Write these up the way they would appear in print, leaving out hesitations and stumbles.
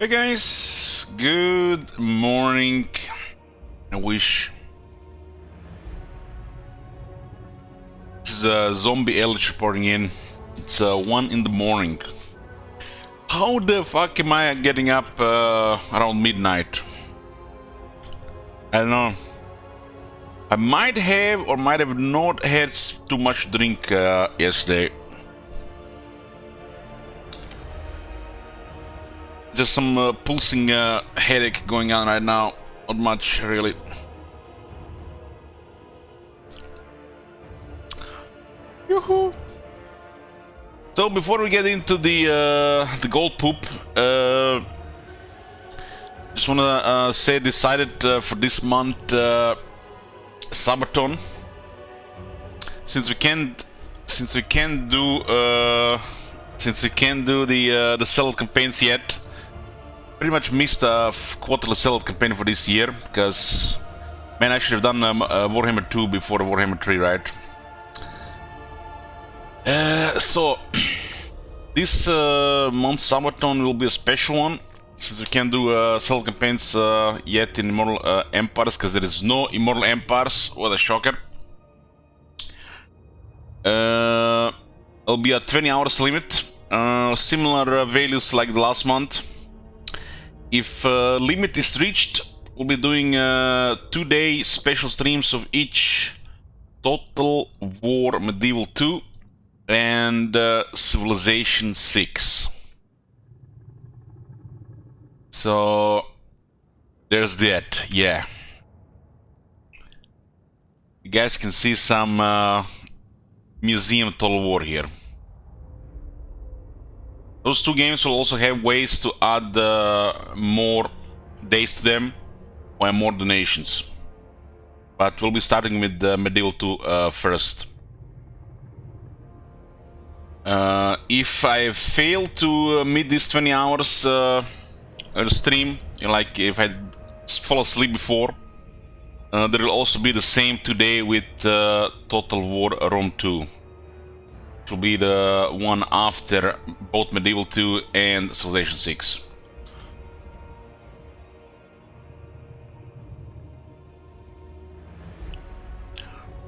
Hey guys, good morning. I wish this is a zombie Elch reporting in. It's 1 in the morning. How the fuck am I getting up around midnight? I don't know. I might have or might have not had too much drink yesterday. Just some pulsing headache going on right now. Not much, really. Yoo-hoo! So before we get into the gold poop, just wanna say decided for this month Sabaton. Since we can't do the settled campaigns yet. Pretty much missed a quarterly settled campaign for this year because, man, I should have done Warhammer 2 before Warhammer 3, right? So this month's Sabaton will be a special one since we can't do settled campaigns yet in Immortal Empires because there is no Immortal Empires. What a shocker! It'll be a 20 hours limit, similar values like the last month. If limit is reached, we'll be doing 2-day special streams of each Total War Medieval 2 and Civilization 6. So there's that, yeah. You guys can see some Museum Total War here. Those two games will also have ways to add more days to them or more donations. But we'll be starting with Medieval 2 first. If I fail to meet these 20 hours stream, like if I fall asleep before, there will also be the same today with Total War Rome 2. It will be the one after both Medieval 2 and Civilization 6.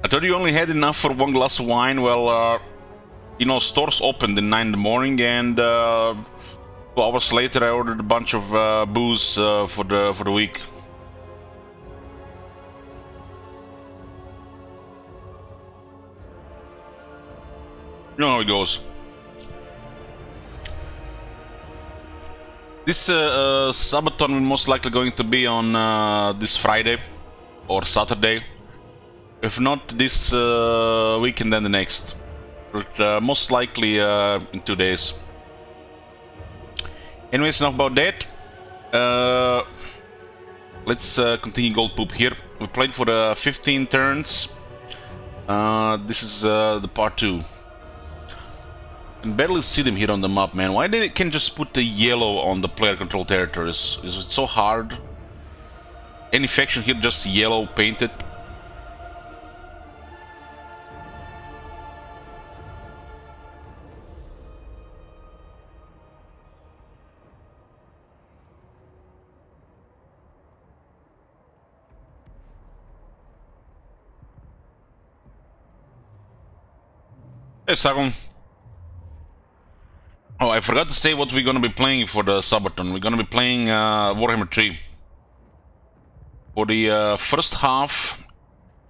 I thought you only had enough for one glass of wine. Well, you know, stores opened at 9 in the morning, and 2 hours later I ordered a bunch of booze for the week. You know how it goes. This Sabaton will most likely going to be on this Friday or Saturday. If not this weekend, then the next. But most likely in 2 days. Anyways, enough about that. Let's continue gold poop here. We played for 15 turns. This is the part 2. I can barely see them here on the map, man. Why they can just put the yellow on the player control territories? Is it so hard? Any faction here just yellow painted? Hey, Sagon. Oh, I forgot to say what we're gonna be playing for the Sabaton. We're gonna be playing Warhammer 3. For the first half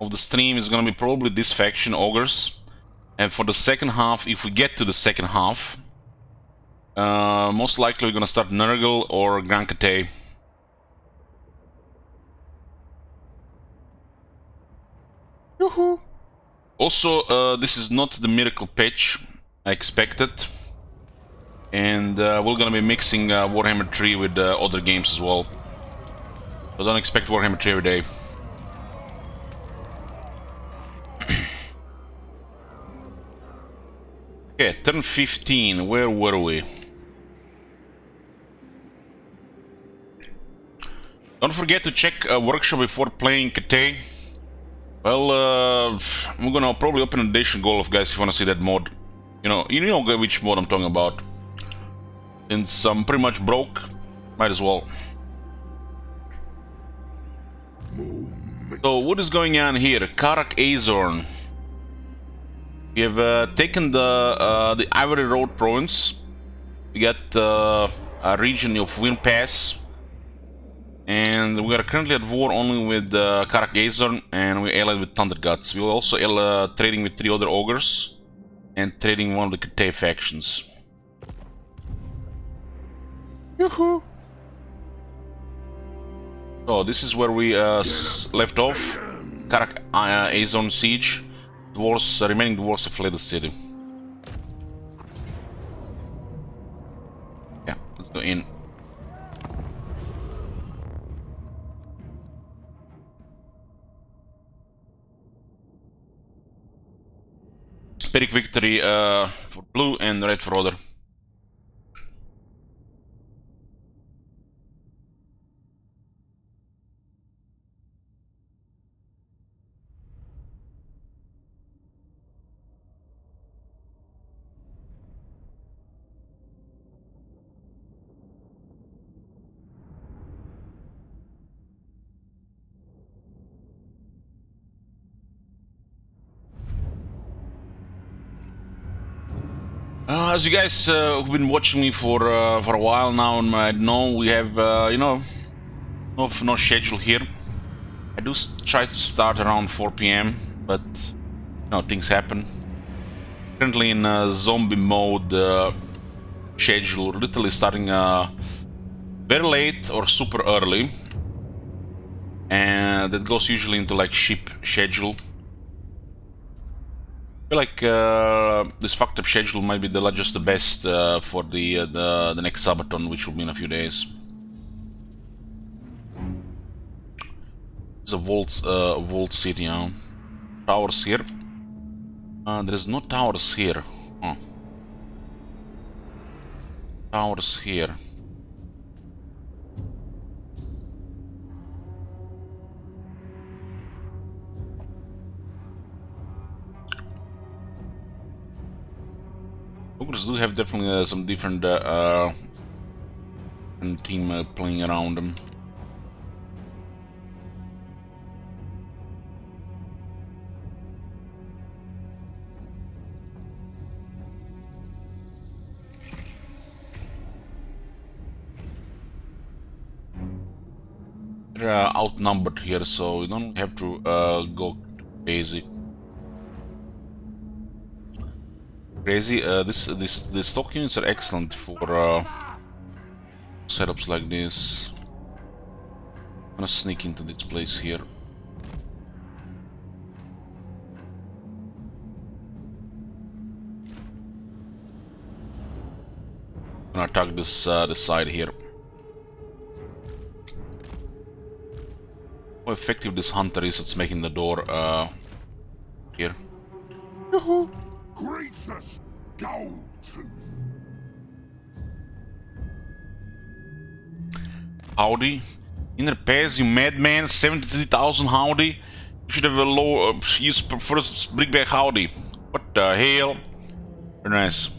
of the stream is gonna be probably this faction, Ogres. And for the second half, if we get to the second half, most likely we're gonna start Nurgle or Grand Cathay. Yoo-hoo! Also, this is not the miracle patch I expected. And we're gonna be mixing Warhammer 3 with other games as well. So don't expect Warhammer 3 every day. Okay, turn 15, where were we? Don't forget to check Workshop before playing Cathay. Well, I'm gonna probably open a Nation Golf, guys, if you wanna see that mod. You know which mod I'm talking about. Since I'm pretty much broke, Might as well. So what is going on here? Karak Azorn. We have taken the Ivory Road province. We got a region of Wind Pass. And we are currently at war only with Karak Azorn, and we're allied with Thunder Guts. We're also trading with 3 other ogres and trading one of the Kate factions. Yoo-hoo! So this is where we left off. Karak Azorn siege. Dwarves, remaining dwarves have fled the city. Yeah, let's go in. Big victory for blue and red for other. As you guys who've been watching me for a while now, and I know we have you know, no schedule here. I do try to start around 4 p.m. but you know, things happen. Currently in zombie mode schedule, literally starting very late or super early, and that goes usually into like ship schedule. I feel like this fucked up schedule might be just the best for the next Sabaton, which will be in a few days. It's a vault city now. Towers here. There's no towers here. Oh. Towers here. Ogres do have definitely some different team playing around them. They're outnumbered here, so you don't have to go crazy. The stock units are excellent for setups like this. I'm gonna sneak into this place here. I'm gonna attack this side here. How effective this hunter is at making the door here. Yoo-hoo! Greatest Goldtooth. Howdy. Inner pass, you madman. 73,000 howdy. You should have a low use first bring back howdy. What the hell? Very nice.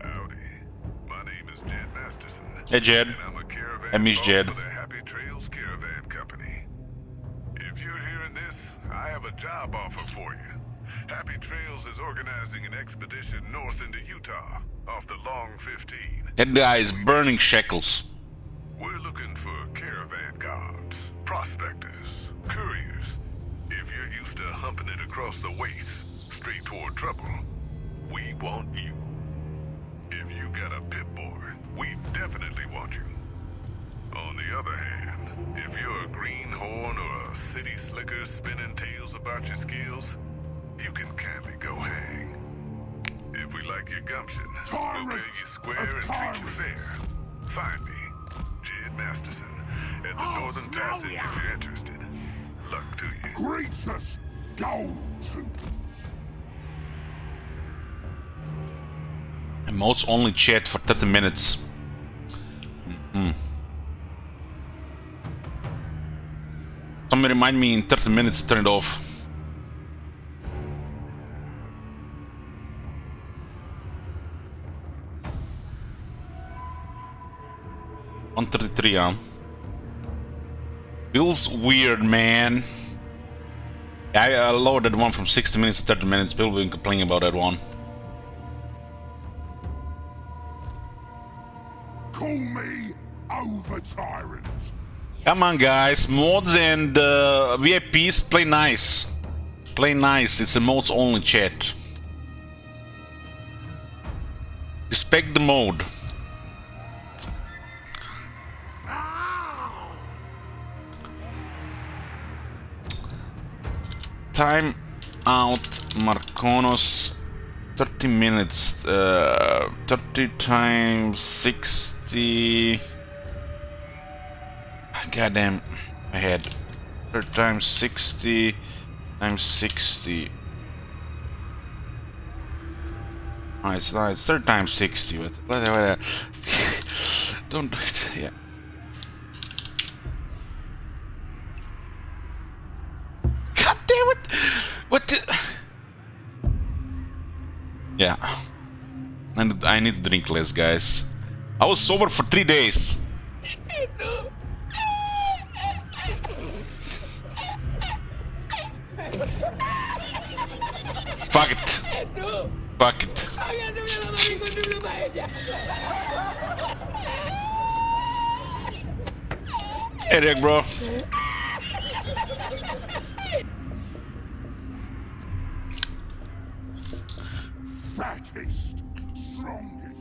Howdy. My name is Jed Masterson. Hey Jed. And I'm a caravan I miss boss Jed. for the Happy Trails Caravan Company. If you're hearing this, I have a job offer for you. Happy Trails is organizing an expedition north into Utah, off the Long 15. That guy is burning shekels. We're looking for caravan guards, prospectors, couriers. If you're used to humping it across the waste, straight toward trouble, we want you. If you got a pip-boy, we definitely want you. On the other hand, if you're a greenhorn or a city slicker spinning tales about your skills, you can kindly go hang. If we like your gumption, we'll pay you square and treat you fair. Find me, Jed Masterson, at the Northern Passage if you're interested. Luck to you. Greatest Goldtooth. Emotes only chat for 30 minutes. Somebody remind me in 30 minutes to turn it off. 133, huh? Feels weird, man. I lowered that one from 60 minutes to 30 minutes. People have been complaining about that one. Call me over tyrants. Come on, guys. Mods and VIPs, play nice. Play nice. It's a mods only chat. Respect the mode. Time out, Marconos. 30 minutes. 30 times 60. Goddamn, I had 30 times 60 times 60. Oh, it's 30 times 60, but whatever. Don't do it, yeah. God damn it! What the? Yeah. I need to drink less, guys. I was sober for 3 days. Fuck it. Fuck it. Hey, Rick, bro. Fattest, strongest.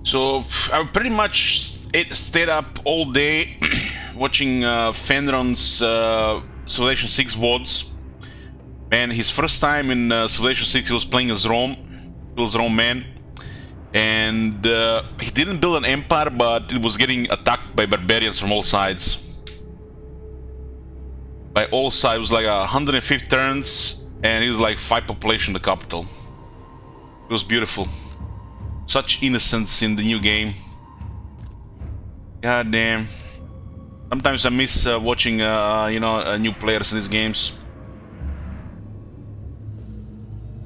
So I pretty much stayed up all day watching Fenron's Civilization 6 VODs. Man, his first time in Civilization 6 he was playing as Rome. He was Rome man. And he didn't build an empire, but it was getting attacked by barbarians from all sides. By all sides, it was like 150 turns, and it was like 5 population in the capital. It was beautiful. Such innocence in the new game. God damn. Sometimes I miss watching, you know, new players in these games.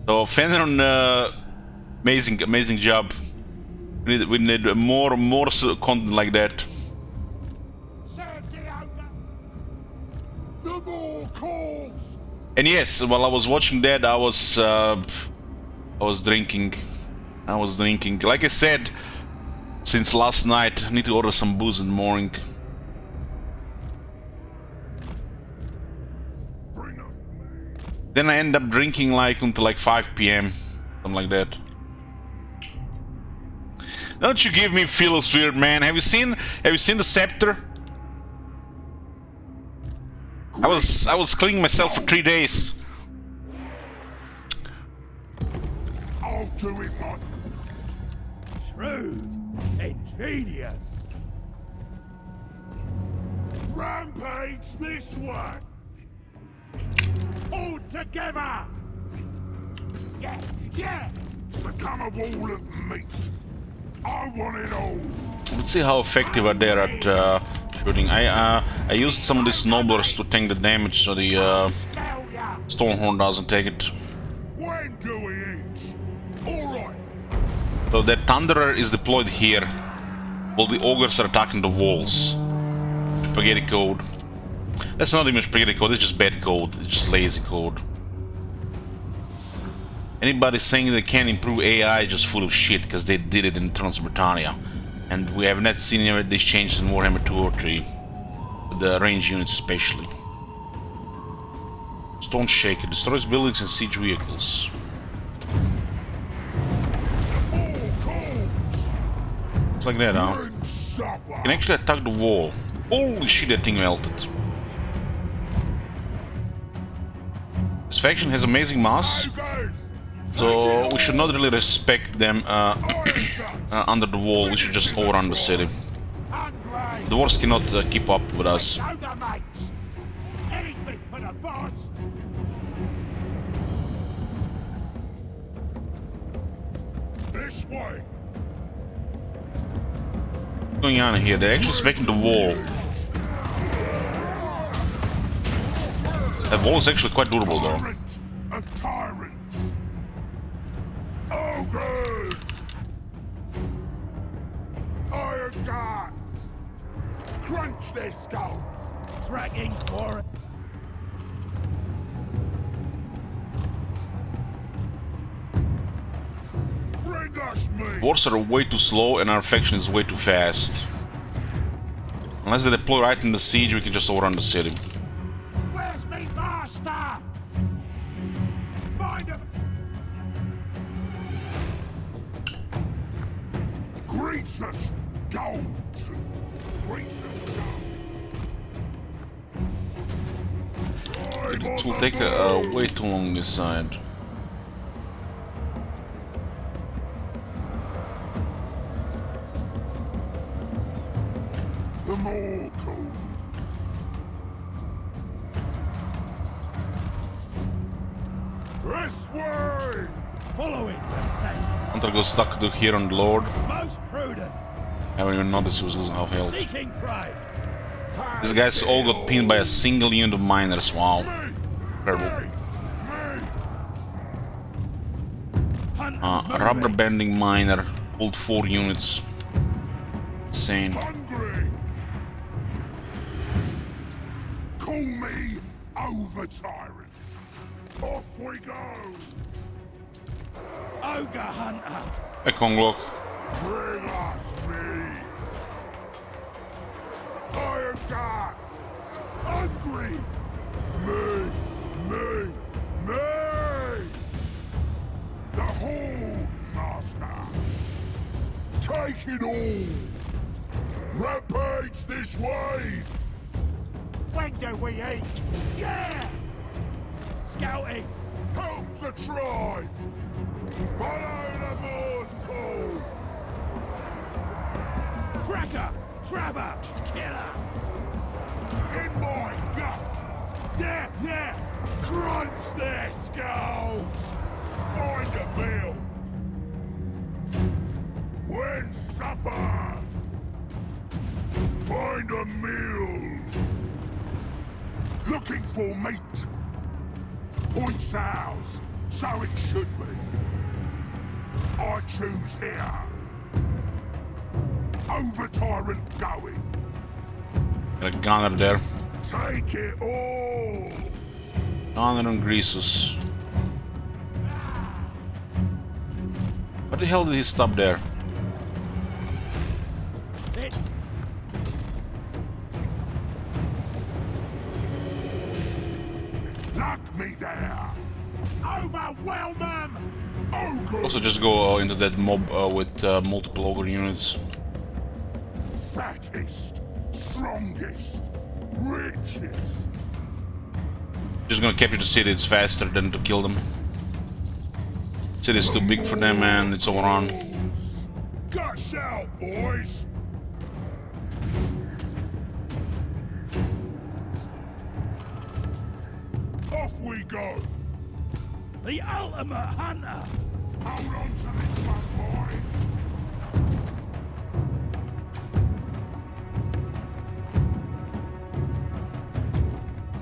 So Fenron, amazing job. We need more content like that. The more calls. And yes, while I was watching that, I was drinking. I was drinking. Like I said, since last night, I need to order some booze in the morning. Then I end up drinking like until like 5 PM, something like that. Don't you give me feels weird, man. Have you seen the scepter? I was cleaning myself for 3 days. I'll do it, man. Shrewd, ingenious. Rampage this way. All together. Yeah. Become a wall of meat. I want it all. Let's see how effective are they at shooting. I used some of these nobblers to tank the damage, so the Stormhorn doesn't take it. When do we eat? All right. So that Thunderer is deployed here, while the Ogres are attacking the walls. Spaghetti code. That's not even spaghetti code, it's just bad code. It's just lazy code. Anybody saying they can improve AI is just full of shit, because they did it in Trans-Britannia. And we have not seen any of these changes in Warhammer 2 or 3. With the range units especially. Stone Shaker destroys buildings and siege vehicles. It's like that, huh? You can actually attack the wall. Holy shit, that thing melted. This faction has amazing mass, so we should not really respect them under the wall. We should just overrun the city. The dwarves cannot keep up with us. Anything for the boss. This way. What's going on here? They're actually smacking the wall. That wall is actually quite durable though. of tyrants. Ogres! Iron guards! Crunch their skulls! Tracking for... Bring us meat! Wars are way too slow and our faction is way too fast. Unless they deploy right in the siege, we can just overrun the city. Where's me master? Find him! Greasus Goldtooth! Greasus Gold! It will take way too long this side. The more cool. This way! Following the scent. Hunter got stuck to here on the Lord. Most prudent. I haven't even noticed he was losing half health. Seeking prey. These guys all got pinned by a single unit of miners. Wow. Terrible. A rubber banding miner pulled 4 units. Insane. Hungry. Call me over tyrants. Off we go. Ogre hunter. A Konglok. Bring us meat. Iron guard. Hungry. Me. The whole master. Take it all. Rampage this way. When do we eat? Yeah! Scouting. Help the tribe. Follow the Moor's call. Tracker. Trapper. Killer. In my gut. Yeah. Crunch their skulls. Find a meal. When's supper? Find a meal. Looking for meat. Points ours, so it should be. I choose here. Over tyrant going. Got a gunner there. Take it all. Gunner and Greasus. What the hell did he stop there? Lock me there. Overwhelm them. Ogre. Also just go into that mob with multiple ogre units. Fattest, strongest, richest. Just gonna capture the city, it's faster than to kill them. City's too big for them and it's overrun. Gush out, boys. Off we go. The ultimate hunter. Hold on to this one, boys.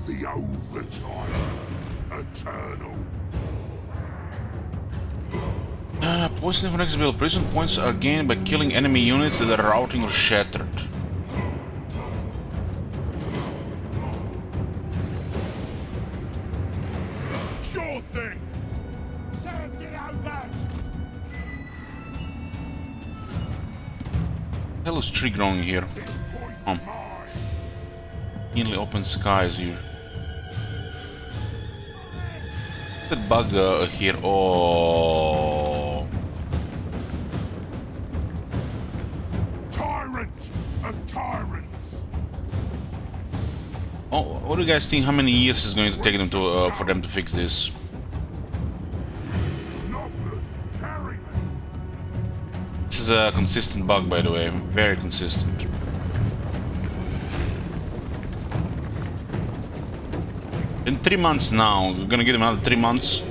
The overtime. Eternal. Poisoning for next build. Prison points are gained by killing enemy units that are routing or shattered. Sure thing. Serve the ogres. Hell is tree growing here. This point's mine. Nearly open skies here. That bug here. Oh. Tyrant of tyrants. Oh, what do you guys think? How many years is going to take them to for them to fix this? This is a consistent bug, by the way. Very consistent. In 3 months now, we're gonna give them another 3 months.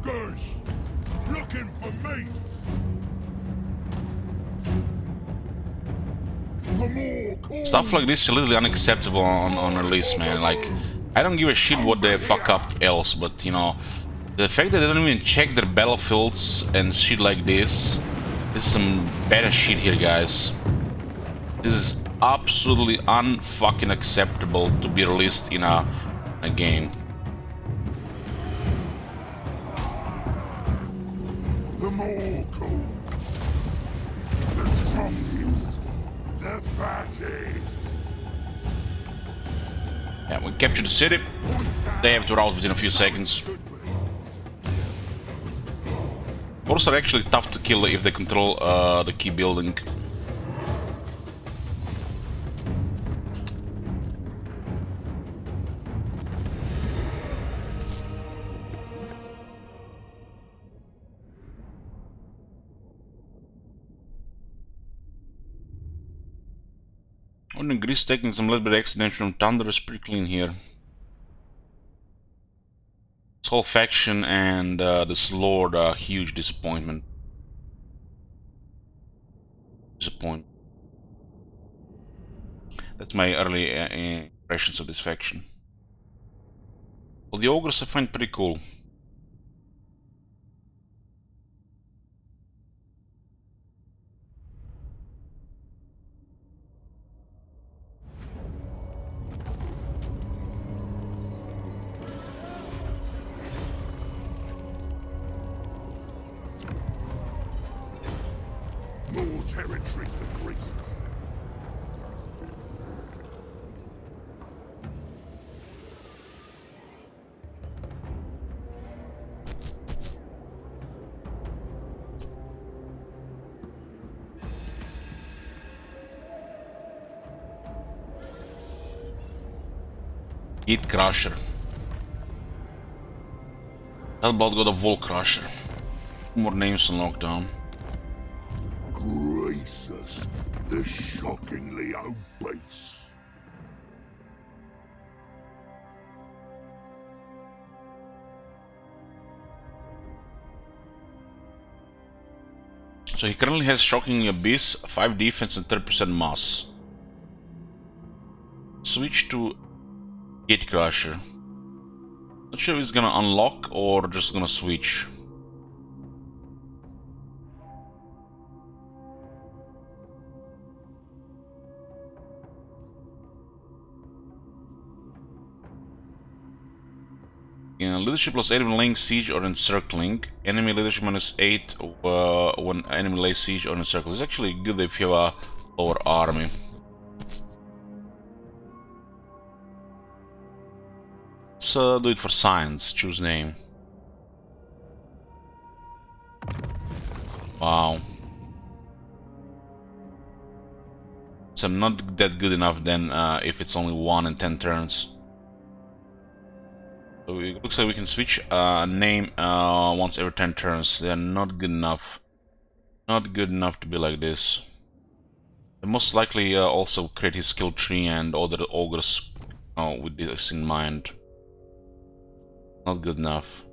ogres! Looking for me! For more corn. Stuff like this is a little unacceptable on release, man. Like, I don't give a shit what they fuck up else, but you know, the fact that they don't even check their battlefields and shit like this is some better shit here, guys. This is absolutely unfucking acceptable to be released in a game. The more corn. The strongest. The fattest. Yeah, we capture the city. They have to rout within a few seconds. Horses are actually tough to kill if they control the key building. On the grease taking some little bit of accident from Thunder is pretty clean here. This whole faction and this Lord are a huge disappointment. That's my early impressions of this faction. Well, the ogres I find pretty cool. More territory for Greece. Gate Crusher. Hellbolt got a Wall Crusher. More names on lockdown. Gracious, the shockingly obese. So he currently has Shockingly Abyss, 5 defense and 30% mass. Switch to Gate Crusher. Not sure if he's gonna unlock or just gonna switch. Leadership plus 8 when laying siege or encircling. Enemy leadership minus 8 when enemy lays siege or encircling. It's actually good if you have a lower army. Let's do it for science. Choose name. Wow. So not that good enough then if it's only 1 in 10 turns. So it looks like we can switch name once every 10 turns. They are not good enough. Not good enough to be like this. They most likely also create his skill tree and other ogres with this in mind. Not good enough.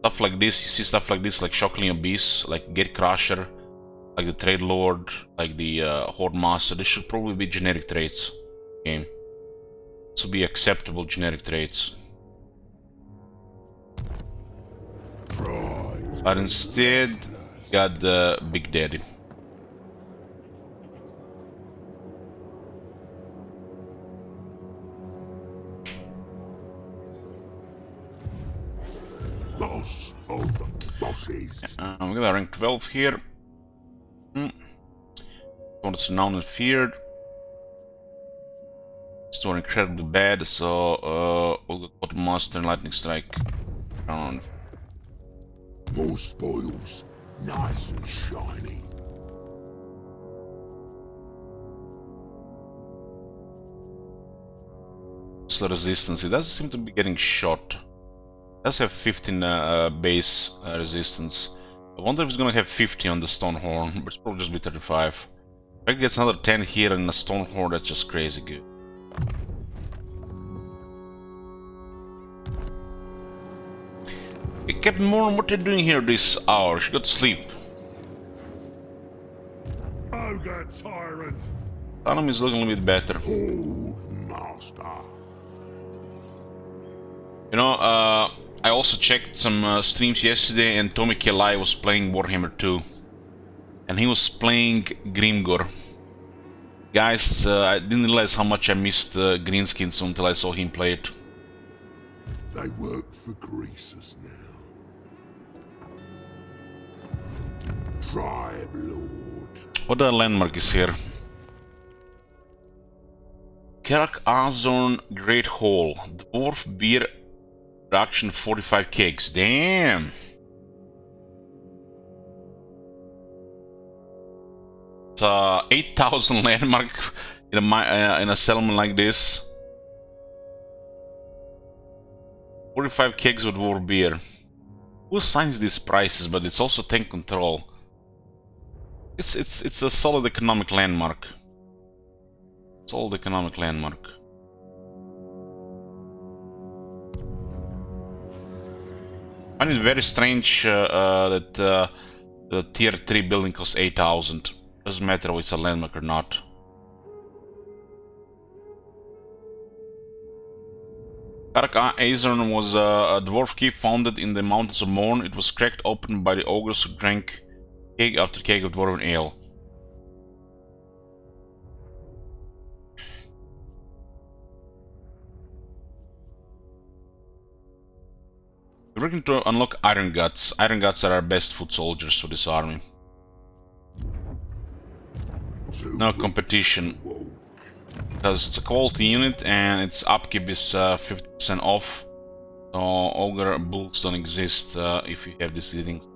Stuff like this, you see stuff like this, like Shockingly Abyss, like Gate Crusher, like the Trade Lord, like the Horde Master. This should probably be generic traits. Game. To be acceptable generic traits. But instead, got the Big Daddy. Boss of the bosses. We got a rank 12 here. What's known and feared. It's doing incredibly bad, so we'll go to Master and Lightning Strike. Around. More spoils. Nice and shiny. It's the resistance. It doesn't seem to be getting shot. It does have 15 base resistance. I wonder if it's gonna have 50 on the Stonehorn, but it's probably just be 35. If I get another 10 here in the Stonehorn, that's just crazy good. Hey, Captain Moore, what are you doing here this hour? You should go to sleep. Ogre tyrant. Economy is looking a little bit better. Old master. You know, I also checked some streams yesterday, and Tommy Kelly was playing Warhammer 2. And he was playing Grimgor. Guys, I didn't realize how much I missed Greenskins until I saw him play it. They work for greasers now. Tribe Lord. What other landmark is here? Kerak Azorn Great Hall. Dwarf beer production 45 kegs. Damn! It's 8,000 landmark in a settlement like this. 45 kegs of dwarf beer. Who assigns these prices? But it's also tank control. It's a solid economic landmark. Solid economic landmark. I find it very strange that the tier 3 building costs 8,000. Doesn't matter if it's a landmark or not. Karak Azorn was a dwarf keep founded in the mountains of Morn. It was cracked open by the ogres who drank keg after keg of dwarven ale. We're working to unlock Iron Guts. Iron Guts are our best foot soldiers for this army. No competition. Because it's a quality unit and its upkeep is 50% off. So ogre bulls don't exist if you have these things.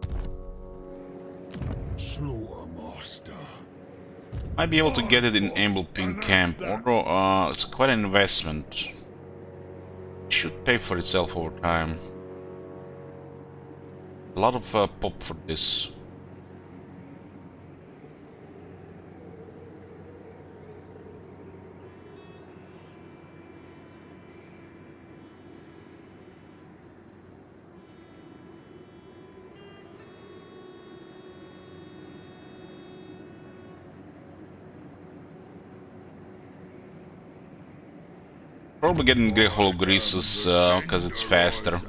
Slaughtermaster. Might be able to get it in Amblepin camp, although it's quite an investment. It should pay for itself over time. A lot of pop for this. Probably getting Grey Hollow Greases because it's faster.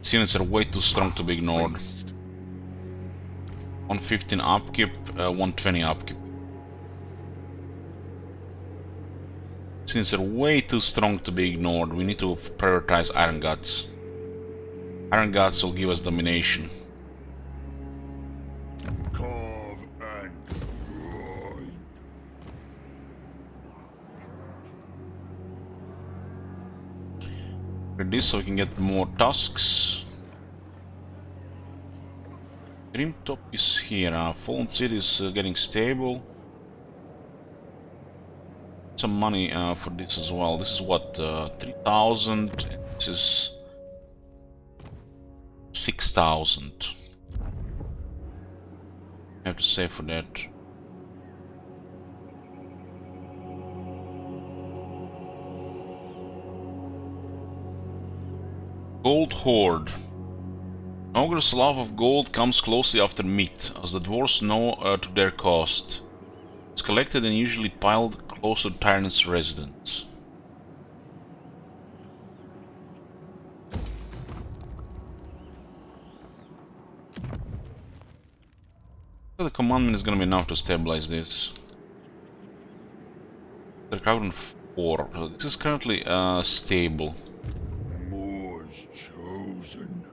These units are way too strong to be ignored. 115 upkeep, 120 upkeep. These units are way too strong to be ignored. We need to prioritize Iron Guts. Iron Guts will give us domination. Carve and grind. With this so we can get more tusks. Grimtop is here. Fallen City is getting stable. Some money for this as well. This is what, 3,000. This is 6,000. I have to save for that. Gold Hoard. Ogre's love of gold comes closely after meat, as the dwarves know to their cost. It's collected and usually piled close to the tyrant's residence. The commandment is gonna be enough to stabilize this. The crowd 4. So this is currently stable. Moors chosen.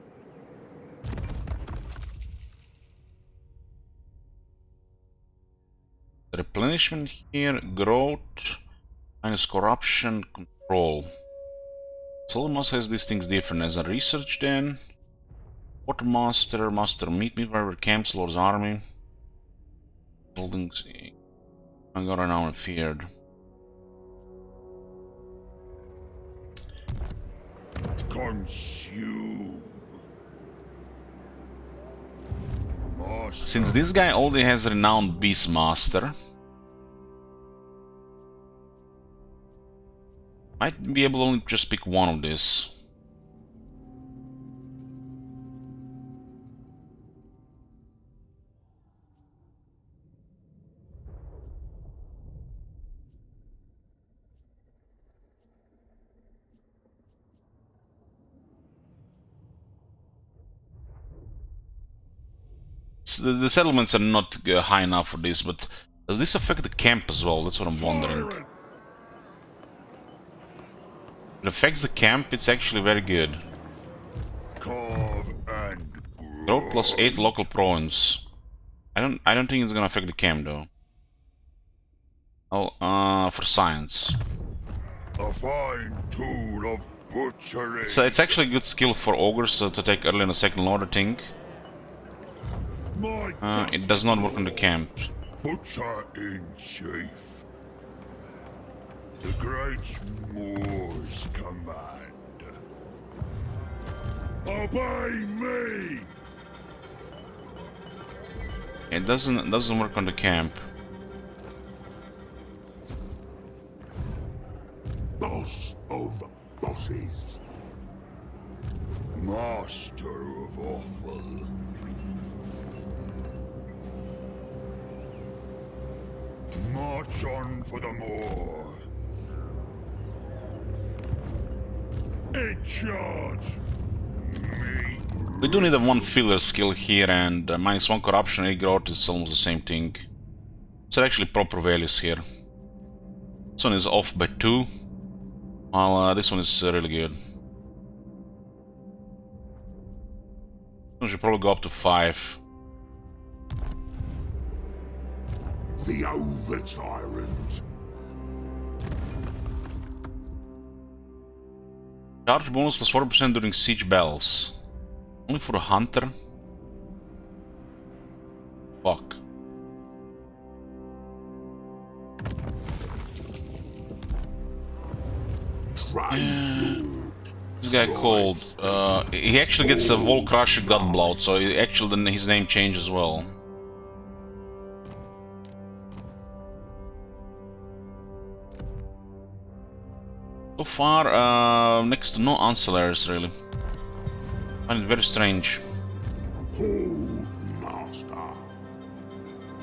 Replenishment here, growth, minus corruption, control. Solomos has these things different. As a research then. Quartermaster, Master Meat, Midwiver, Camps, Lord's Army. Buildings. I got now and feared. Consume. Master. Since this guy already has renowned Beastmaster, might be able to only just pick one of this. the settlements are not high enough for this, but does this affect the camp as well? That's what I'm wondering. Firing. It affects the camp, it's actually very good. Carve and Grow plus 8 local province. I don't think it's gonna affect the camp though. Oh, for science. a fine tool of butchery. It's actually a good skill for ogres to take early in the second lord, I think. My It does not work on the camp. butcher in chief. The great Moor's command. Obey me! It doesn't work on the camp. Boss of bosses. Master of awful. March on for the moor. In charge. Me. We do need a 1 filler skill here, and -1 corruption, 8 growth is almost the same thing. So actually proper values here. This one is off by 2, while this one is really good. I should probably go up to 5. The over-tyrant. Charge bonus plus 4% during siege battles. Only for a hunter? Fuck. This guy called... he actually gets a Vol Crusher Godblood, so then his name changes as well. So far, next to no ancillaries, really. I find it very strange. Hold, master.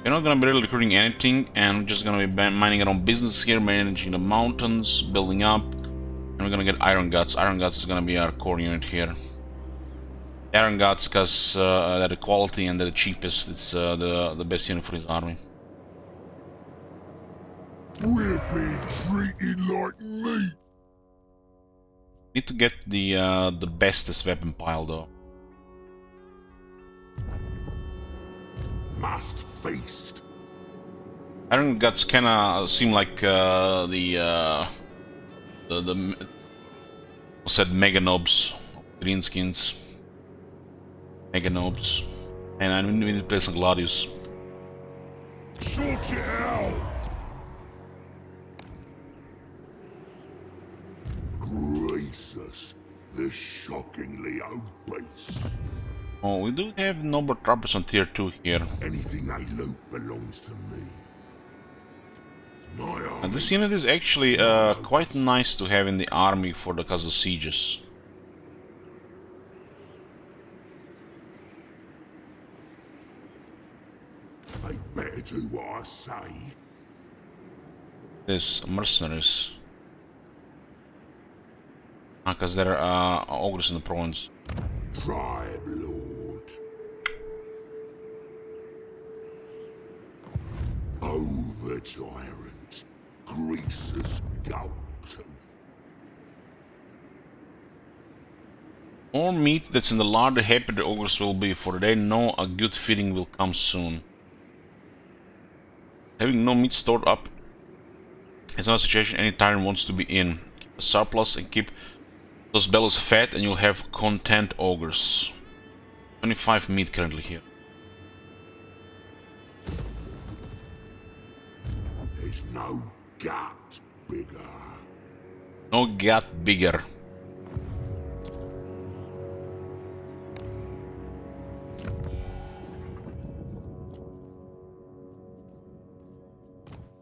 We're not gonna be really recruiting anything, and we're just gonna be minding our own business here, managing the mountains, building up, and we're gonna get Iron Guts. Iron Guts is gonna be our core unit here. Iron Guts, because they're the quality and they're the cheapest. It's the best unit for his army. We're being treated like meat. Need to get the bestest weapon pile though. Must feast. Iron Guts kinda seem like what's that, Mega Nobs, Greenskins. Mega Nobs. And I need to play some Gladius. Sort it out. Gracious, the shockingly obese. Oh, we do have noble trappers on tier 2 here. Anything they loot belongs to me. My And army. this unit is actually quite nice to have in the army for the cause of sieges. They better do what I say. This mercenaries. Because there are ogres in the province. Tribe Lord. Over tyrant. Greaser's Goldtooth. More meat that's in the larder, the happier the ogres will be, for they know a good feeding will come soon. Having no meat stored up is not a situation any tyrant wants to be in. Keep a surplus and keep those bellows fat, and you'll have content ogres. 25 meat currently here. There's no gut bigger. No gut bigger.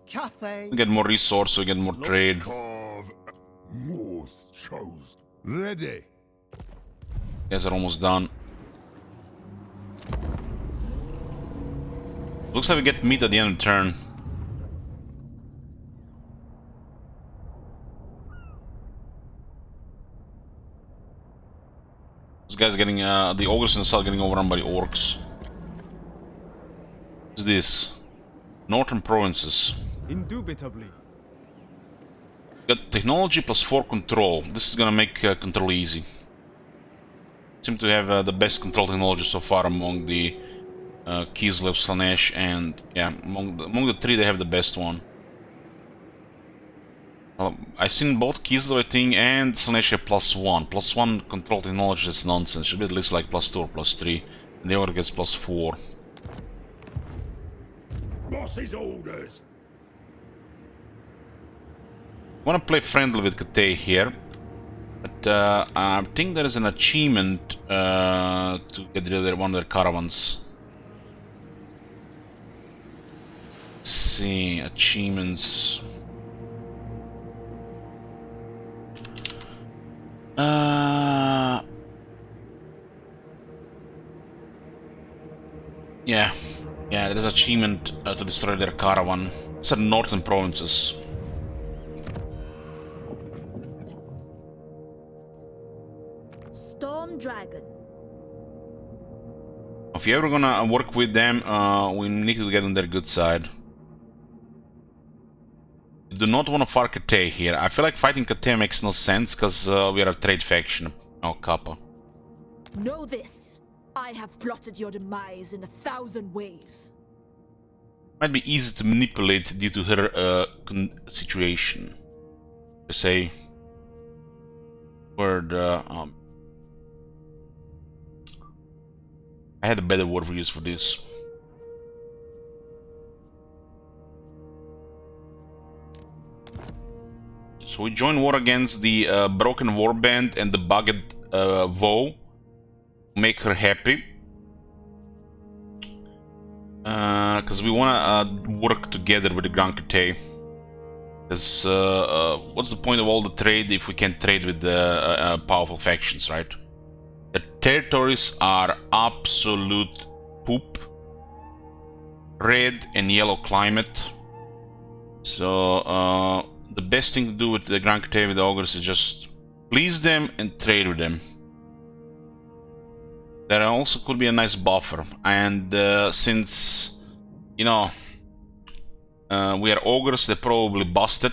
Cathay. We get more resource, we get more trade. Carve. Moors chose. Ready. Guys are almost done. Looks like we get meat at the end of the turn. This guy's getting, the ogres in the south getting overrun by the orcs. What's this? Northern provinces. Indubitably. Got technology plus 4 control. This is gonna make control easy. Seem to have the best control technology so far among the Kislev, Slanesh, and yeah, among the three they have the best one. I've seen both Kislev, I think, and Slanesh have +1. +1 control technology is nonsense. Should be at least like +2 or +3. And the other gets +4. Boss's orders. Wanna play friendly with Kate here, but I think there is an achievement to get rid of one of their caravans. Let's see, achievements. Yeah, there's achievement to destroy their caravan. It's at northern provinces. Storm Dragon. If you're ever gonna work with them, we need to get on their good side. You do not want to fight Kate here. I feel like fighting Kate makes no sense because we are a trade faction. Oh, Kappa. Know this. I have plotted your demise in 1,000 ways. Might be easy to manipulate due to her situation. To say, word. I had a better word for use for this. So we join war against the Broken Warband and the Bugged Vow. Make her happy. Because we want to work together with the Grand Kate. Because what's the point of all the trade if we can't trade with the powerful factions, right? The territories are absolute poop. Red and yellow climate. So the best thing to do with the Grand Kate with the Ogres is just please them and trade with them. There also could be a nice buffer, and since, you know, we are ogres, they're probably busted.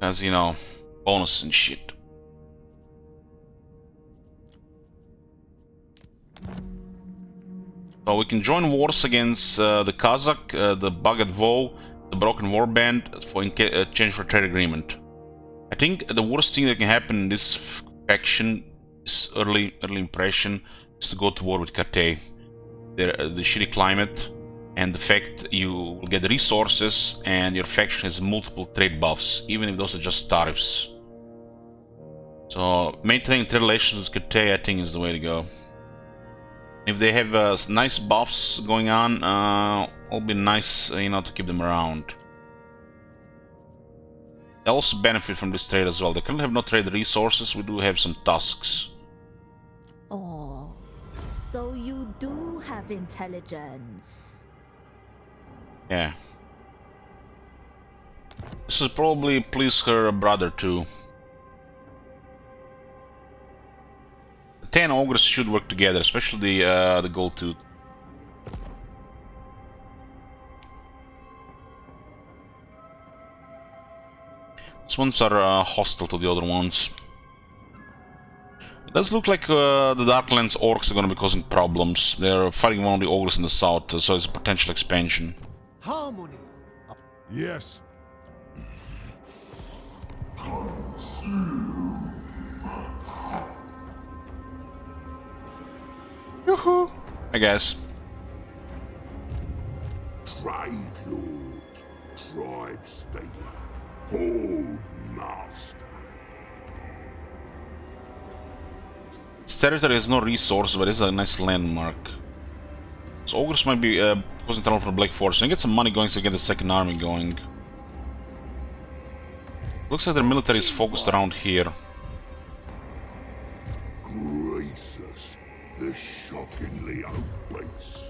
As you know, bonus and shit. So we can join wars against the Kazakh, the Bugged Vow, the Broken Warband for exchange for trade agreement. I think the worst thing that can happen in this faction, this early impression, is to go to war with Kate. The shitty climate and the fact you will get resources and your faction has multiple trade buffs, even if those are just tariffs. So maintaining trade relations with Kate, I think, is the way to go. If they have nice buffs going on, it'll be nice, you know, to keep them around. They also benefit from this trade as well. They currently have no trade resources. We do have some tusks. Oh, so you do have intelligence. Yeah. This will probably please her brother too. The 10 ogres should work together, especially the Goldtooth. These ones are hostile to the other ones. It does look like the Darklands orcs are going to be causing problems. They're fighting one of the ogres in the south, so it's a potential expansion. Harmony. Yes. Yoo-hoo! I guess. Trade Lord, Tribe Staler, Horde Master. This territory has no resource, but it's a nice landmark. So ogres might be causing trouble for the Black Force. And get some money going so get the second army going. Looks like their military is focused around here. Gracious, the shockingly obese.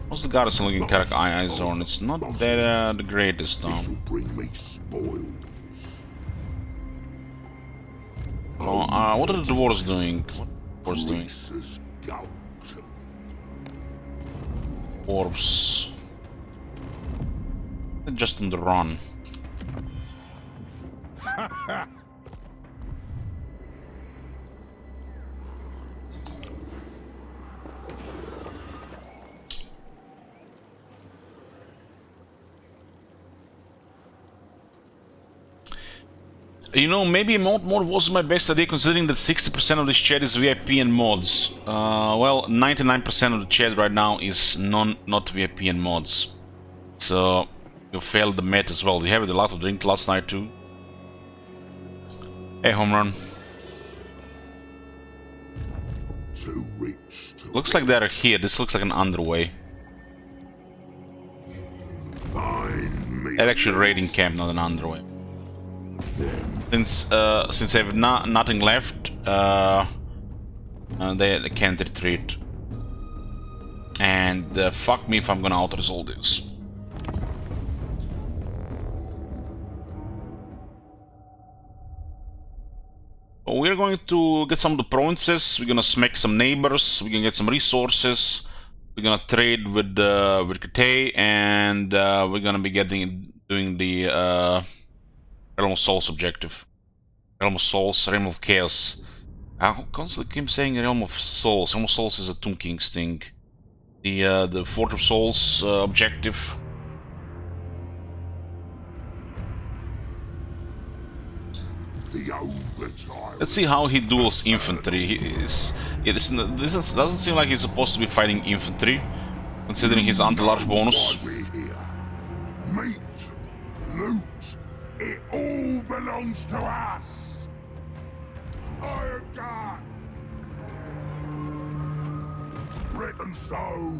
What's the garrison looking Karak II zone? It's not that the greatest though. This'll bring me spoils. What are the dwarves doing? What are the dwarves doing? Greaser's Goldtooth. Dwarves. They're just on the run. You know, maybe mode wasn't my best idea, considering that 60% of this chat is VIP and mods. Well, 99% of the chat right now is not VIP and mods. So, you failed the met as well. You had a lot of drink last night too. Hey, home run. Too rich to Looks like they're here. This looks like an underway. find me. They're actually raiding camp, not an underway. Since they have nothing left, they can't retreat. And fuck me if I'm gonna out-resolve this. So we're going to get some of the provinces. We're gonna smack some neighbors. We're gonna get some resources. We're gonna trade with Cathay, and we're gonna be doing the Realm of Souls objective. Realm of Souls, Realm of Chaos. I constantly keep saying Realm of Souls. Realm of Souls is a Tomb King's thing. The Forge of Souls objective. The overtime. Let's see how he duels infantry. This doesn't seem like he's supposed to be fighting infantry, considering his anti-large bonus. Why we're here. Meat, loot, it all belongs to us. Iron God. Reckon so.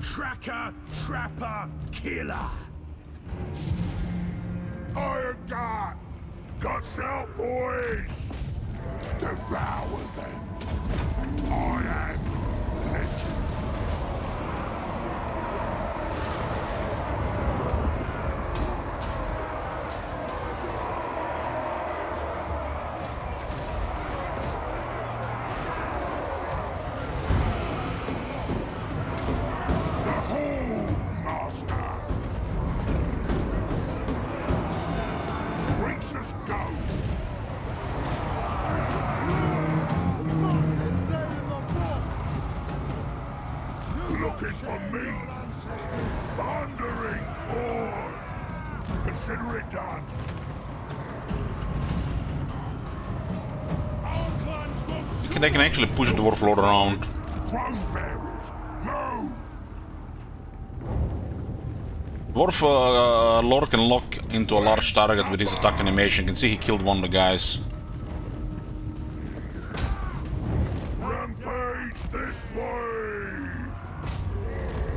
Tracker, trapper, killer. Iron God! Guts out, boys! Devour them. I am legend. Looking for me, thundering forth. Consider it done. They can actually push the Dwarf Lord around. Throne bearers, move! Dwarf Lord can lock into a large target with his attack animation. You can see he killed one of the guys. Rampage this way!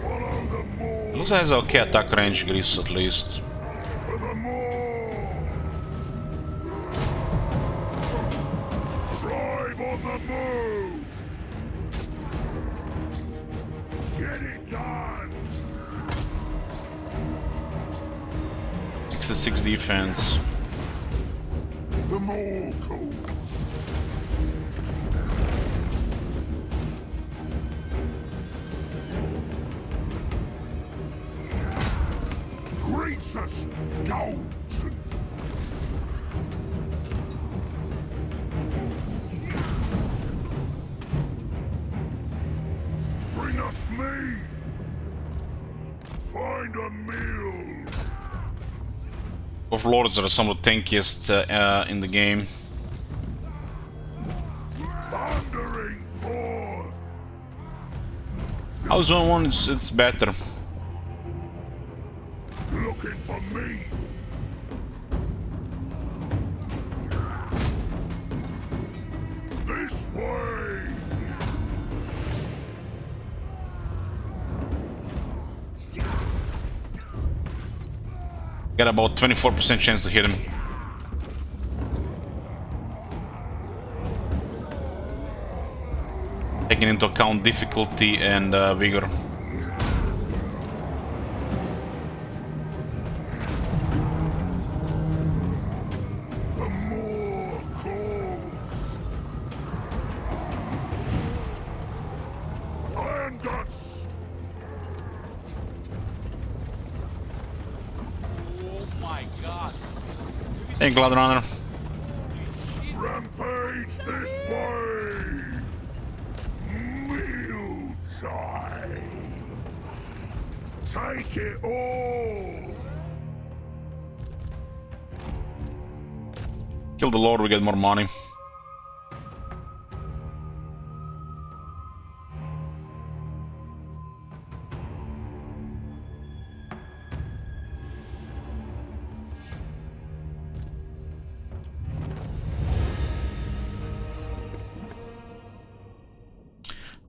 Follow the moor Looks like he has okay attack range, Gris, at least. for the moor! Tribe on the move! Get it done! 66 defense. The more cool. Greaser's Goldtooth. Bring us meat. Find a meal. Dwarf Lords are some of the tankiest in the game. Thundering forth. House 1 it's better. Looking for me. This way. Got about 24% chance to hit him. Taking into account difficulty and vigor. The more calls. Iron guts. Hey, Cloud Runner. Rampage this way. Meal time. Take it all. Kill the Lord, we get more money.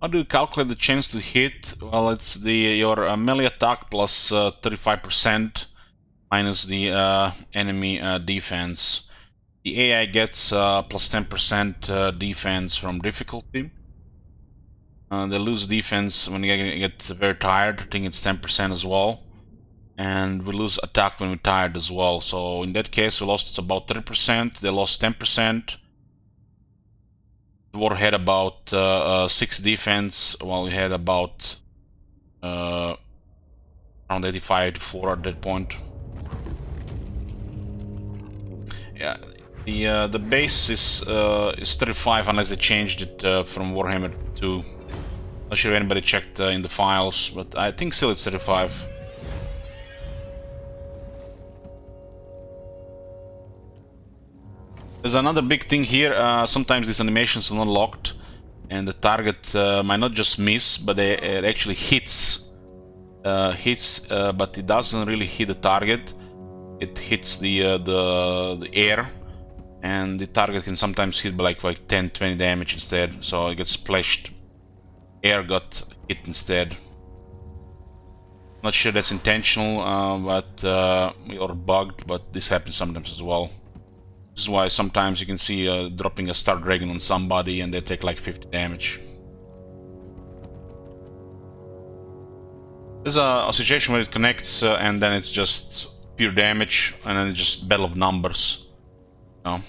How do you calculate the chance to hit? Well, it's your melee attack plus 35% minus the enemy defense. The AI gets plus 10% defense from difficulty. They lose defense when you get very tired. I think it's 10% as well. And we lose attack when we're tired as well. So in that case, we lost about 30%. They lost 10%. The war had about 6 defense, while we had about around 85 to 4 at that point. Yeah, the base is 35 unless they changed it from Warhammer 2. Not sure if anybody checked in the files, but I think still it's 35. There's another big thing here. Sometimes these animations are not locked, and the target might not just miss, but it actually hits. But it doesn't really hit the target. It hits the air, and the target can sometimes hit by like 10-20 damage instead. So it gets splashed. Air got hit instead. Not sure that's intentional, or bugged, but this happens sometimes as well. This is why sometimes you can see dropping a Star Dragon on somebody and they take like 50 damage. There's a situation where it connects and then it's just pure damage, and then it's just battle of numbers. You know?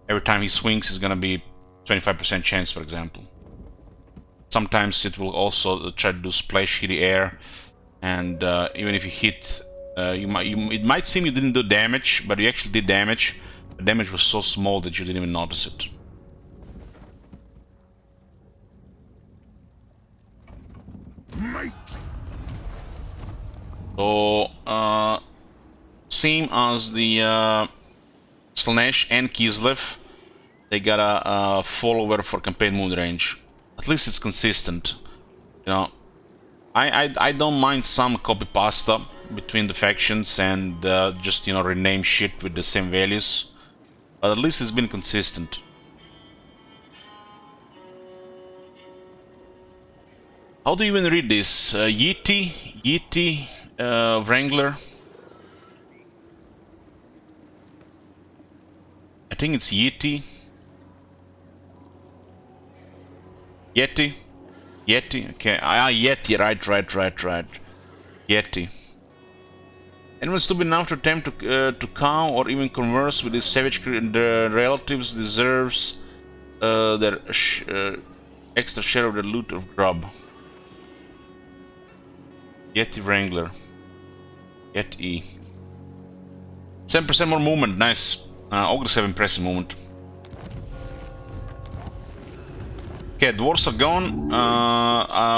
Every time he swings, it's gonna be 25% chance, for example. Sometimes it will also try to do splash, hit the air, and even if you hit, it might seem you didn't do damage, but you actually did damage. The damage was so small that you didn't even notice it. Mate. So, same as the Slanesh and Kislev, they got a follower for campaign moon range. At least it's consistent. You know, I don't mind some copy pasta between the factions and just, you know, rename shit with the same values. But at least it's been consistent. How do you even read this? Yeti, Wrangler. I think it's Yeti. Yeti, okay. Yeti, right. Yeti. Anyone stupid enough to attempt to cow or even converse with his savage relatives deserves their extra share of the loot of grub. Yeti Wrangler. Yeti. 7% more movement, nice. Ogres have impressive movement. Okay, dwarves are gone.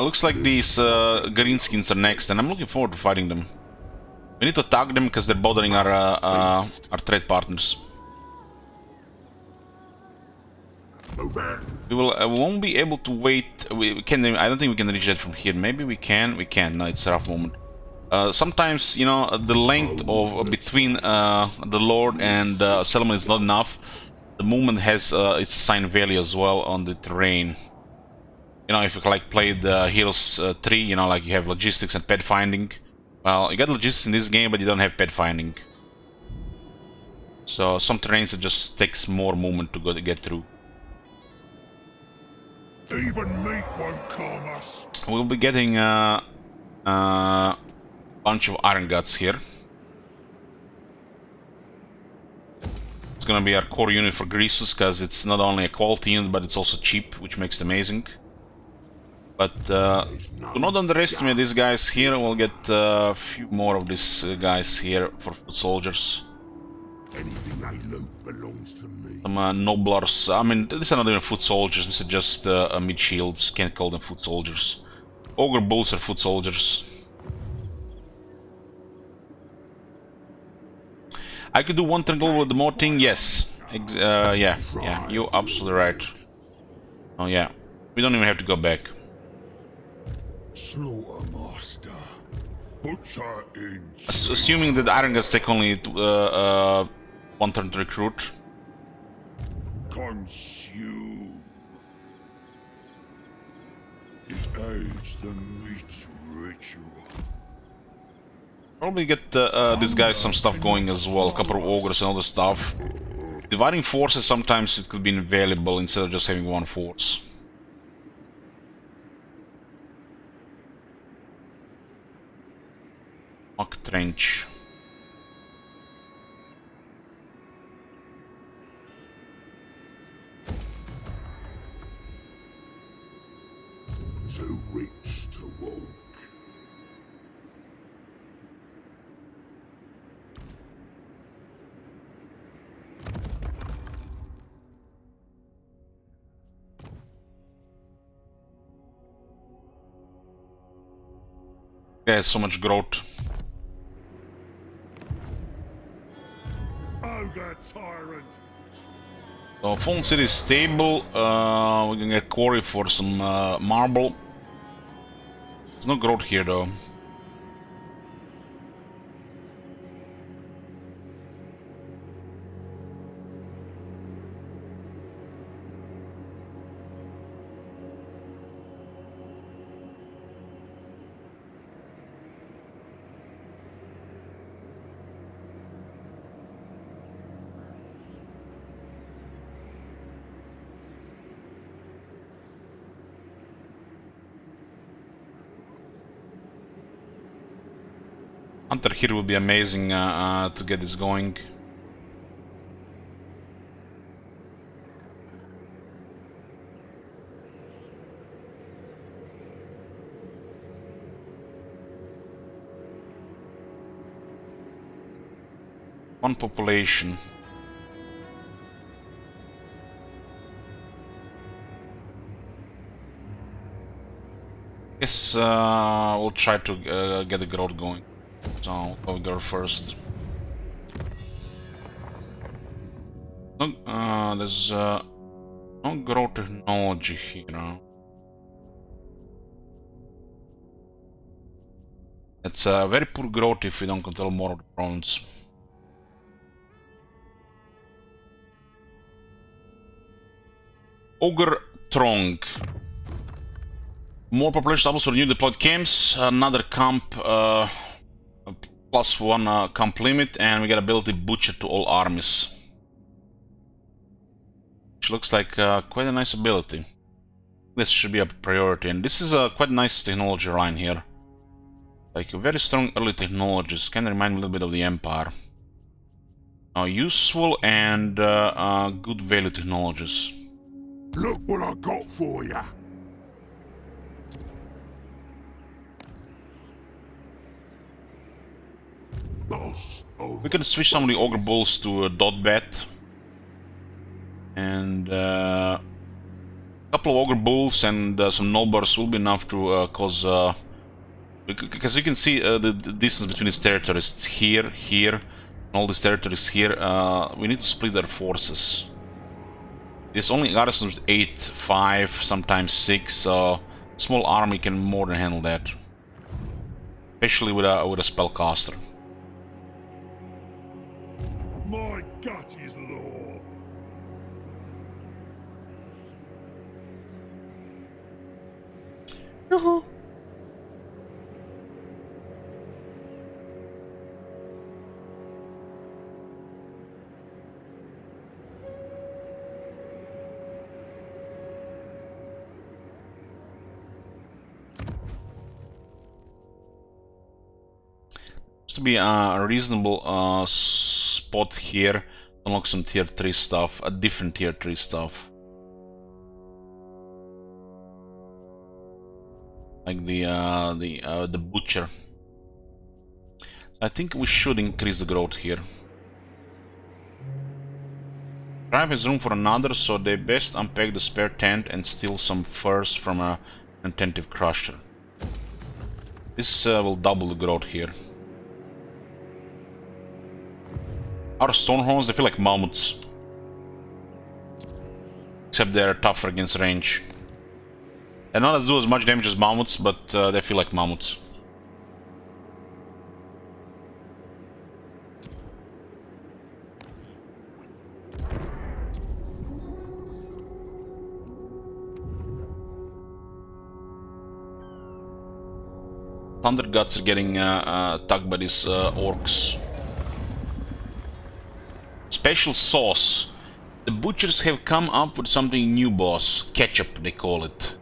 Looks like these greenskins are next, and I'm looking forward to fighting them. We need to attack them because they're bothering our trade partners. We won't be able to wait. We can. I don't think we can reach that from here. Maybe we can. We can't. No, it's a rough moment. Sometimes, you know, the length of between the Lord and settlement is not enough. The movement has its assigned value as well on the terrain. You know, if you like played Heroes 3, you know, like you have logistics and pathfinding. Well, you got logistics in this game, but you don't have pet finding. So some terrains it just takes more movement to get through. Even meat won't calm us. We'll be getting a bunch of iron guts here. It's gonna be our core unit for greases, because it's not only a quality unit, but it's also cheap, which makes it amazing. But do not underestimate these guys here. We'll get a few more of these guys here for foot soldiers. Anything they loot belongs to me. Some noblars. I mean, these are not even foot soldiers. These are just mid shields. Can't call them foot soldiers. Ogre bulls are foot soldiers. I could do one turn goal with the more thing. Yes. Yeah. You're absolutely right. Oh yeah. We don't even have to go back. Slaughtermaster. Butcher in. Assuming that Iron Guts take only one turn to recruit. Consume. It aids the meat's ritual. Probably get this guy some stuff going as well. A couple of ogres and other stuff. Dividing forces, sometimes it could be invaluable instead of just having one force. Muck Trench. Too rich to walk. Yeah, so much growth. Ogre tyrant. So Fallen City is stable. We can get quarry for some marble. There's no growth here though. Hunter here would be amazing to get this going. One population. Guess we'll try to get the growth going. So I'll go first. No, there's no growth technology here. It's very poor growth if we don't control more of the prawns. Ogre Trong. More population levels for new deployed camps. Another camp. +1 camp limit, and we get ability Butcher to all armies. Which looks like quite a nice ability. This should be a priority, and this is a quite nice technology line here. Like very strong early technologies, kind of remind me a little bit of the Empire. Useful and good value technologies. Look what I got for ya. Boss. We can switch some of the Ogre Bulls to Dot Bat. And a couple of Ogre Bulls and some Noblars will be enough to cause... because you can see the distance between these territories here, here, and all these territories here. We need to split their forces. There's only garrisons 8, 5, sometimes 6, so small army can more than handle that. Especially with a spellcaster. My gut is law. to be a reasonable spot here. Unlock some tier 3 stuff, a different tier 3 stuff. Like the butcher. I think we should increase the growth here. Tribe has room for another, so they best unpack the spare tent and steal some furs from an attentive crusher. This will double the growth here. Our stonehorns, they feel like mammoths. Except they're tougher against range. They're not as do as much damage as mammoths, but they feel like mammoths. Thunder Guts are getting attacked by these orcs. Special sauce. The butchers have come up with something new, boss. Ketchup, they call it.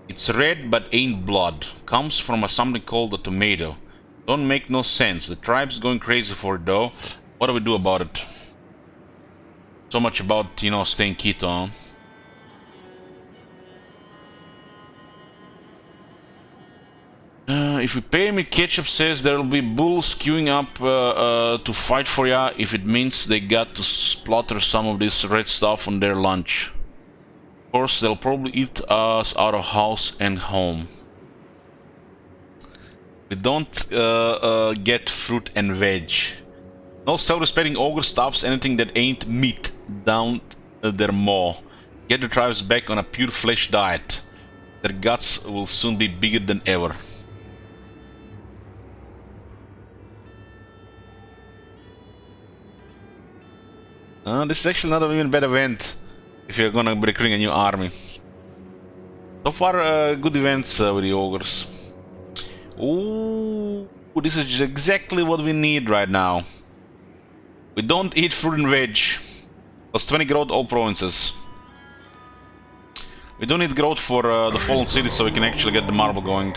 It's red but ain't blood. Comes from something called a tomato. Don't make no sense. The tribe's going crazy for it though. What do we do about it? So much about, you know, staying keto, huh? If we pay me, Ketchup says there'll be bulls queuing up to fight for ya if it means they got to splatter some of this red stuff on their lunch. Of course, they'll probably eat us out of house and home. We don't get fruit and veg. No self-respecting ogre stops anything that ain't meat down their maw. Get the tribes back on a pure flesh diet. Their guts will soon be bigger than ever. This is actually not even a bad event if you're gonna be recruiting a new army. So far, good events with the ogres. Ooh, this is exactly what we need right now. We don't eat fruit and veg. Plus 20 growth all provinces. We don't need growth for the fallen cities, so we can actually get the marble going.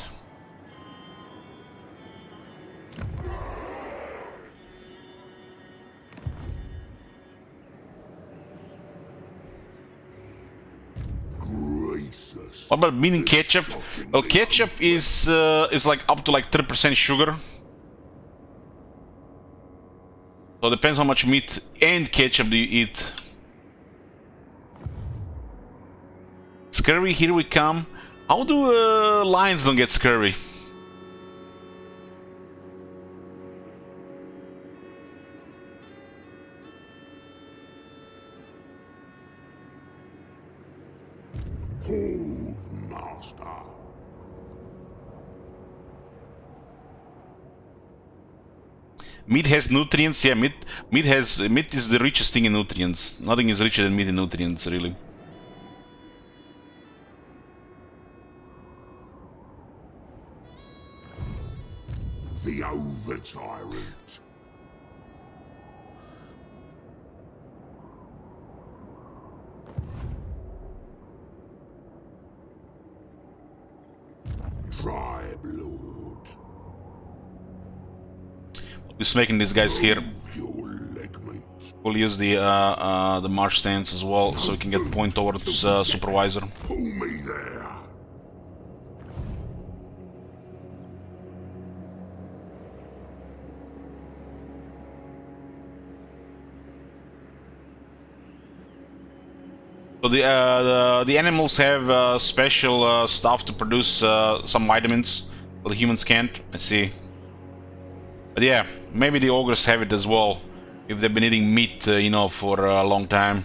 What about meaning ketchup? Well, ketchup is like up to like 3% sugar. So it depends how much meat and ketchup do you eat. Scurvy, here we come. How do lions don't get scurvy? Hold, master. Meat has nutrients. Yeah, meat is the richest thing in nutrients. Nothing is richer than meat in nutrients, really. The over-tyrant. Tribe Lord. Who's making these guys here? Your leg meat. We'll use the march stance as well, so we can get point towards supervisor. Pull me there. So the animals have special stuff to produce some vitamins, but the humans can't. I see. But yeah, maybe the ogres have it as well, if they've been eating meat, you know, for a long time.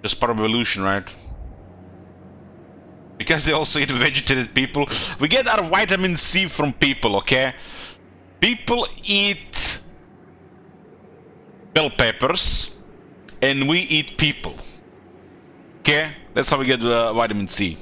Just part of evolution, right? Because they also eat vegetated people. We get our vitamin C from people, okay? People eat bell peppers, and we eat people. Okay, that's how we get vitamin C.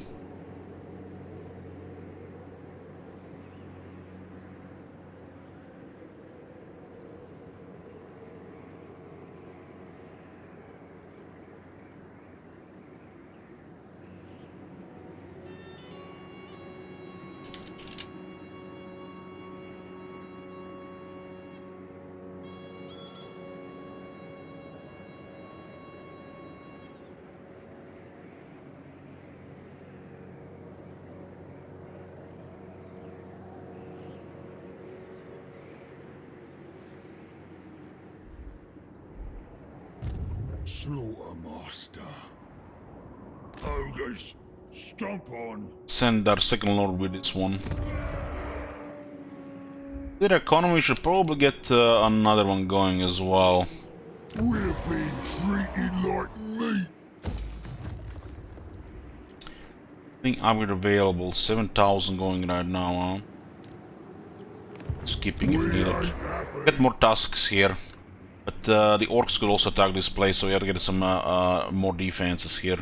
Slaughtermaster. Ogres, stomp on. Send our second lord with this one. Their economy should probably get another one going as well. We're being treated like meat. I think upgrade available, 7,000 going right now, huh? Skipping if needed. Get more tasks here. But the orcs could also attack this place, so we gotta get some more defenses here.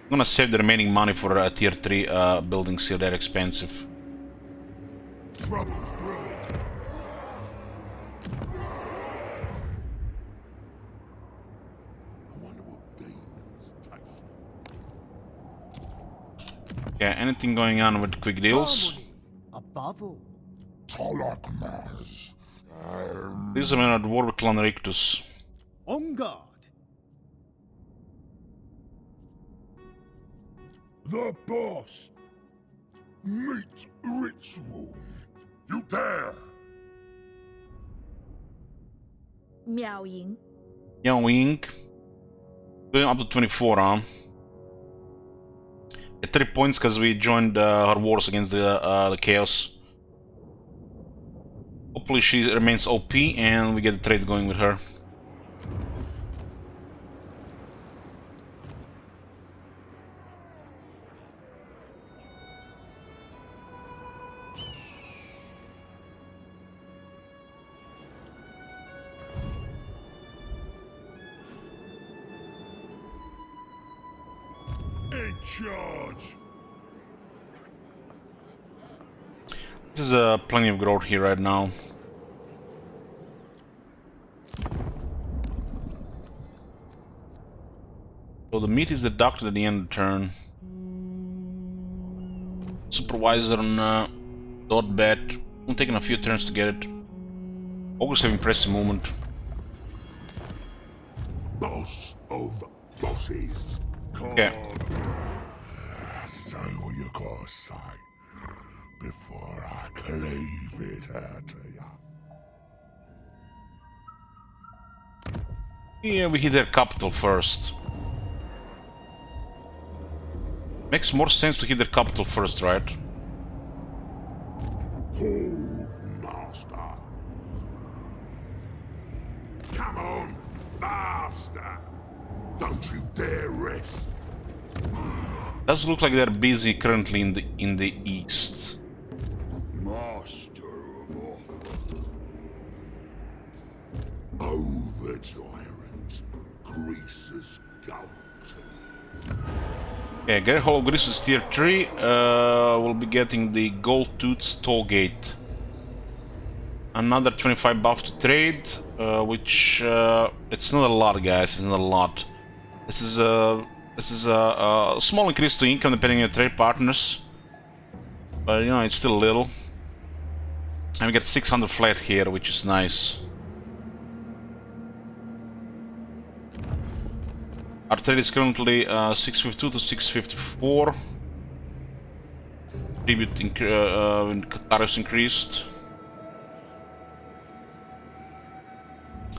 I'm gonna save the remaining money for tier 3 buildings here, they're expensive. Trouble's brewing. I wonder what demons taste like. Yeah, anything going on with quick deals? Harmony, above all. Tolakmaz. These are men at war with Clan Rictus. On guard. The boss. Meat ritual. You dare. Miao Ying. Young Wing. Going up to 24, huh? Get 3 points because we joined her wars against the Chaos. Hopefully she remains OP and we get a trade going with her. In charge. This is plenty of growth here right now. So the meat is deducted at the end of the turn. Supervisor on dot bet. I'm taking a few turns to get it. Ogres have impressive movement. Boss of bosses. Okay. Say what you gotta say before I cleave it out to ya. Yeah, we hit their capital first. Makes more sense to hit their capital first, right? Hold, master. Come on, faster. Don't you dare rest. Does look like they're busy currently in the east. Master of Offer. Over tyrant. Grease's Goldtooth. Yeah, Gary Hollow Grease is tier 3. We'll be getting the Goldtooth's Tollgate. Another 25 buff to trade, which it's not a lot, guys. It's not a lot. This is a small increase to income depending on your trade partners, but you know it's still little. And we get 600 flat here, which is nice. Our trade is currently 652 to 654. Tribute in tariffs increased.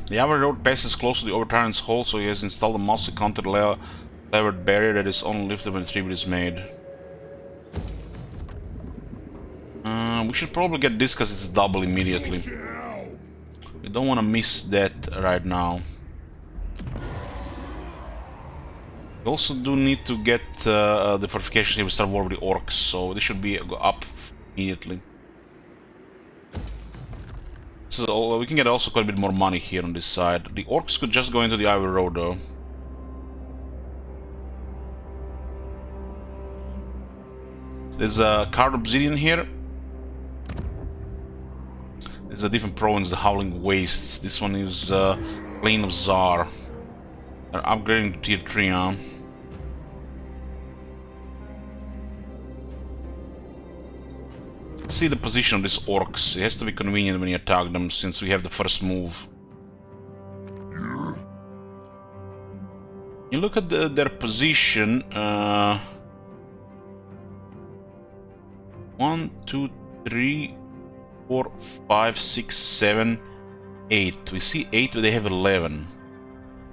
The average road passes close to the Overturn's hole, so he has installed a mostly counter levered barrier that is only lifted when the tribute is made. We should probably get this because it's double immediately. We don't want to miss that right now. We also do need to get the fortifications here. We start war with the orcs, so this should be up immediately. So we can get also quite a bit more money here on this side. The orcs could just go into the Ivory Road though. There's a card obsidian here. There's a different province, the Howling Wastes. This one is Plain of Zar. They're upgrading to tier 3, huh? Let's see the position of these orcs. It has to be convenient when you attack them, since we have the first move. You look at their position. 1, 2, 3, 4, 5, 6, 7, 8. We see 8, but they have 11.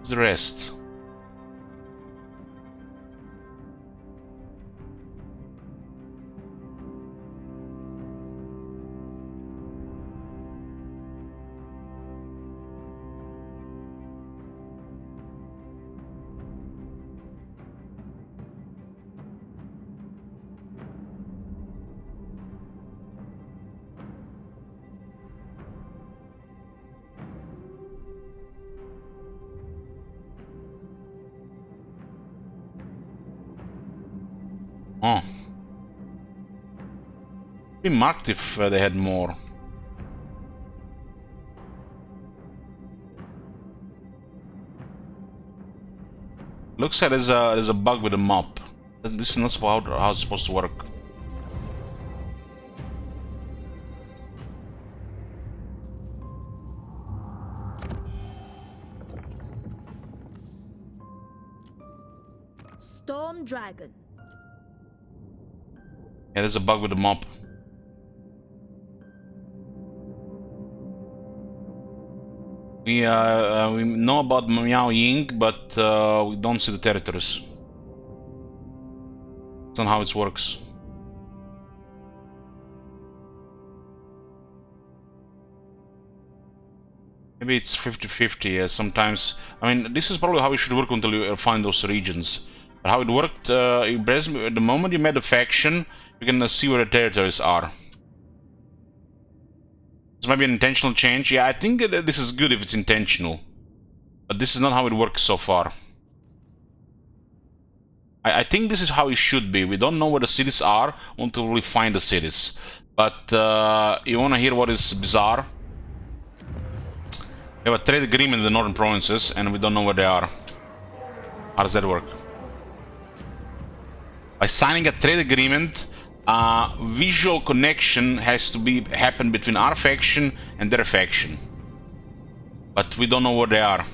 What's the rest? Oh. We marked if they had more. Looks like there's a bug with the mop. This is not how it's supposed to work. Storm Dragon. Yeah, there's a bug with the mop. We know about Miao Ying, but we don't see the territories. That's not how it works. Maybe it's 50-50. Sometimes, I mean, this is probably how it should work until you find those regions. But how it worked, at the moment you made a faction, you can see where the territories are. This might be an intentional change. Yeah, I think this is good if it's intentional. But this is not how it works so far. I think this is how it should be. We don't know where the cities are until we find the cities. But you wanna hear what is bizarre? We have a trade agreement in the northern provinces and we don't know where they are. How does that work? By signing a trade agreement, visual connection has to happen between our faction and their faction. But we don't know where they are.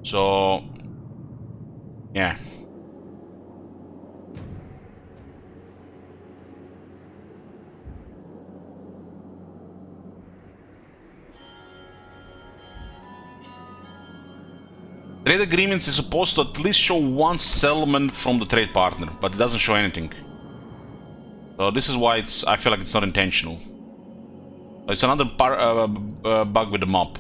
So, yeah. Trade agreements is supposed to at least show one settlement from the trade partner, but it doesn't show anything. So this is why I feel like it's not intentional. It's another bug with the mop.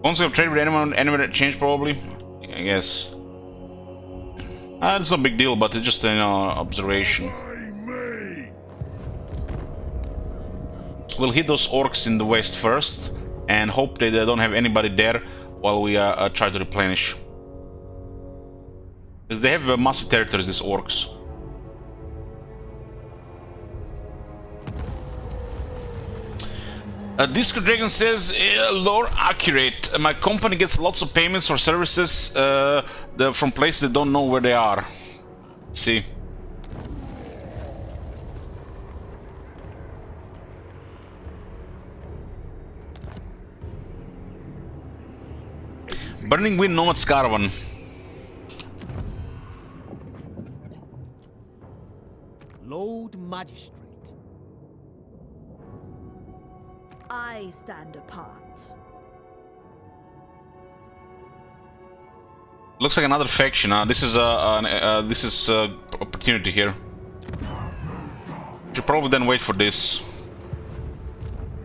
Once you have trade with anyone change probably, I guess. It's no big deal, but it's just an observation. We'll hit those orcs in the west first, and hope that they don't have anybody there while we try to replenish. Because they have massive territories, these orcs. Disco Dragon says, lore accurate. My company gets lots of payments for services from places that don't know where they are. Let's see. Burning Wind Nomad's Caravan. Lord Magistrate. I stand apart. Looks like another faction. This is opportunity here. Should probably then wait for this.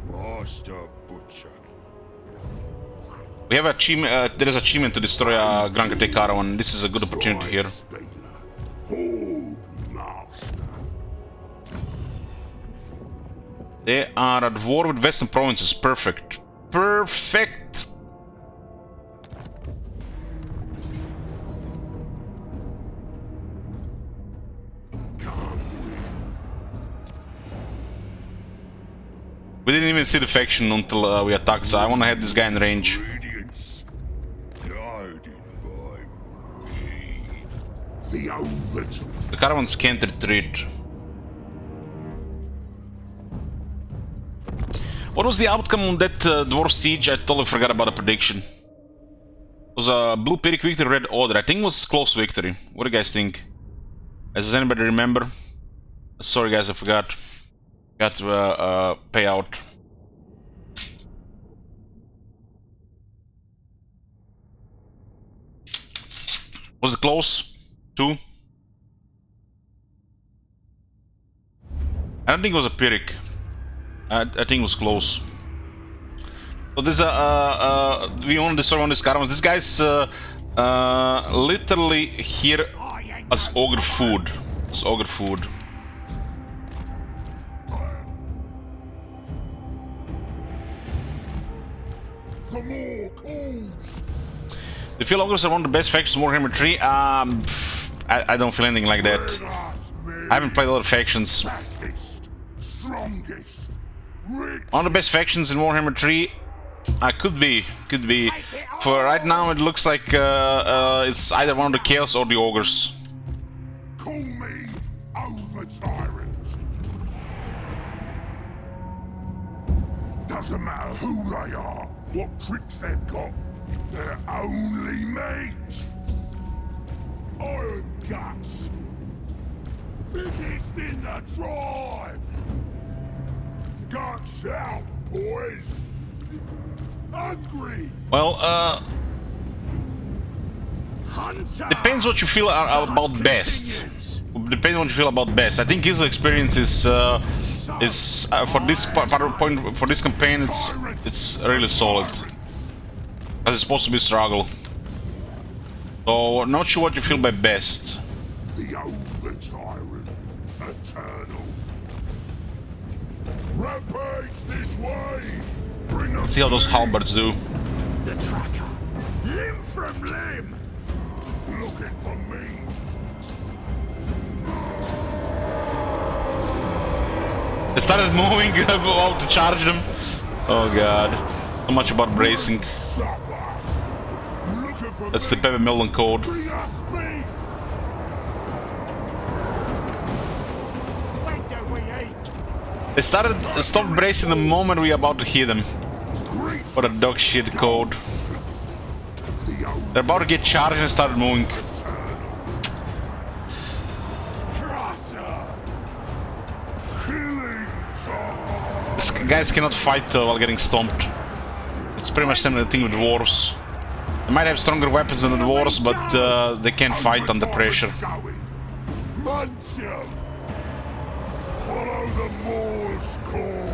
Master Butcher. We have achievement. There is achievement to destroy a Grand Kate Caravan. This is a good opportunity here. Hold master. They are at war with Western provinces. Perfect. Perfect. We didn't even see the faction until we attacked, so I want to have this guy in range. Radiance. Guided by me. The overture. The caravans can't retreat. What was the outcome on that dwarf siege? I totally forgot about the prediction. It was a blue Pyrrhic victory, red order. I think it was close victory. What do you guys think? Does anybody remember? Sorry guys, I forgot. Got to pay out. Was it close? 2? I don't think it was a Pyrrhic. I think it was close. So this we want to destroy one of these caravans. This guy's literally here as ogre food. As ogre food. For more calls. Do you feel ogres are one of the best factions in Warhammer 3? I don't feel anything like that. I haven't played a lot of factions. Fattest, strongest, rich. One of the best factions in Warhammer 3 could be. For right now, it looks like it's either one of the Chaos or the Ogres. Call me over tyrants. Doesn't matter who they are, what tricks they've got. They're only mates. Iron guts. Biggest in the tribe. Guts out, boys. Hungry. Well, Hunter. depends what you feel about best. Depends what you feel about best. I think his experience is for this point for this campaign, it's really solid. As it's supposed to be struggle. So not sure what you feel by best. The over tyrant. Eternal. Rampage this way. Bring Let's see how those halberds do. the tracker. Limb from limb. Looking for me. They started moving about to charge them. Oh god. So much about bracing. Supper. Looking for That's the me. Pepe Millen code. Bring us meat. When do we eat? They stopped bracing the moment we were about to hit them. Grease. What a dog shit code. The over They're about to get charged and started moving. crusher. Killing time. These guys cannot fight while getting stomped. It's pretty much the same thing with dwarves. They might have stronger weapons than the dwarves, but they can't fight under pressure. Munch 'em. Follow the Moor's call.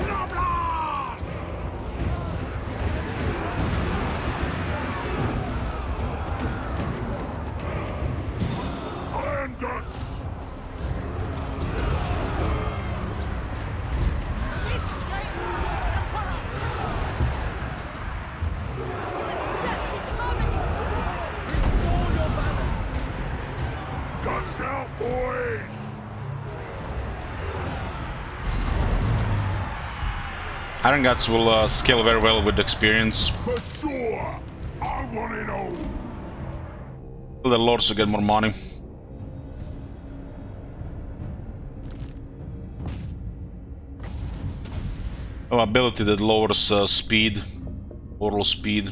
Nobblers! Iron guts. Guts out, boys. Iron Guts will scale very well with experience. For sure. I want it all. Kill the lords to get more money. Oh, ability that lowers speed, oral speed.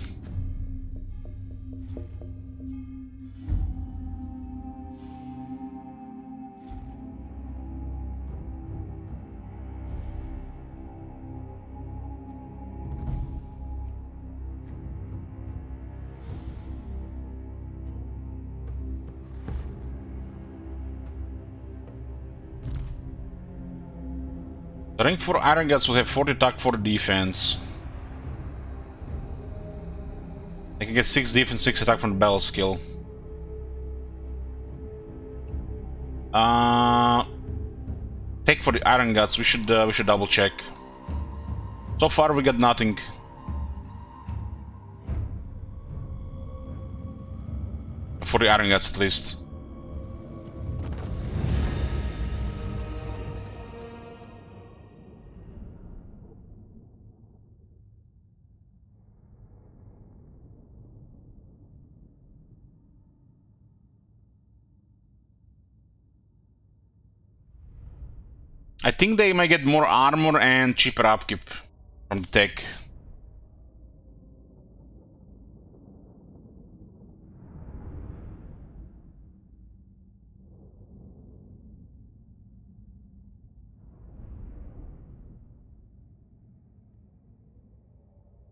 Rank 4 Iron Guts will have 40 attack, 40 defense. They can get 6 defense, 6 attack from the battle skill. Take for the Iron Guts. We should double check. So far we got nothing. For the Iron Guts at least. I think they might get more armor and cheaper upkeep from the tech.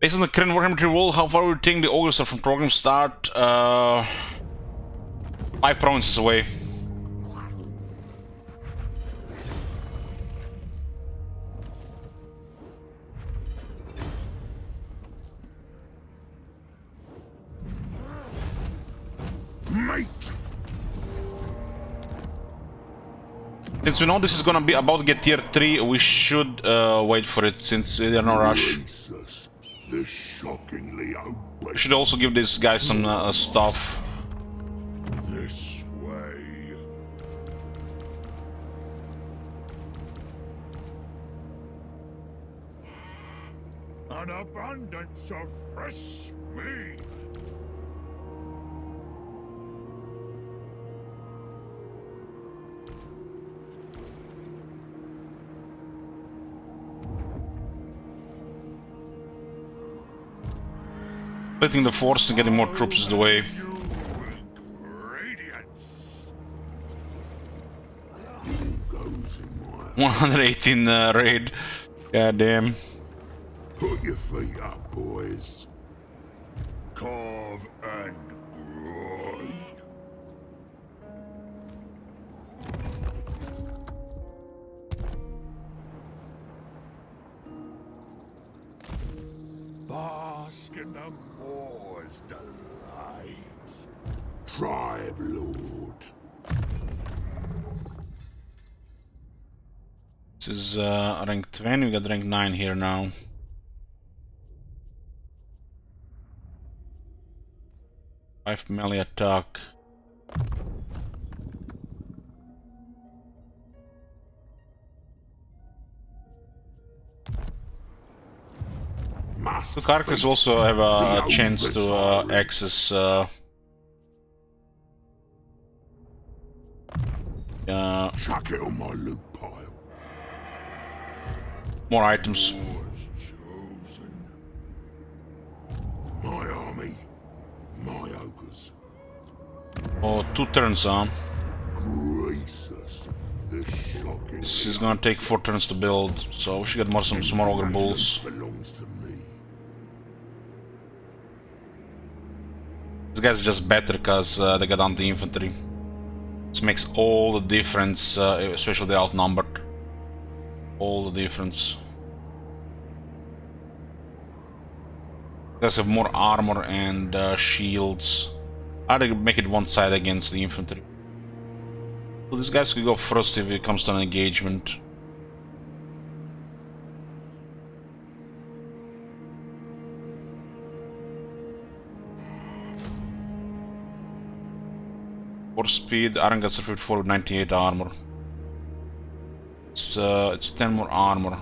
Based on the current Warhammer 3 rule, how far would you think the ogres are from program start? 5 provinces away. Mate! Since we know this is gonna be about to get tier 3, we should wait for it since they're no rush. Jesus, the shockingly We obese. should also give these guys some stuff. This way. An abundance of fresh meat. Splitting the force and getting more troops is the way. Radiance. Goes in my 118 raid. God damn. Put your feet up, boys. Carve and grind. Bask in the moor's delight. Tribe Lord. This is rank 20, we got rank 9 here now. Five melee attack. Must The characters feast also have a the chance to overtired. access Chuck it on my loot pile. more items. Was chosen. My army, my ogres. Oh, 2 turns, huh? Gracious, the shocking. This is gonna take 4 turns to build, so we should get some more ogre bulls. Belongs to me. These guys are just better because they got anti-infantry. This makes all the difference, especially the outnumbered. All the difference. Guys have more armor and shields. I'd make it one side against the infantry. So these guys could go first if it comes to an engagement. For speed, Iron Guts are 54 with 98 armor. It's 10 more armor.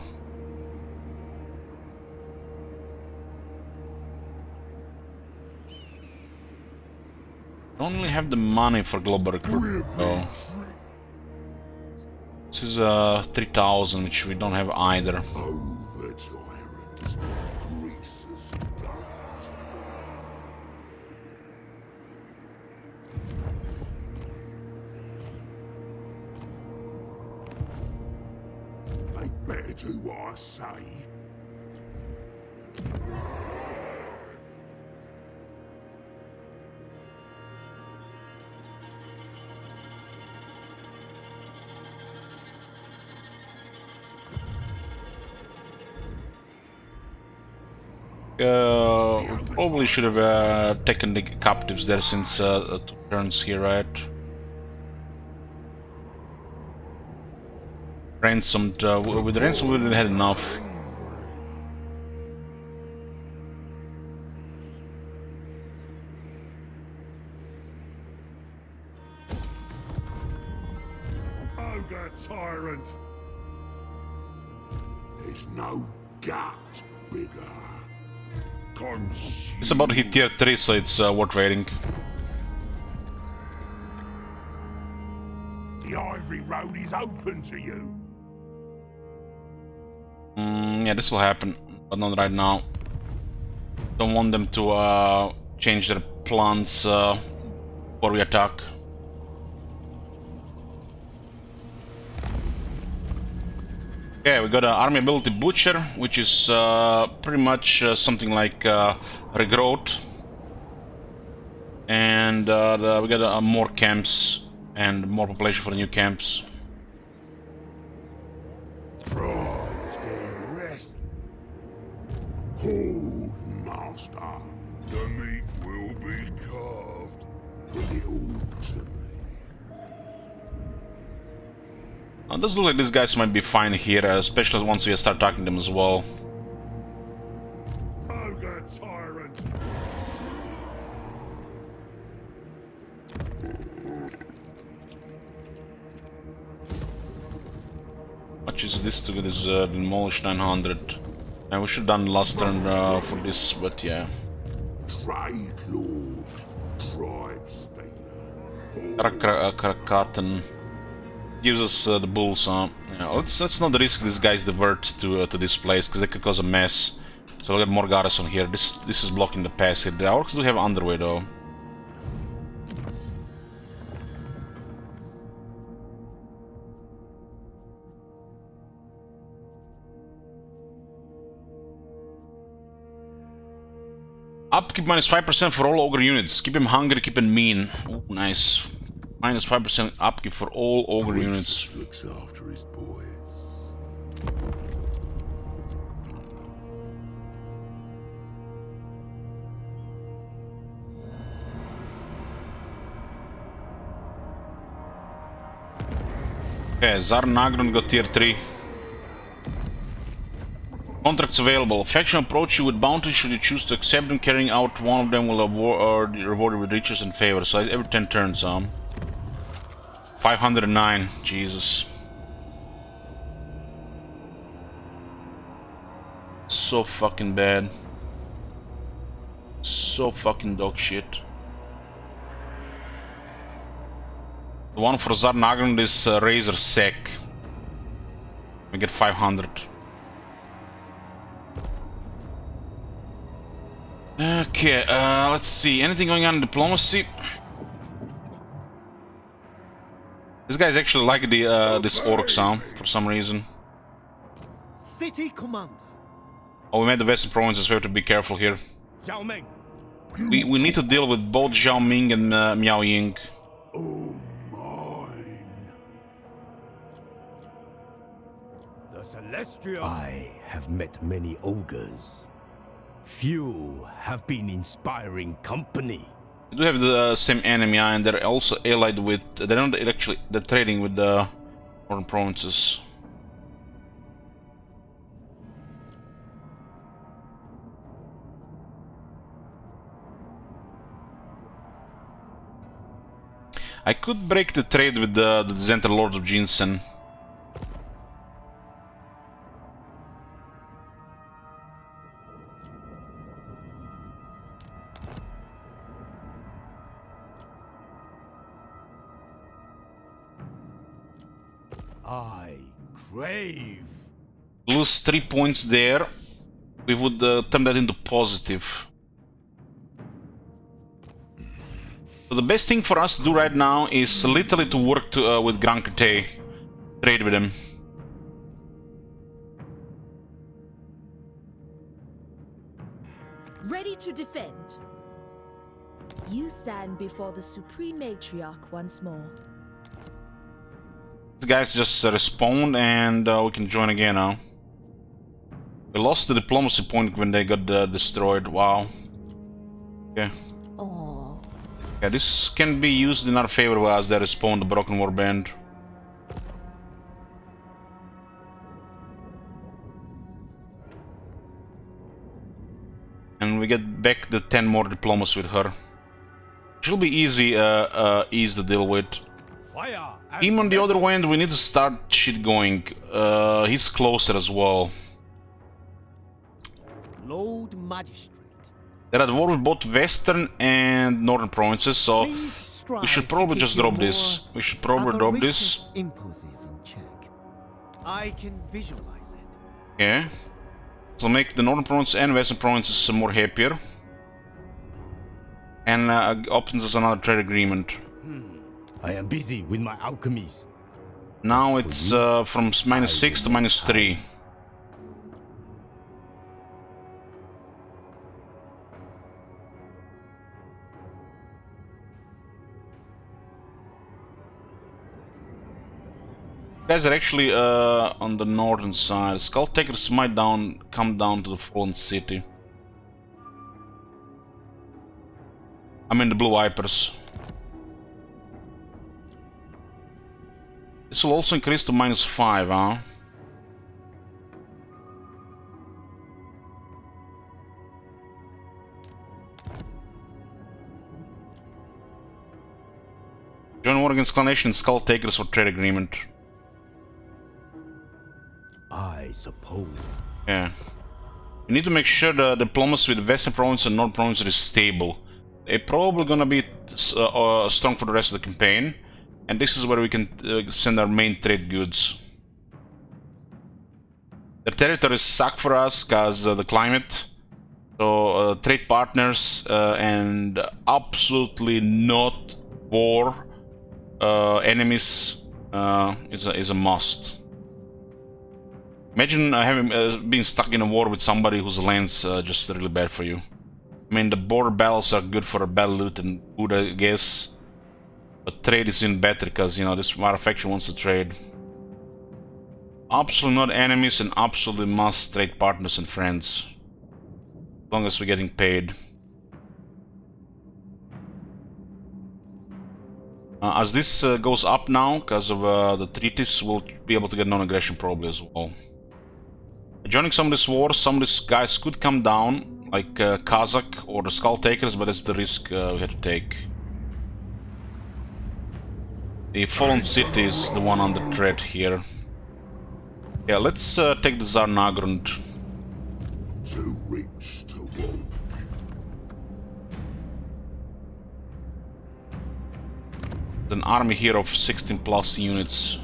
Don't really have the money for global recruitment though. This is 3000, which we don't have either. Over tyrants, greases guns. They better do what I say. We probably should have taken the captives there since 2 turns here, right? Ransomed. With ransom, we didn't had enough. Ogre tyrant. There's no gut bigger. It's about to hit tier 3, so it's worth waiting. The Ivory Road is open to you. Yeah, this will happen, but not right now. Don't want them to change their plans before we attack. Okay, we got an army ability Butcher, which is pretty much something like Regrowth. And we got more camps and more population for the new camps. Pride's getting rest. Hold, master. The meat will be carved. Bring it all to me. It does look like these guys might be fine here, especially once we start attacking them as well. Ogre tyrant. How much is this to get this demolish 900? And we should have done last turn for this, but yeah. Trade lord. Tribe stainer. Karakatan gives us the bulls. Yeah, let's not risk these guys divert to this place because they could cause a mess. So we'll get more garrison here. This is blocking the pass here. The orcs do have underway though. Upkeep minus 5% for all ogre units. Keep him hungry, keep him mean. Ooh, nice. Minus 5% upkeep for all ogre units. Looks after his boys. Okay, Zar Nagron got tier 3. Contracts available. Faction approach you with bounties should you choose to accept them. Carrying out one of them will be rewarded with riches and favor. So every 10 turns, 509. Jesus. So fucking bad. So fucking dog shit. The one for Zar Nagron is Razor Sec. We get 500. Okay, let's see. Anything going on in diplomacy? These guys actually like the this orc sound for some reason. City commander. Oh, we made the Western provinces. We have to be careful here. Zhao Meng. We need to deal with both Zhao Ming and Miao Ying. Oh, mine. The Celestial. I have met many ogres. Few have been inspiring company. We do have the same enemy, and they're also allied with. They're not actually. They're trading with the northern provinces. I could break the trade with the Zenter Lord of Jinsen. I crave. Lose 3 points there. We would turn that into positive. So the best thing for us to do right now is literally to work with Grand Crete. Trade with him. Ready to defend. You stand before the Supreme Matriarch once more. These guys just respawned and we can join again now. We lost the diplomacy point when they got destroyed. Wow. Okay. Oh. Yeah, this can be used in our favor as they respawn the Broken Warband. And we get back the 10 more diplomacy with her. She'll be easy to deal with. Fire. Him on the other hand, we need to start shit going. He's closer as well. Lord Magistrate. They're at war with both western and northern provinces, so Please strive we should to probably keep just your drop this. more We should probably drop this. avaricious impulses in check. I can visualize it. Yeah. So make the northern province and western provinces more happier. And opens us another trade agreement. I am busy with my alchemies. Now it's from -6 to -3. Guys are actually on the northern side. Skull Takers might come down to the Fallen City. I mean the Blue Vipers. This will also increase to -5, huh? Join war against Clanation and Skull Takers for trade agreement. I suppose. Yeah. We need to make sure the diplomacy with the Western Province and North Province is stable. They're probably gonna be strong for the rest of the campaign. And this is where we can send our main trade goods. The territories suck for us because the climate. So trade partners and absolutely not war enemies is a must. Imagine having being stuck in a war with somebody whose land's just really bad for you. I mean, the border battles are good for a battle loot and food, I guess. But trade is even better because, you know, this faction wants to trade. Absolutely not enemies and absolutely must trade partners and friends. As long as we're getting paid. As this goes up now, because of the treaties, we'll be able to get non-aggression probably as well. Joining some of this war, some of these guys could come down, like Kazakh or the Skull Takers, but that's the risk we had to take. The Fallen City is the one under threat here. Yeah, let's take the Tsar Nagrund. Too rich to walk. There's an army here of 16+ units.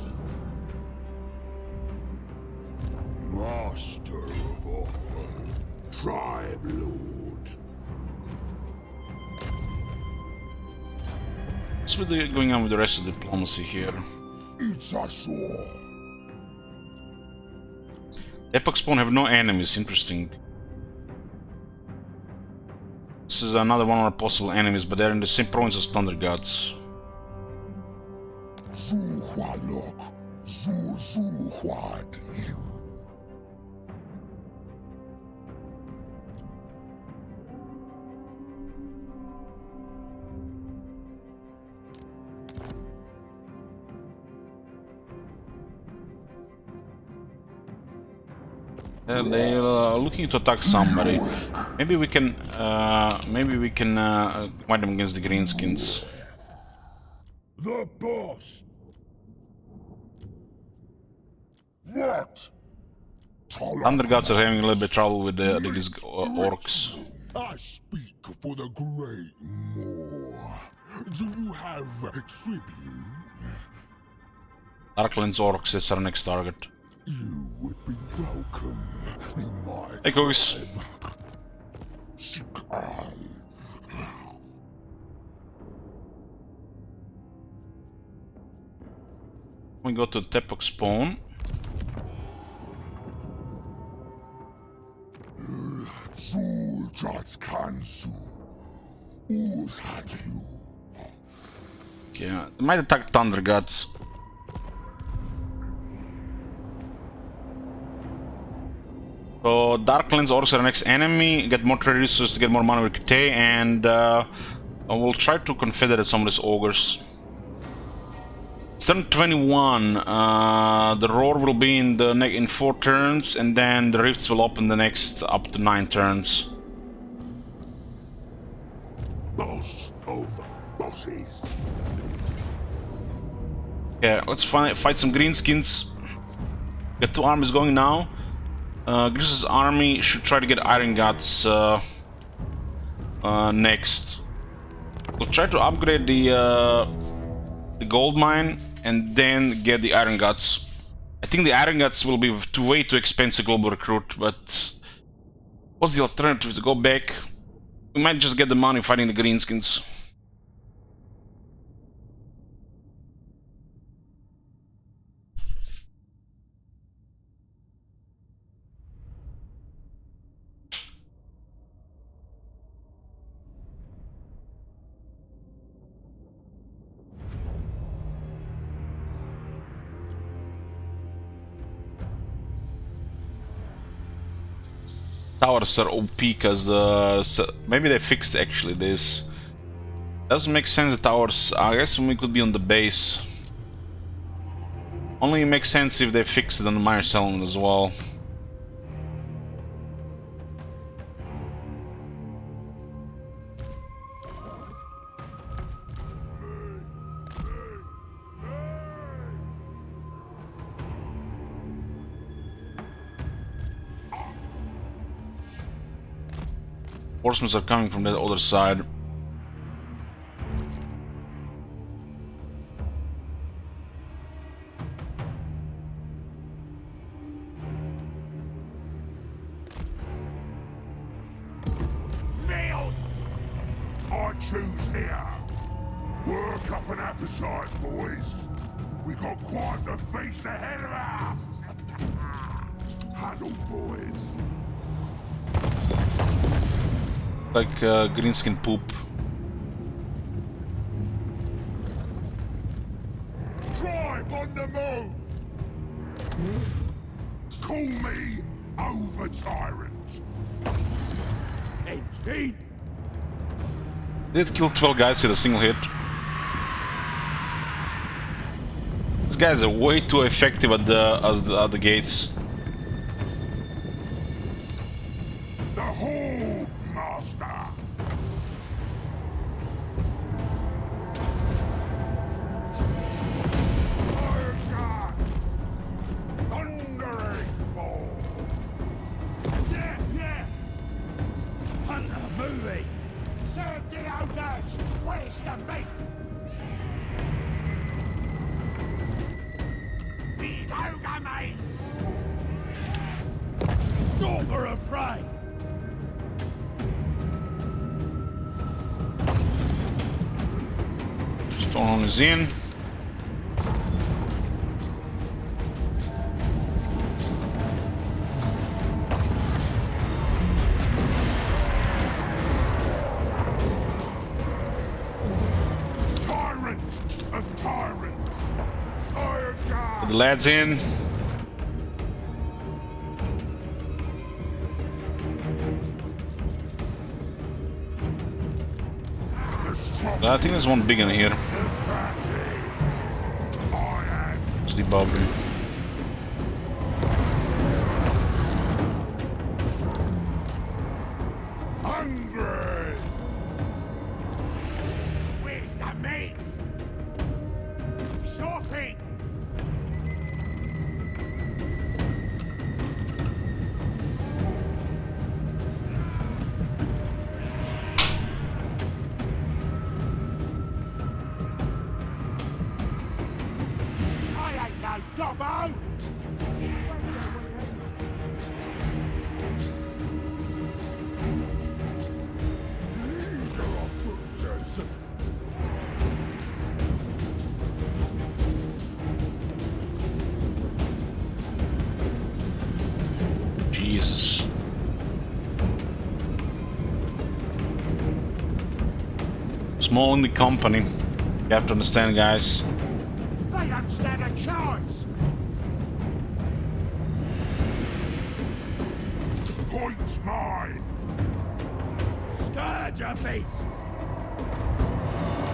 Master of Orphan. Tribe Lord. What's going on with the rest of the diplomacy here? It's a sword. Epoch Spawn have no enemies, interesting. This is another one of our possible enemies, but they're in the same province as Thunder Gods. They're looking to attack somebody. Maybe we can fight them against the Greenskins. The boss. What? Thunder Gods are having a little bit of trouble with these orcs. I speak for the great Moor. Do you have tribute? Darklands orcs, that's our next target. You would be welcome in my Hey, Cookies. We go to Tepok Spawn. Yeah, they might attack Thunder Gods. So Darklands orcs are our next enemy. Get more trade resources to get more money with Kate, and we'll try to confederate some of these ogres. It's turn 21. The roar will be in 4 turns, and then the rifts will open the next up to 9 turns. Boss of bosses. Yeah, let's fight some Greenskins. Got 2 armies going now. Gris's army should try to get Iron Gods next. We'll try to upgrade the gold mine and then get the Iron Gods. I think the Iron Gods will be way too expensive global recruit, but what's the alternative? To go back? We might just get the money fighting the Greenskins. towers are OP because maybe they fixed actually this. Doesn't make sense. The towers. I guess we could be on the base. Only makes sense if they fix it on the mine settlement as well. Horsemen are coming from the other side. Nailed! I choose here. Work up an appetite, boys. We got quite the feast ahead of us. Huddle, boys. Like greenskin poop. Tribe on the move! Call me over tyrant. Indeed. Did kill 12 guys with a single hit. These guys are way too effective at the gates. The Horde Master. Iron God. Thundering Ball. Yeah. Hunter movie. Serve the ogres. Where's the meat? These ogre mates. Stalker of prey. Stone is in. Tyrant of tyrants. Iron God. The lads in. The strong I think there's one big in here. It's the Bobby. hungry. Where's the meat? Sure thing. I ain't no gobbo. Jesus. Small in the company. You have to understand, guys. They don't stand a chance. Point's mine. Scourge your beast.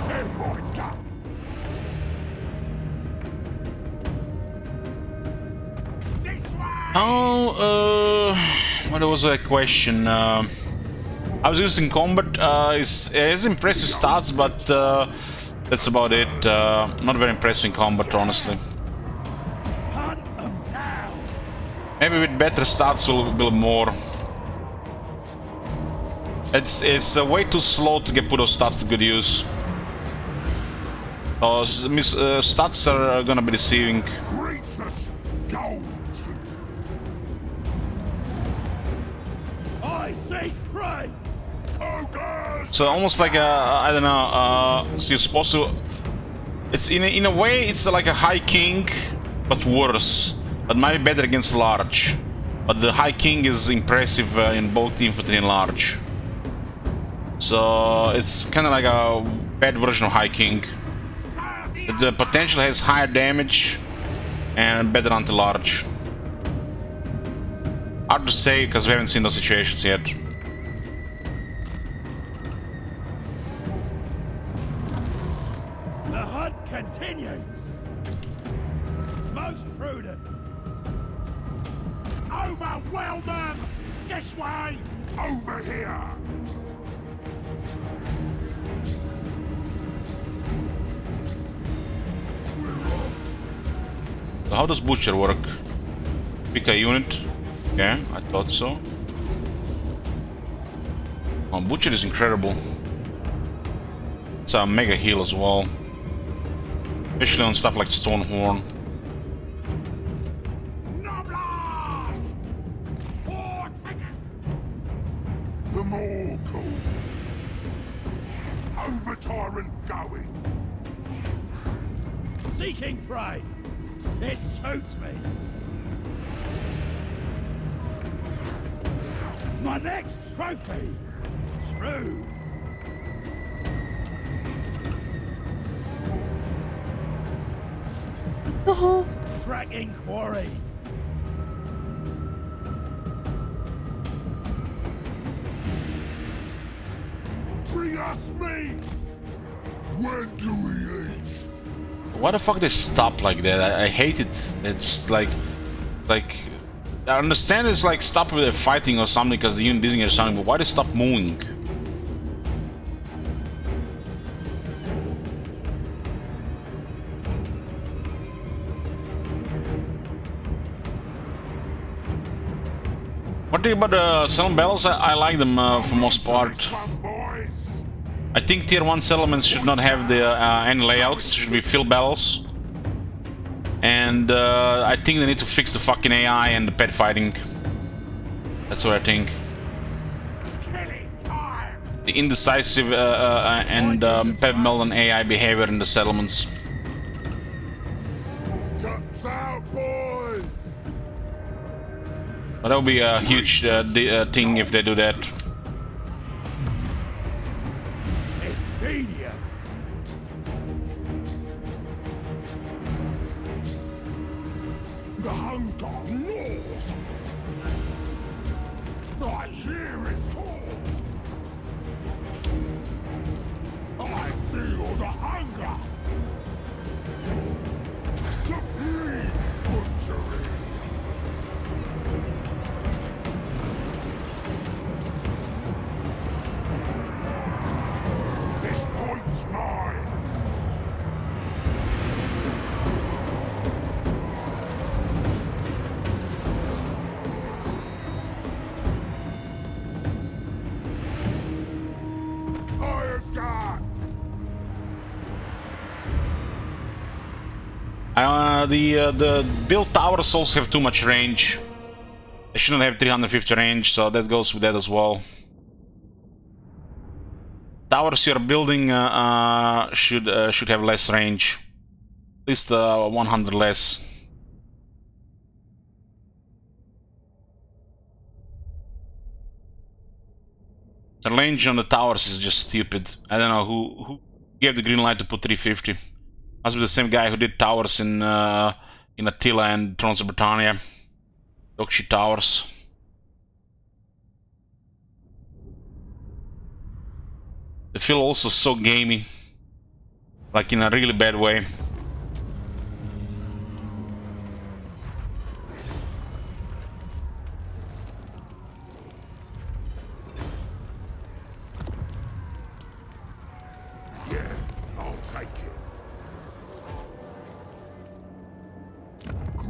In my gut. This way. Oh, well, there was a question. I was using combat. It has impressive stats, but that's about it. Not very impressive in combat, honestly. Hunt 'em down. Maybe with better stats will be more. It's way too slow to put those stats to good use. Stats are gonna be deceiving. Princess Goldtooth. I see prey. Oh God. So almost like a, I don't know. So you're supposed to. It's in a way it's like a High King, but worse. But might be better against large. But the High King is impressive in both infantry and large. So it's kind of like a bad version of High King. The potential has higher damage and better anti-large. Hard to say because we haven't seen those situations yet. The hunt continues. Most prudent. Overwhelm them! This way! Over here! So how does Butcher work? Pick a unit. Yeah, I thought so. Oh, Butcher is incredible. It's a mega heal as well. Especially on stuff like Stonehorn. Noblars! War ticket! The more cool. Over tyrant going. Seeking prey. It suits me. My next trophy. Shrewd. Tracking quarry. Bring us meat! When do we eat? Why the fuck they stop like that? I hate it. They're just like I understand it's like stop with their fighting or something because the unit isn't or something, but why they stop moving? What do you about the settlement battles? I like them for most part. I think tier 1 settlements should not have the any layouts, should be field battles. And I think they need to fix the fucking AI and the pet fighting. That's what I think. The indecisive and pet meld and AI behavior in the settlements. Guts out, boys! But that would be a huge thing if they do that. Expedient! The hunger gnaws! I hear its call! I feel the hunger! Supreme butchery! This point's mine! Iron God! The build towers also have too much range. They shouldn't have 350 range, so that goes with that as well. Towers you're building should have less range, at least 100 less. The range on the towers is just stupid. I don't know who gave the green light to put 350. Must be the same guy who did towers in Attila and Thrones of Britannia. Dokshi towers. They feel also so gamey, like in a really bad way. Yeah, I'll take it.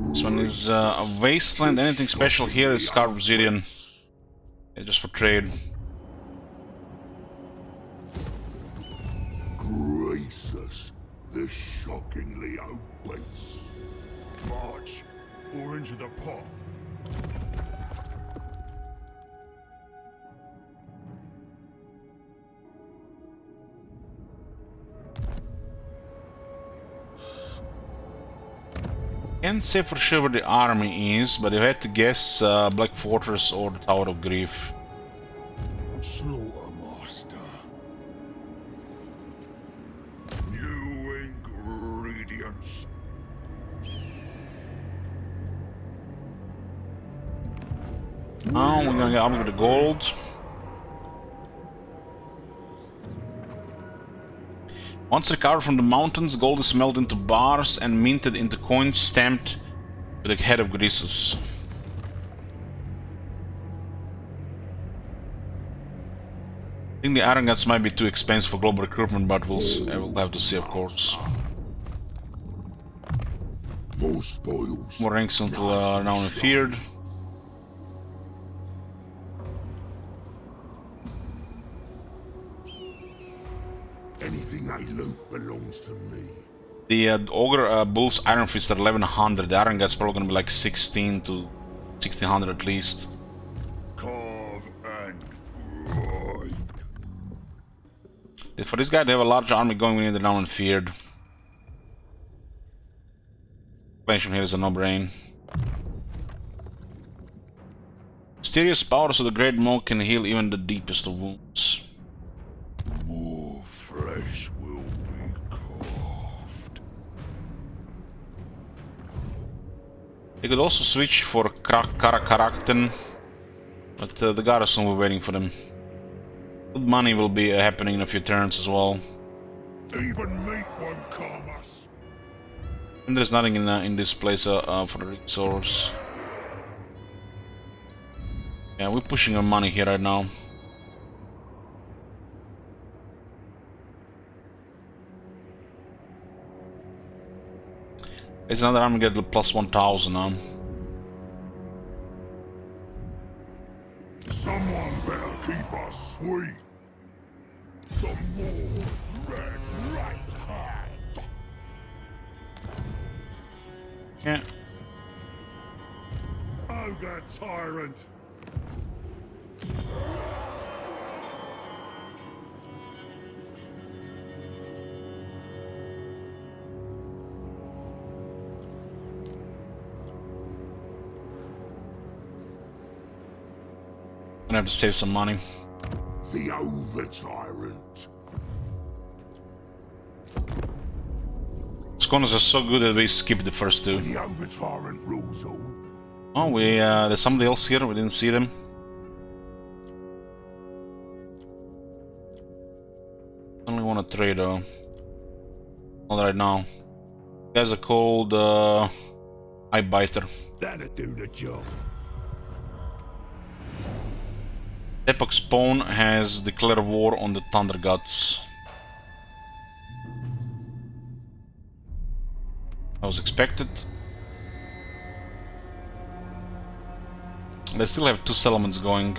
This one is a wasteland. Anything special here is scarred obsidian. Yeah, just for trade. Gracious, the shockingly obese. March, or into the pot. Can't say for sure where the army is, but if I had to guess, Black Fortress or the Tower of Grief. Slaughtermaster. New ingredients. Now we're gonna get upgrade the gold. Once recovered from the mountains, gold is melted into bars and minted into coins stamped with the head of Grisus. I think the iron guns might be too expensive for global recruitment, but we'll have to see, of course. More spoils. More ranks until renowned and feared. Anything they loot belongs to me. The Ogre Bull's Iron Fist are 1100. The Iron Guts probably gonna be like 16 to 1600 at least. Carve and grind. For this guy to have a large army going in the renowned and feared. Expansion here is a no-brain. Mysterious powers of the Great Monk can heal even the deepest of wounds. More flesh will be carved. They could also switch for Karakten, but the garrison will be waiting for them. Good money will be happening in a few turns as well. Even meat won't calm us. And there's nothing in this place for the resource. Yeah, we're pushing our money here right now. It's another army get plus 1000 now. Someone better keep us sweet. The Moor's red right hand. Yeah. Ogre tyrant. Gonna have to save some money. The over tyrant. Sconers are so good that we skipped the first two. The over tyrant rules all. Oh, there's somebody else here. We didn't see them. Only want to trade though. Not right now. You guys are called Eye Biter. That'll do the job. Epoch Spawn has declared war on the Thunder Gods. I was expected. They still have 2 settlements going.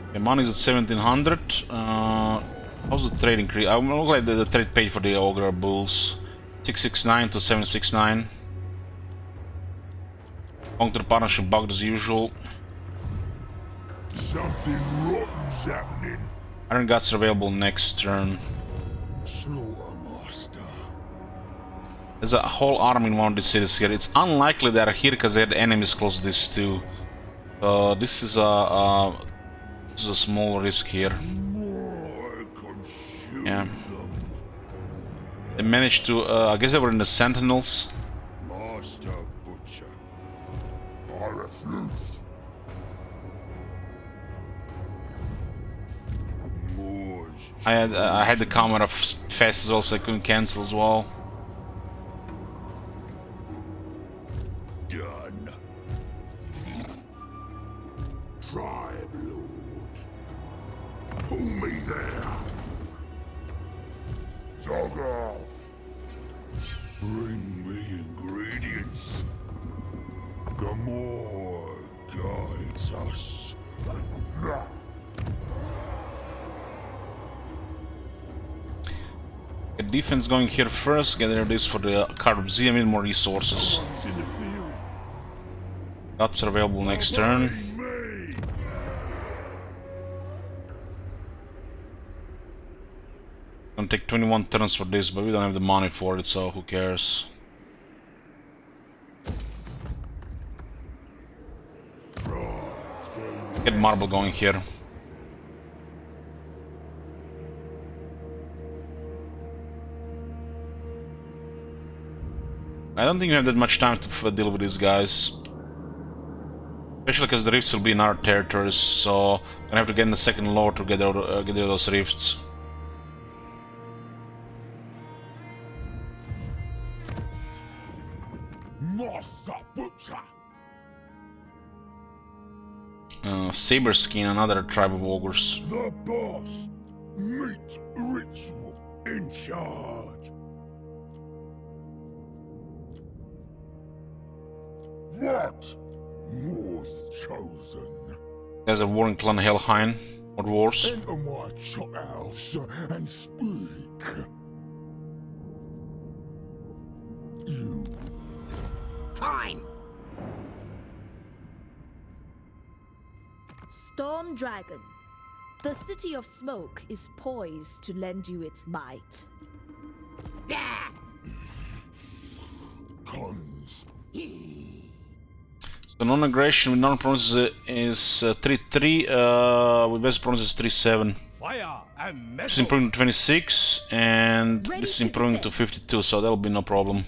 Okay, money's at 1700. How's the trade increase? I'm not glad that the trade paid for the Ogre Bulls. 669 to 769. Long-term partnership bugged as usual. Something rotten's happening. Iron Guts are available next turn. Slaughtermaster. There's a whole army in one of these cities here. It's unlikely they're here because they had enemies close to this too. This is a small risk here. More consume Yeah. them. They managed to, I guess they were in the Sentinels. Master Butcher. I refuse. Moors. I had the camera fast as well, so I couldn't cancel as well. Done. Tribe Lord. Pull me there. Dog off. Bring me ingredients. Gamor guides us. Get defense going here first, get rid of this for the card of Z, I need more resources. Guts are available next turn. Me. Gonna take 21 turns for this, but we don't have the money for it, so who cares? Get marble going here. I don't think you have that much time to deal with these guys. Especially because the rifts will be in our territories, so I'm gonna have to get in the second lore to get rid of those rifts. Master Butcher! Saber Skin, another tribe of ogres. The boss! Meat ritual in charge! What? War's chosen. There's a warring clan Helheim, or wars. Enter my chop house and speak. You. Fine. Storm Dragon. The City of Smoke is poised to lend you its might. Yeah. Cons. The non-aggression with non-promises is 3-3, with best promises 3-7. Fire and This is metal. improving to 26, and Ready this is to improving to defend. 52, so that'll be no problem.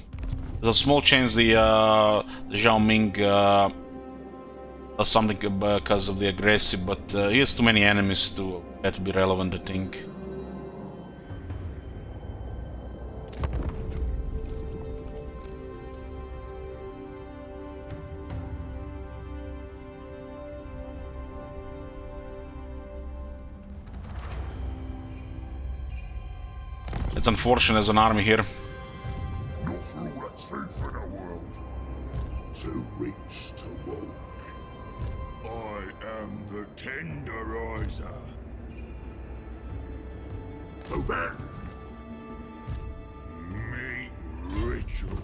There's a small chance the Zhao Ming does something because of the aggressive, but he has too many enemies to that to be relevant, I think. It's unfortunate there's an army here. Not for all the truth in the world. Too rich to walk. I am the tenderizer. Oh, there. Meat ritual.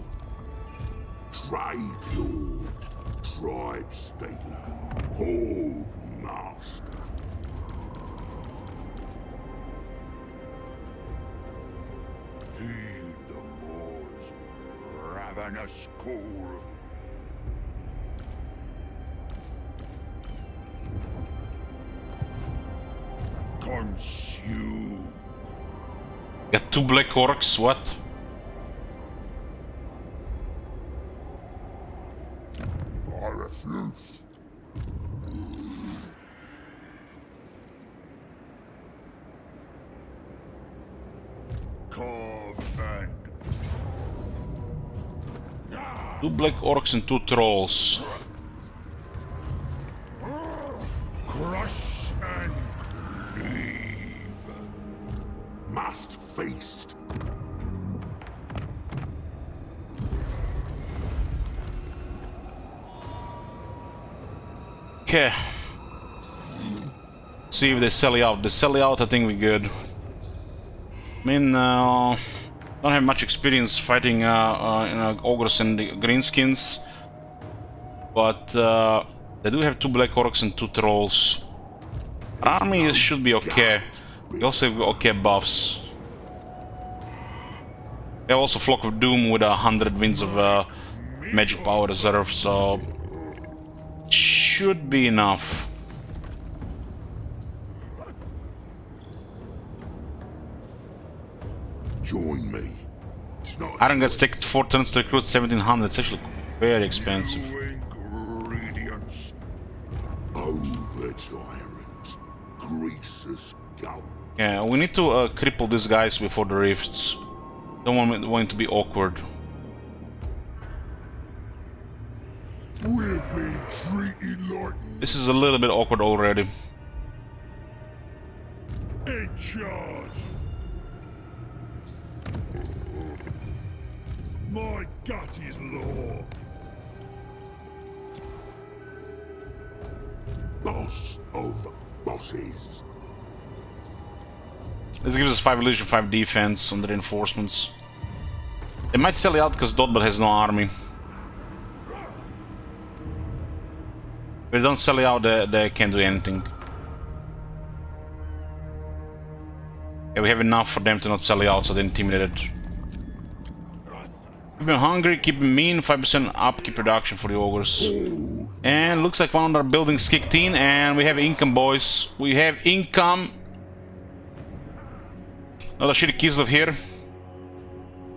Trade lord. Tribe stealer. Horde master. Heed the Moors' ravenous call. Consume. Got 2 black orcs, what? I refuse. Carve and 2 black orcs and 2 trolls. crush and cleave. Must feast. Okay. See if they sell you out. They sell you out, I think we're good. I mean, don't have much experience fighting ogres and the greenskins, but they do have 2 black orcs and 2 trolls. Army should be okay. We also have okay buffs. They have also Flock of Doom with 100 winds of magic power reserve, so should be enough. Join me. It's not Iron Guts take 4 turns to recruit 1700. It's actually very expensive. ingredients. Over tyrants. Greaser's gum. Yeah, we need to cripple these guys before the rifts. Don't want it to be awkward. We're being treated like This is a little bit awkward already. in charge. My gut is law. Boss of bosses. This gives us 5 religion, 5 defense on the reinforcements. They might sell it out because Dotbot has no army. If they don't sell it out, they can't do anything. Yeah, we have enough for them to not sell it out, so they're intimidated. Keep them hungry, keep them mean, 5% upkeep production for the ogres. And looks like one of our buildings kicked in, and we have income, boys. We have income. Another shitty Kislev here.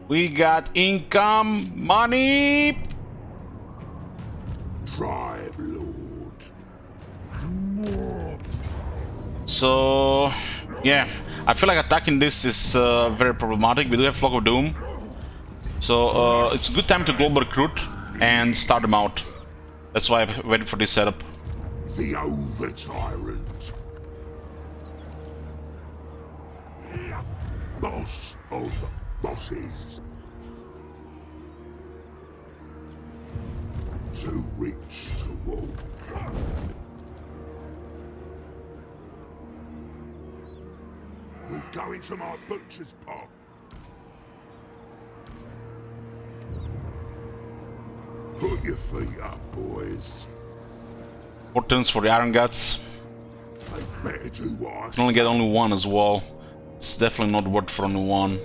We got income money. Tribe Lord. So yeah, I feel like attacking this is very problematic. We do have Flock of Doom, so it's a good time to global recruit and start them out. That's why I waited for this setup. The Over Tyrant. Boss of bosses. Too rich to walk. You'll go into my butcher's pot. Put your feet up, boys. 4 turns for the Iron Guts. They better do what I Can only get only one as well. It's definitely not worth for only one.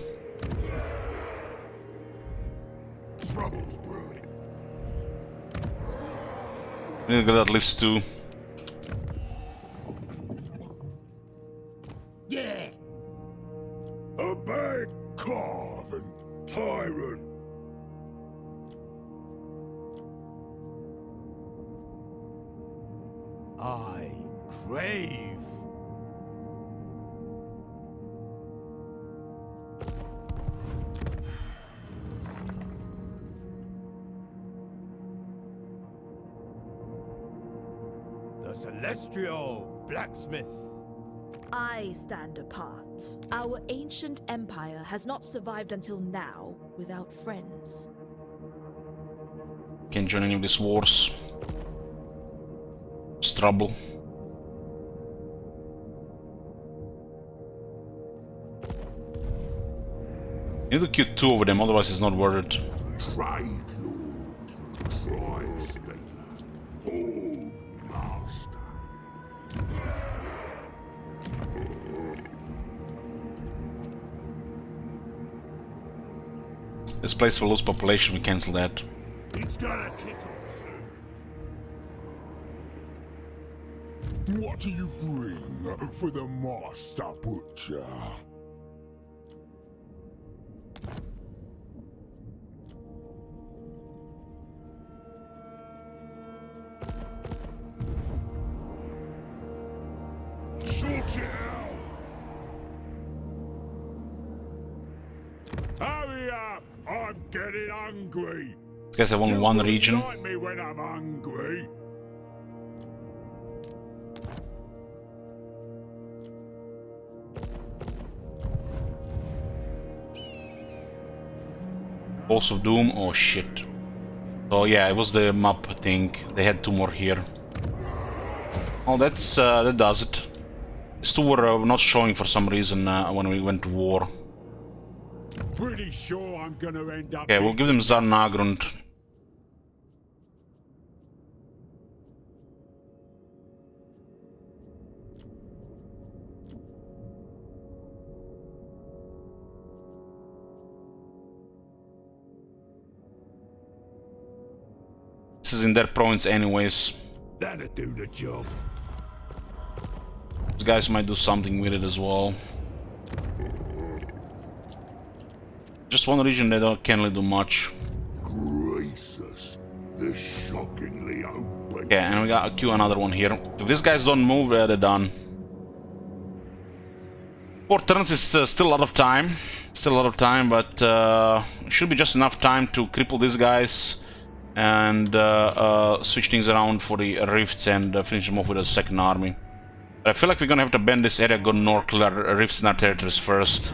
Trouble's brewing. We need to get at least 2. Yeah. A bad carven tyrant. I crave. The Celestial Blacksmith. I stand apart. Our ancient empire has not survived until now without friends. Can't join any of these wars. It's trouble. You need to kill 2 of them, otherwise it's not worth it. Trade Lord. Tribe Stealer. Horde Master. This place will lose population, we cancel that. It's gonna kick off soon. What do you bring for the Master Butcher? Sort it out! Hurry up! I'm getting hungry! These guys have only one region. Like me when I'm hungry. Pulse of Doom, oh shit. Oh yeah, it was the map, I think. They had 2 more here. Oh, that's that does it. These 2 were not showing for some reason when we went to war. Pretty sure I'm gonna end up. Okay, we'll give them Zarnagrund. This is in their province anyways. That'll do the job. These guys might do something with it as well. Just one region, they can't really do much. Gracious, the shockingly obese. Okay, and we gotta queue another one here. If these guys don't move, they're done. 4 turns is still a lot of time. Still a lot of time, but should be just enough time to cripple these guys and switch things around for the rifts and finish them off with a second army. But I feel like we're gonna have to bend this area, go north, clear rifts in our territories first.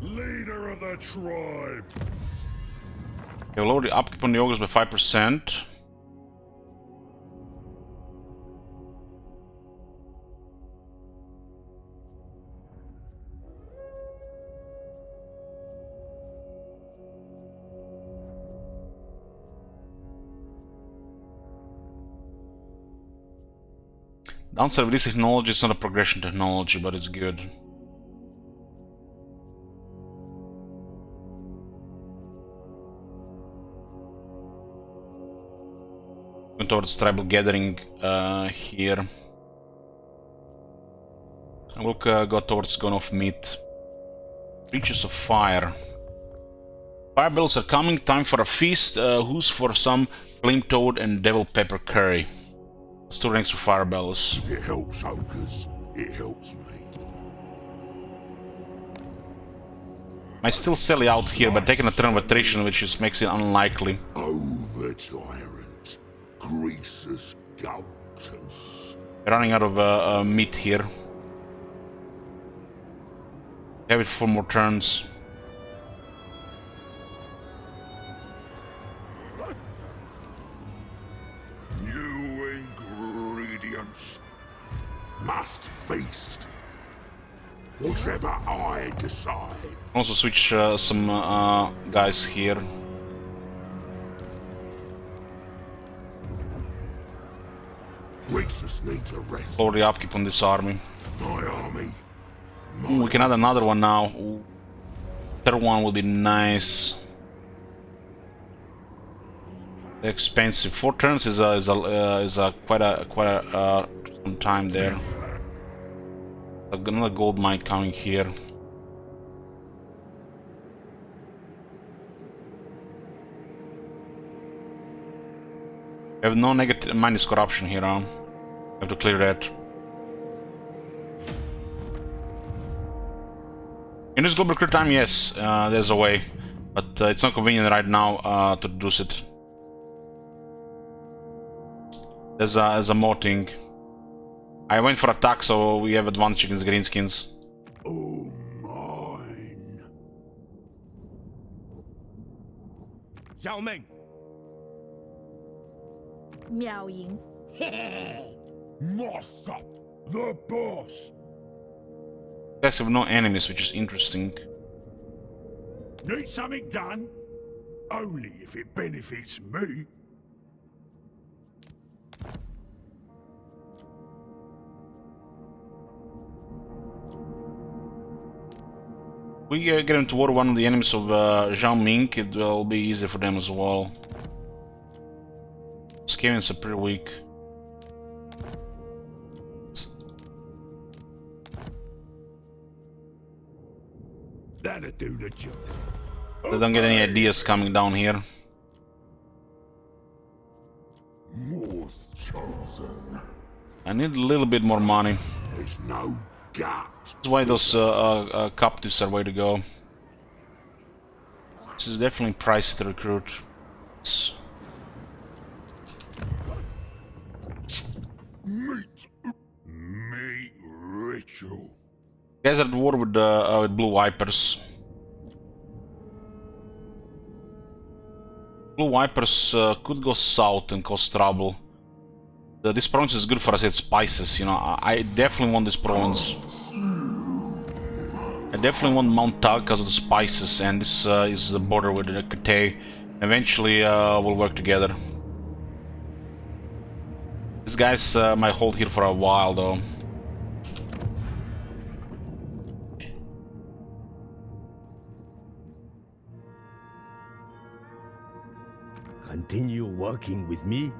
Leader of the tribe. Okay, we'll lower the upkeep on the ogres by 5%. Downside of this technology, it's not a progression technology, but it's good. Going towards tribal gathering here. I will go towards gun of meat. Creatures of fire. Fire bells are coming. Time for a feast. Who's for some flame toad and devil pepper curry? That's 2 ranks for fire bells. It helps, ogres. It helps me. I still sell it out here, but taking a turn of attrition, which just makes it unlikely. Over tyrant. Greaser's Goldtooth. Running out of meat here. Have it for 4 more turns. New ingredients. Must feast. Whatever I decide. Also switch some guys here. Greasers need to rest. Lower the upkeep on this army. My army. Ooh, we can add another one now. Ooh. Third one will be nice. Expensive. 4 turns is quite a some time there. Another gold mine coming here. We have no negative minus corruption here. Have to clear that. In this global clear time, yes, there's a way, but it's not convenient right now to reduce it. There's a moting. I went for attack, so we have advantage against greenskins. Oh, mine. Xiao Meng, Miao Ying. Mossop, the boss. You guys have no enemies, which is interesting. Need something done? Only if it benefits me. We get into war one of the enemies of Zhao Ming, it will be easy for them as well. Skavens are pretty weak. That'll do the job. They don't get any ideas coming down here. War's chosen. I need a little bit more money. There's no guts. That's why those captives are way to go. This is definitely pricey to recruit. Meat ritual. You guys are at war with Blue Vipers. Blue Vipers could go south and cause trouble. This province is good for us, it's spices, you know. I definitely want this province. I definitely want Mount Tag because of the spices, and this is the border with the Kate. Eventually we'll work together. These guys might hold here for a while though. continue working with me,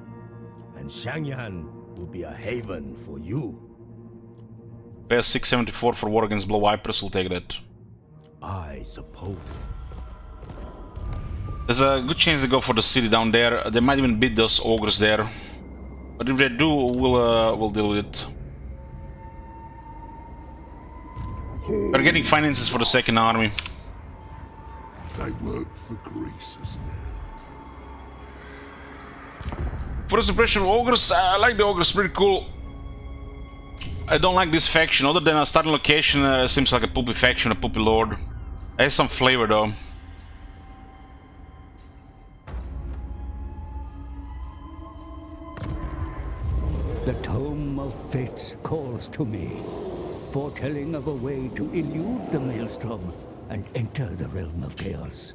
and Shangyan will be a haven for you. Pay 674 for war against Blue Vipers, we'll take that. I suppose. There's a good chance they go for the city down there. They might even beat those ogres there. But if they do, we'll deal with it. We're getting finances for the second army. They work for greasers now. For the suppression of ogres, I like the ogres, pretty cool. I don't like this faction, other than a starting location seems like a poopy faction, a poopy lord. It has some flavor though. The Tome of Fates calls to me, foretelling of a way to elude the Maelstrom and enter the realm of chaos.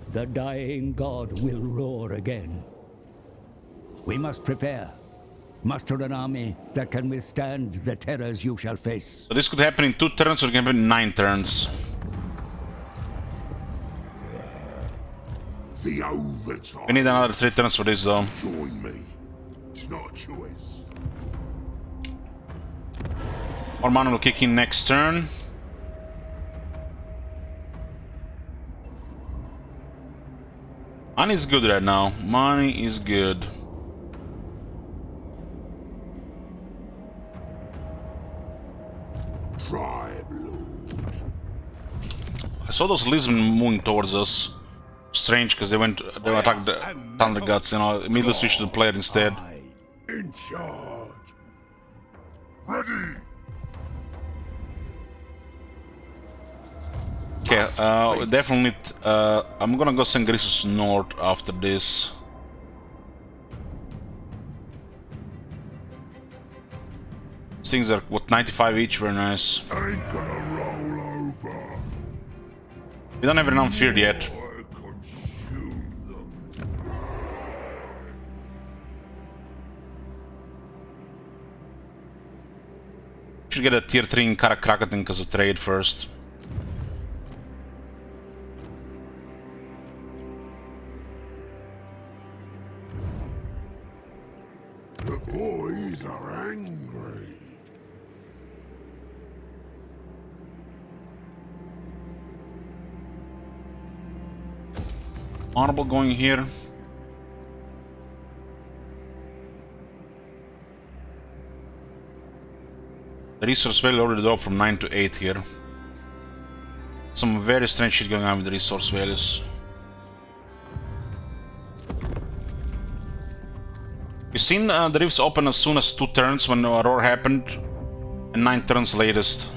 The dying god will roar again. We must prepare. Muster an army that can withstand the terrors you shall face. So this could happen in 2 turns or it can happen in 9 turns. The overtime. We need another 3 turns for this though. Join me. It's not a choice. Our mana will kick in next turn. Money is good right now. Money is good. I saw those lizards moving towards us. Strange, because they attacked the Thunder Guts, and I immediately switched to the player instead. In charge. Ready. Okay, definitely. I'm gonna go send Grisus north after this. These things are what 95 each, very nice. Ain't gonna roll over. We don't have enough feared yet. I consume them. Should get a tier 3 in Karakrakatan because of trade first. The boys are angry. Honorable going here. The resource value already dropped from 9 to 8 here. Some very strange shit going on with the resource values. You've seen the rifts open as soon as 2 turns when Roar happened, and 9 turns latest.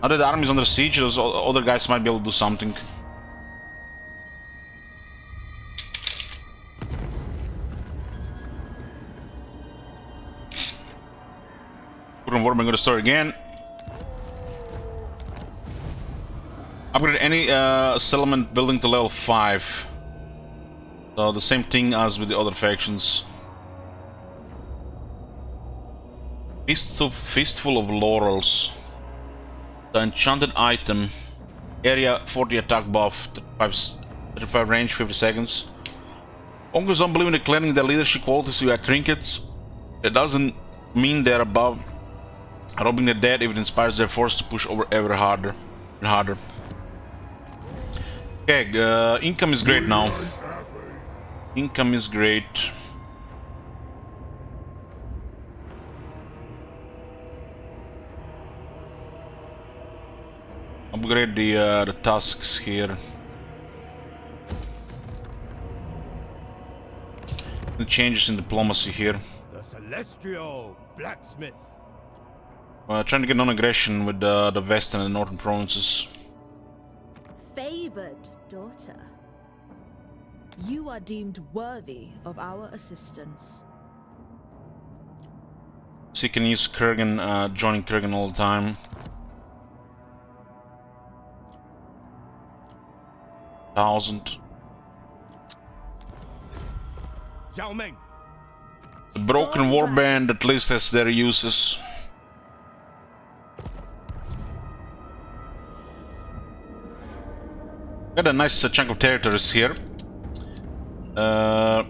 Now that the army is under siege, those other guys might be able to do something. Warhammer going to start again. Upgrade any settlement building to level 5. So the same thing as with the other factions. Fistful of Laurels. The enchanted item. Area 40 attack buff, 35 range, 50 seconds. Ogres don't believe in declaring their leadership qualities via trinkets. It doesn't mean they're above robbing the dead if it inspires their force to push over ever harder and harder. Okay, income is great now. Income is great. Upgrade the tasks here. And changes in diplomacy here. The Celestial Blacksmith. Trying to get non-aggression with the western and northern provinces. Favored daughter. You are deemed worthy of our assistance. So you can use Kurgan, joining Kurgan all the time. Thousand. Xiaomeng. The Broken Warband at least has their uses. Got a nice chunk of territories here. We're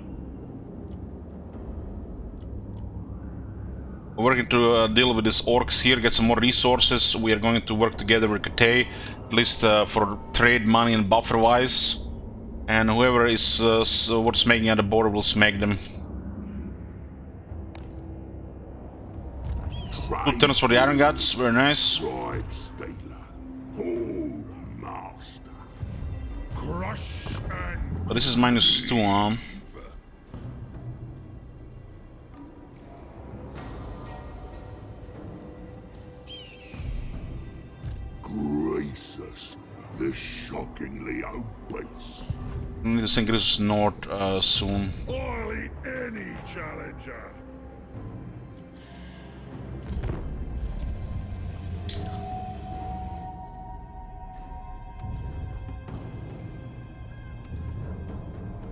working to deal with these orcs here, get some more resources. We are going to work together with Kate, at least for trade, money, and buffer wise. And whoever is worth smacking at the border will smack them. 2 turns for the Iron Gods, very nice. Bribe Stealer. Hold Master. Crush and But this is -2, huh? Gracious. The shockingly obese. We need to send Grisus north soon. I'll eat any challenger.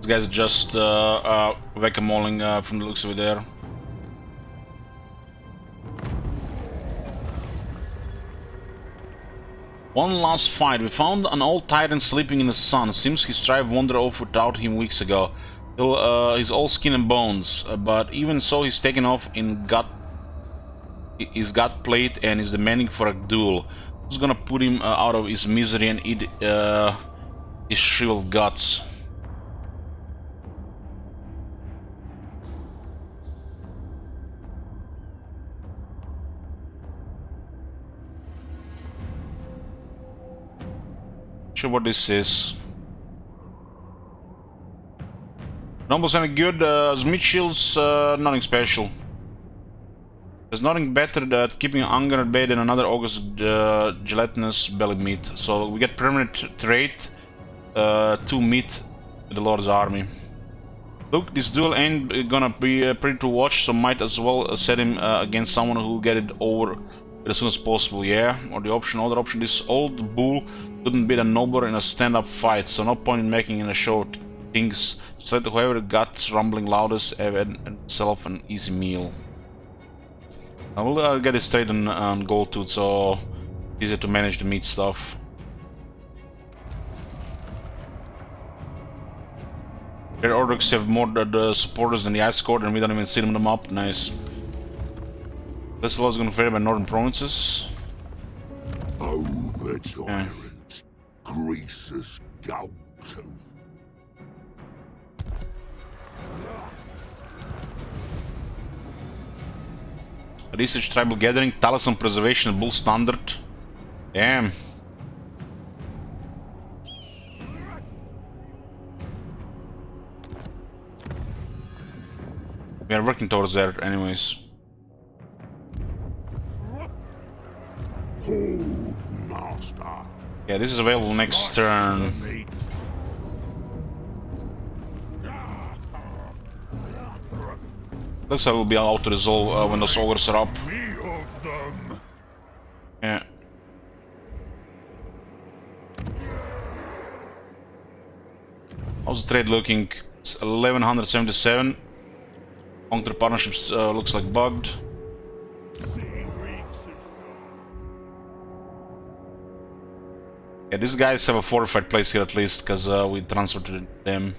These guys are just whack-a-moling from the looks of it there. One last fight. We found an old tyrant sleeping in the sun. Seems his tribe wandered off without him weeks ago. He's all skin and bones, but even so he's taken off in gut his gut plate and is demanding for a duel. Who's gonna put him out of his misery and eat his shriveled guts? Sure what this is. Nobles any good? Smith shields, nothing special. There's nothing better than keeping hunger at bay than another August gelatinous belly meat. So we get permanent trait, 2 meat with the Lord's army. Look, this duel ain't gonna be pretty to watch, so might as well set him against someone who'll get it over as soon as possible, yeah? Or the other option, this old bull couldn't beat a nobler in a stand-up fight, so no point in making in a show things. So let whoever got rumbling loudest have himself an easy meal. I will get it straight on Goldtooth, so easier to manage the meat stuff. Their Orders have more the supporters than the Ice Court, and we don't even see them up. Nice. This law is going to vary by northern provinces. Over tyrant, Grease's Goldtooth. Research tribal gathering, Talisman preservation, bull standard. Damn. We are working towards that, anyways. Hold, master. Yeah, this is available next turn. Looks like we'll be able to resolve when those ogres are up. Yeah. How's the trade looking? It's 1177. Long-term partnerships looks like bugged. Yeah, these guys have a fortified place here at least, because we transferred them.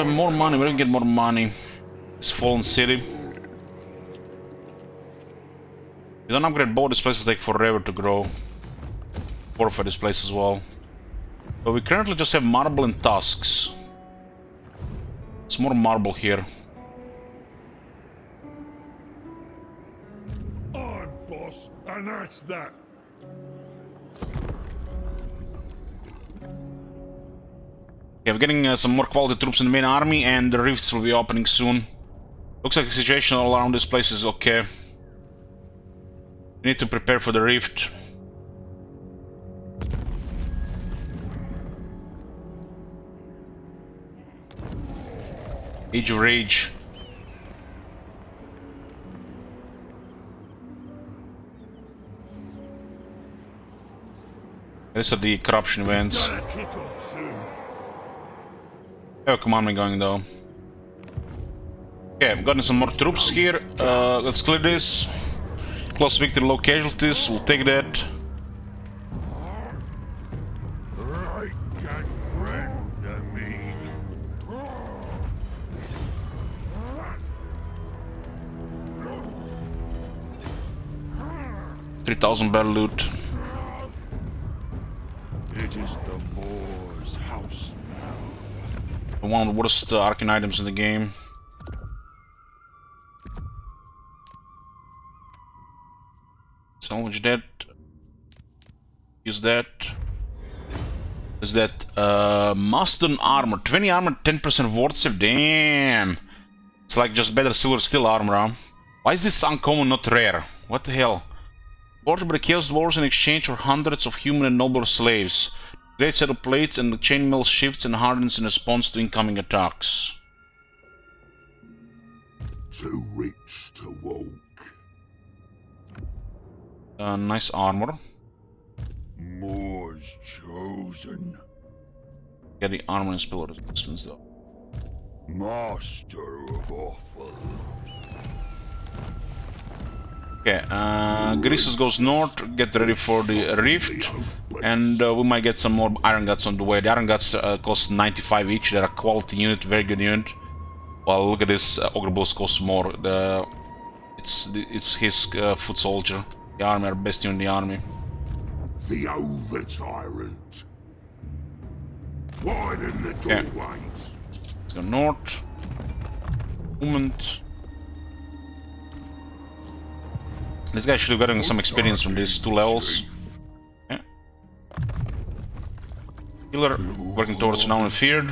More money, we don't get more money. It's Fallen City. You don't upgrade both, this place will take forever to grow. Fortify this place as well. But we currently just have marble and tusks. It's more marble here. I'm boss, and that's that. Yeah, we're getting some more quality troops in the main army, and the rifts will be opening soon. Looks like the situation all around this place is okay. We need to prepare for the rift. Age of Rage. These are the corruption events. Oh, command me going though. Okay, I've gotten some more troops here. Let's clear this. Close victory, low casualties. We'll take that. Right and render me. 3,000 battle loot. It is the Moor's house now. One of the worst arcane items in the game. Salvage that. Use that. Is that Mastodon armor? 20 armor, 10% ward save. Damn. It's like just better silver steel armor, huh? Why is this uncommon, not rare? What the hell? Forged by the Chaos Dwarves in exchange for hundreds of human and noble slaves. Great set of plates and the chainmail shifts and hardens in response to incoming attacks. Too rich to walk. Nice armor. Moor's chosen. Get the armor and spell resistance though. Master of awful. Okay, Grisus goes north, get ready for the rift, and we might get some more Iron Guts on the way. The Iron Guts cost 95 each, they're a quality unit, very good unit. Well, look at this. Ogre Bulls cost more. It's his foot soldier. The army are best in the army. The over tyrant. Widen the Yeah. doorways. Let's go north. Movement. This guy should have gotten some experience from these 2 levels. Yeah. Healer working towards now and feared.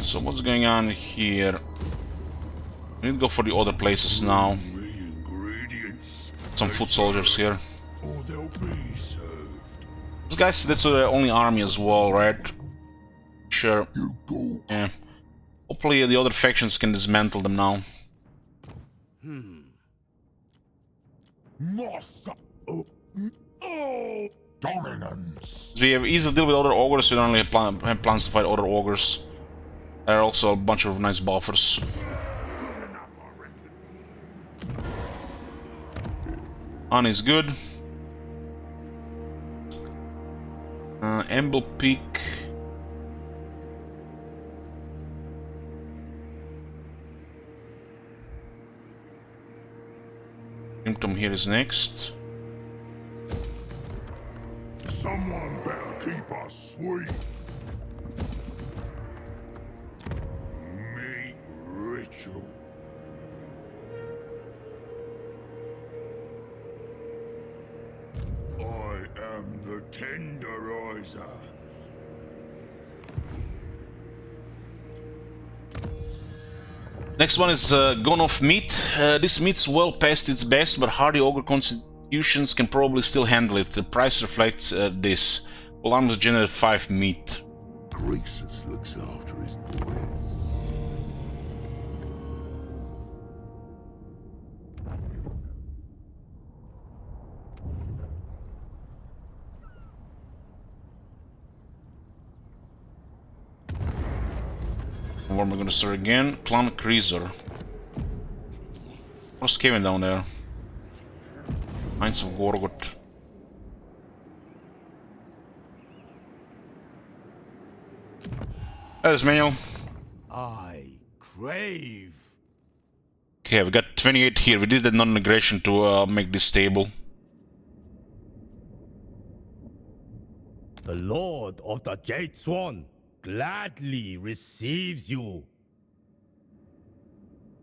So what's going on here? We need to go for the other places now. Some foot soldiers here. Or they'll be served. These guys, that's the only army as well, right? Sure. You go. Yeah. Hopefully the other factions can dismantle them now. Master. Oh, dominance. We have easily deal with other ogres, we don't only have plans to fight other ogres. There are also a bunch of nice buffers. On is good. Amble Peak. Symptom here is next. Someone better keep us sweet. Meat ritual. I am the tenderizer. Next one is Gone Off Meat. This meat's well past its best, but hardy ogre constitutions can probably still handle it. The price reflects this. All arms generate 5 meat. Greasus looks after his boys. Where am I gonna start again? Clan Cruiser. What's Kevin down there? Mines of Gorgot. There's Manuel. I crave. Okay, we got 28 here. We did the non-negation to make this stable. The Lord of the Jade Swan gladly receives you.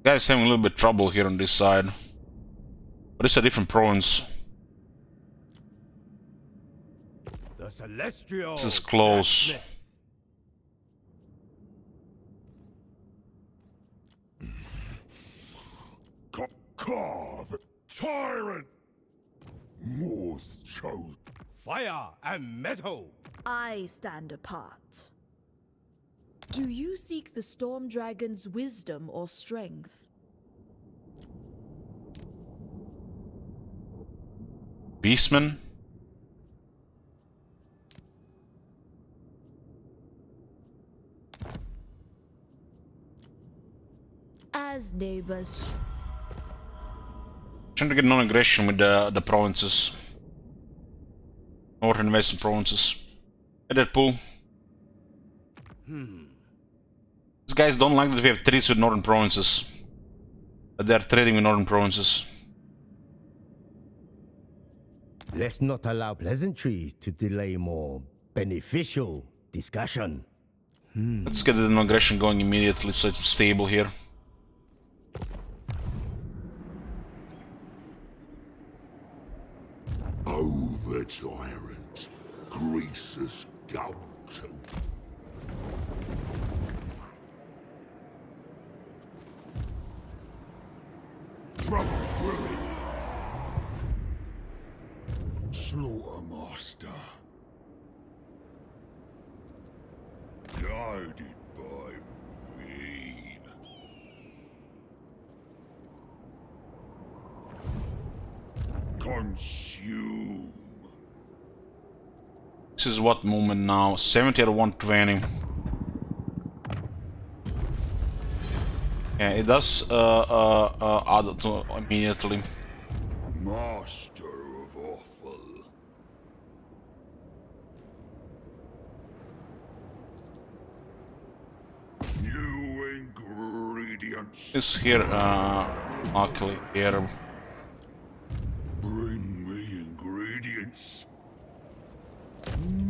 Guys having a little bit of trouble here on this side. But it's a different province. The Celestial. This is close. Carve, tyrant. Morse chose. Fire and metal. I stand apart. Do you seek the Storm Dragon's wisdom or strength? Beastman? As neighbors. Trying to get non-aggression with the provinces. North and western provinces. Hey Deadpool. These guys don't like that we have treaties with northern provinces. But they are trading with northern provinces. Let's not allow pleasantries to delay more beneficial discussion. Let's get the non-aggression going immediately so it's stable here. Over tyrant. Greasus Goldtooth. Trouble's brewing. Slaughtermaster. Guided by me. Consume. This is what movement now? 70 or 120. Yeah, it does add it to immediately. Master of Awful. New ingredients. This here, luckily here. Bring me ingredients.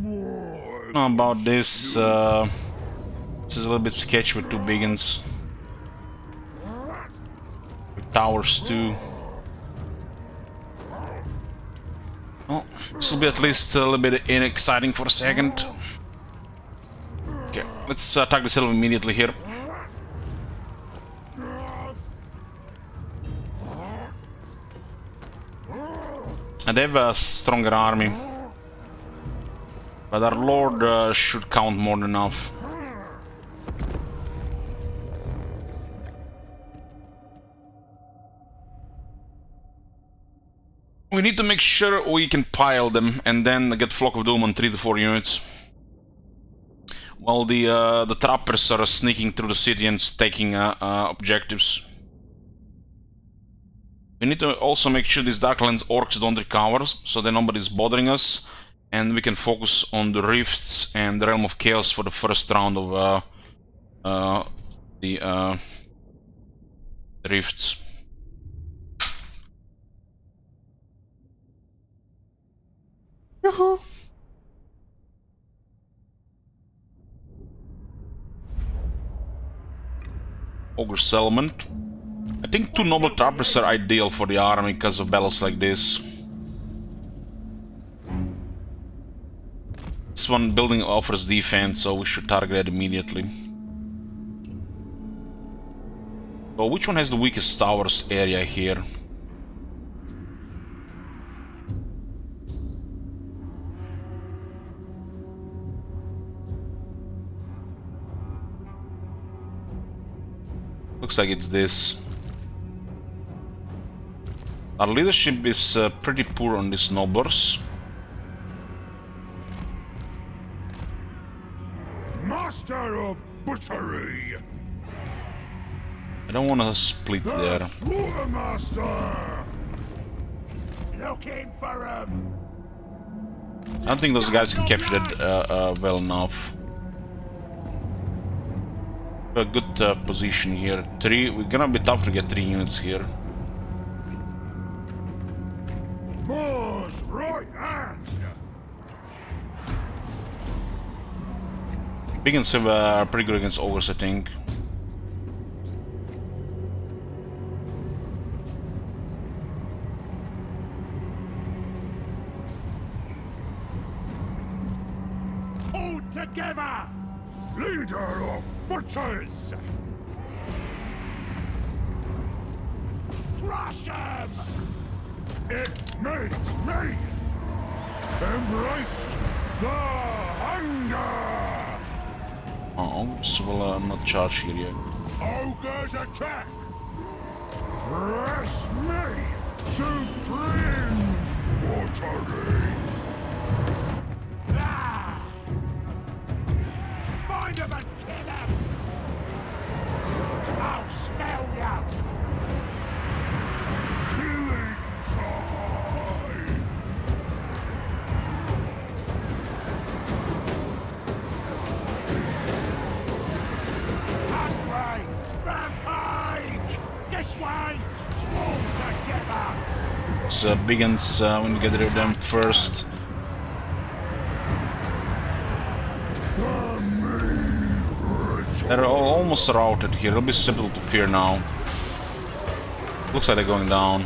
More. How about this? This is a little bit sketchy with two big ones. With towers too. Well, this will be at least a little bit exciting for a second. Okay, let's attack this hill immediately here. And they have a stronger army. But our lord should count more than enough. We need to make sure we can pile them and then get Flock of Doom on 3 to 4 units. While the trappers are sneaking through the city and taking objectives. We need to also make sure these Darklands orcs don't recover, so that nobody's bothering us. And we can focus on the rifts and the Realm of Chaos for the first round of the rifts. Yoo-hoo! Ogre Settlement. I think 2 Noble Trappers are ideal for the army because of battles like this. This one building offers defense, so we should target it immediately. So which one has the weakest towers area here? Looks like it's this. Our leadership is pretty poor on these nobles. Master of butchery. I don't want to split there. Slaughtermaster. Looking for him. I don't think those guys can capture that well enough. A good position here. 3. We're gonna be tough to get 3 units here. Moore's right hand. Biggins are pretty good against ogres, I think. Hold together. Leader of butchers. Crush him. It makes me embrace the hunger. Ogres will not charge here yet. Ogres attack. Fresh me. Supreme watery. Ah. Find him and kill him. I'll smell ya. Killing time. Halfway. Rampage. This way. Swarm together. So Biggins, we need to get rid of them first. They're almost routed here. It'll be simple to fear now. Looks like they're going down.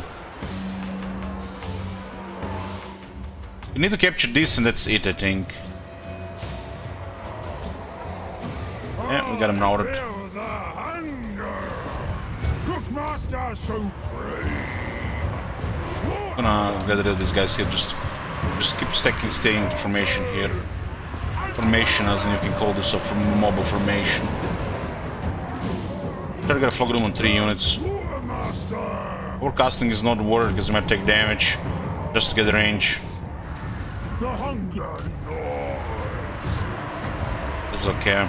We need to capture this and that's it, I think. Yeah, we got him routed. Feel the hunger. Cookmaster Supreme. I'm gonna get rid of these guys here. Just keep staying in formation here. Formation, as in you can call this a mobile formation. Try to get a Flock Room on 3 units. Forecasting is not worth because you might take damage just to get the range. The hunger noise. It's okay.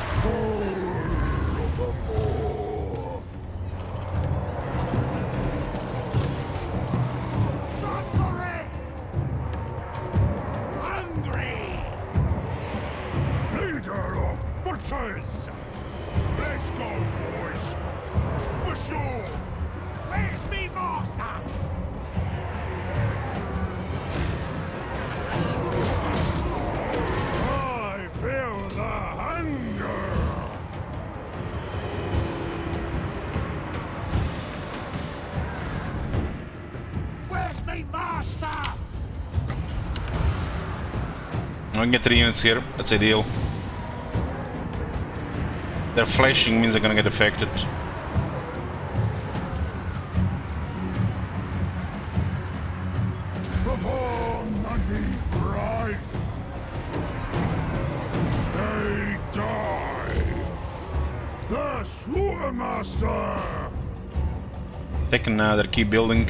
Hungry. Leader of butchers. Let's go, boys. sure! Where's me master? I feel the hunger! Where's me master? I can get 3 units here. That's ideal. They're flashing means they're gonna get affected. Perform money right! They die! The Slaughtermaster! Taking their key building.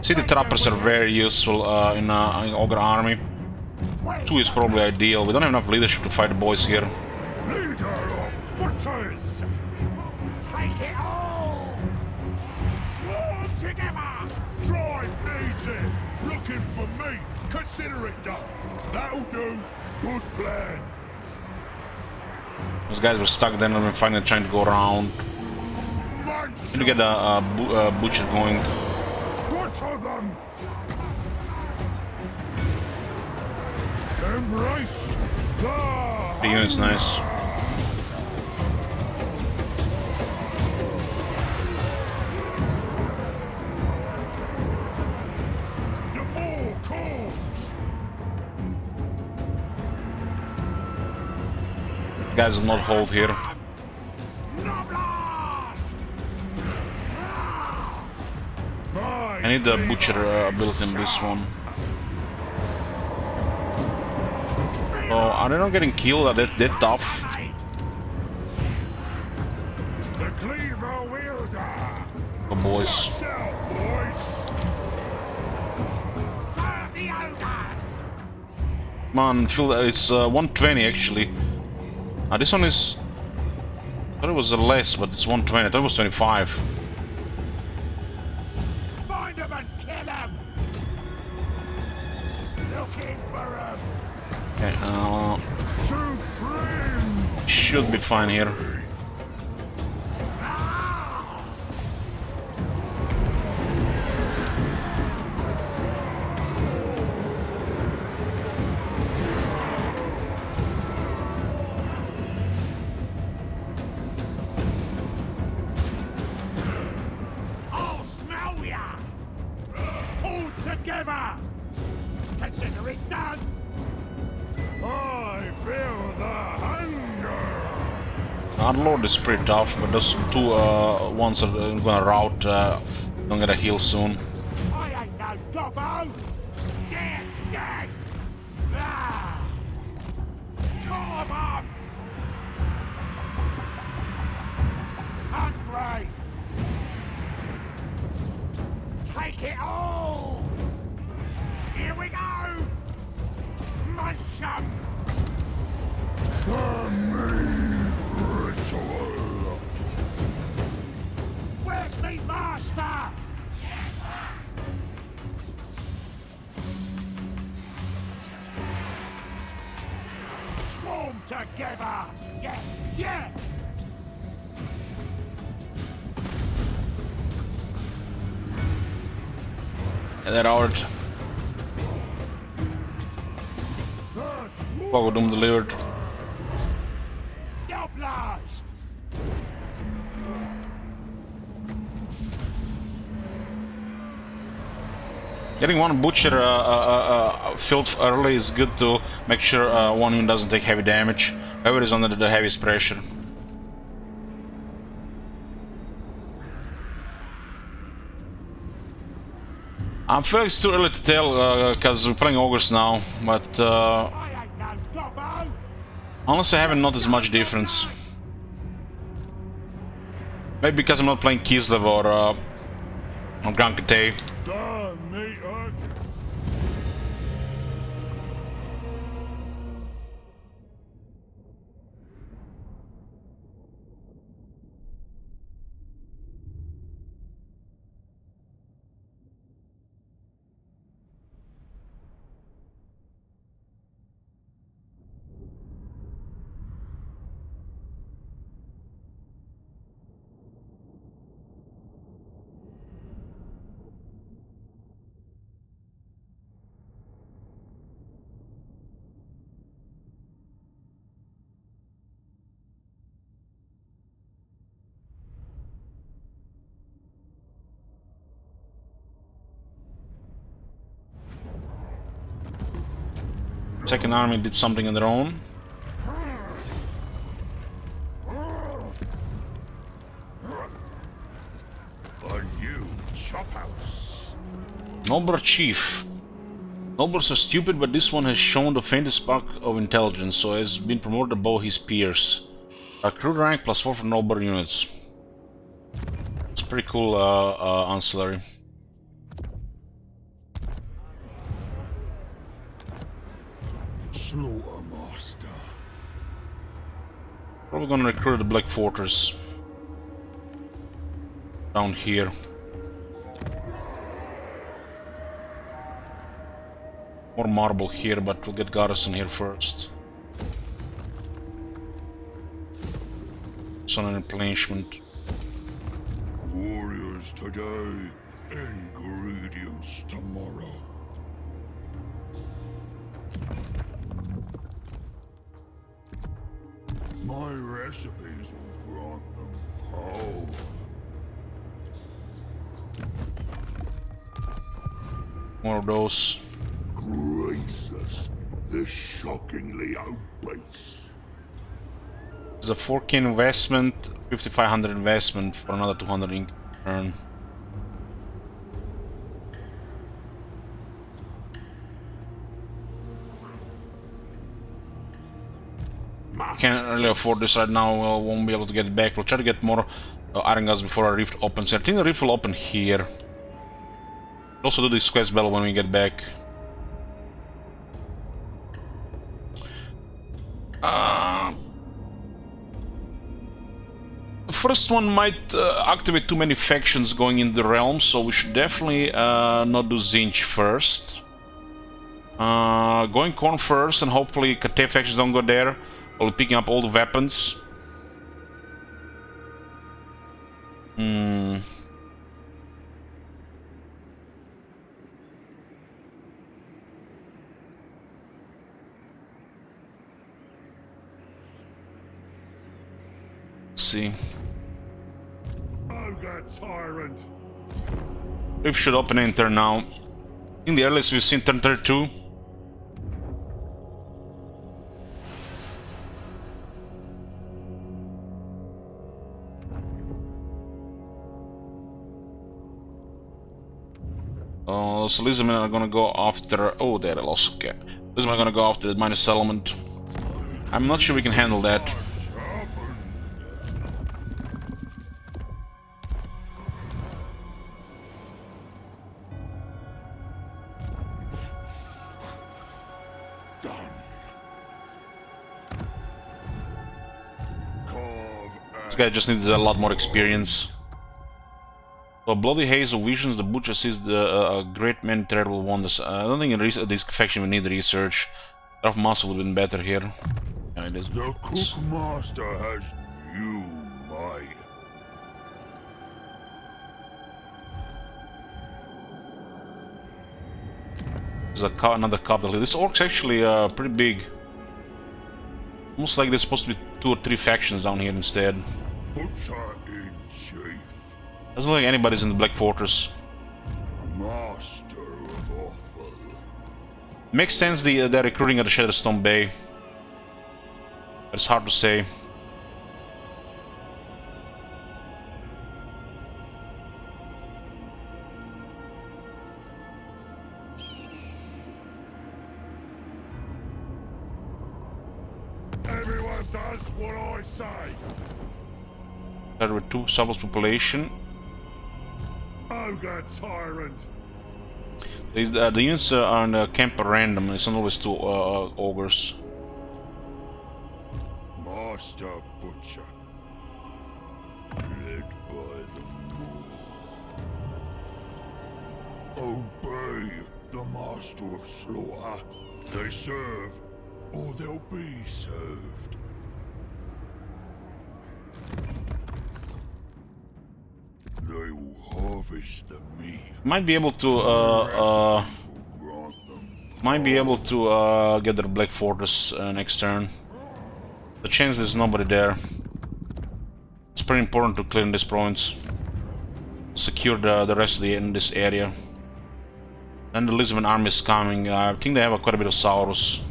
See, the trappers are very useful in Ogre army. 2 is probably ideal. We don't have enough leadership to fight the boys here. Leader of butchers! Take it all! Swarm together! Drive needs it! Looking for me! Consider it done! That'll do! Good plan! Those guys were stuck then and finally trying to go around. Need to get a butcher going. Butcher them! Embrace the... 3 units, nice. The more calls! Guys will not hold here. I need the butcher ability in this one. Oh, are they not getting killed? Are they tough? The cleaver wielder! Oh, boys. Shout, boys! Serve the ogres! Come on, Phil, it's 120 actually. This one is... I thought it was less, but it's 120. I thought it was 25. Find them and kill them! Looking for them! Okay, Supreme! should be fine here. I'll smell ya! Hold together! Consider it done! I feel the hunger! Our lord is pretty tough, but those 2 ones are gonna rout. Don't get a heal soon. I ain't no gobbo! Get dead! Ah! Come on! Hungry! Take it all! Here we go! Munch 'em! The meat ritual! Where's me master? Swarm together! Yeah, yeah! Yeah, they're out. Pogo Doom delivered. Doublage! Getting one butcher filled early is good to make sure one unit doesn't take heavy damage. Whoever is under the heaviest pressure. I'm feeling it's too early to tell because we're playing ogres now, but I ain't no gobbo! honestly I haven't noticed much difference. Maybe because I'm not playing Kislev or Grand Kate. The meat Second army did something on their own. A new chop house. Noble Chief. Nobles are stupid, but this one has shown the faintest spark of intelligence, so has been promoted above his peers. Recruit rank +4 for noble units. It's pretty cool ancillary. Slaughtermaster. Probably gonna recruit the Black Fortress. Down here. More marble here, but we'll get garrison here first. Sun and replenishment. Warriors today, ingredients tomorrow. My recipes will grant them power. More of those. Graceless, the shockingly obese. There's a 4K investment, 5,500 investment for another 200 ink earn. Can't really afford this right now, won't be able to get it back. We'll try to get more iron guns before our rift opens. I think the rift will open here. We'll also do this quest battle when we get back. The first one might activate too many factions going in the realm, so we should definitely not do Zinch first. Going Corn first, and hopefully Kate factions don't go there. While picking up all the weapons. Let's see. Ogre tyrant. Rift should open in turn now. In the earliest we've seen turn 32. So Lizardmen are gonna go after... Oh, there I lost. Okay. Lizardmen are gonna go after the minor settlement. I'm not sure we can handle that. This guy just needs a lot more experience. So Bloody Haze of Visions, the Butcher sees the great many terrible wonders. I don't think this faction will need research. Dark Master would have been better here. Yeah, it is. The Cookmaster has new might. There's another capital here. This orc's actually pretty big. Almost like there's supposed to be 2 or 3 factions down here instead. Butcher in chief. Doesn't look like anybody's in the Black Fortress. Master of awful. Makes sense they're recruiting at the Shadowstone Bay. But it's hard to say. Everyone does what I say. There were 2 surplus population. Ogre tyrant. The units are in the camp random. It's not always 2 ogres. Master Butcher. Led by the Moor. Obey the Master of Slaughter. They serve, or they'll be served. They will harvest the meat. Might be able to get their Black Fortress next turn. The chance there's nobody there. It's pretty important to clear this province. Secure the rest of in this area. Then the Lisbon army is coming. I think they have quite a bit of Saurus.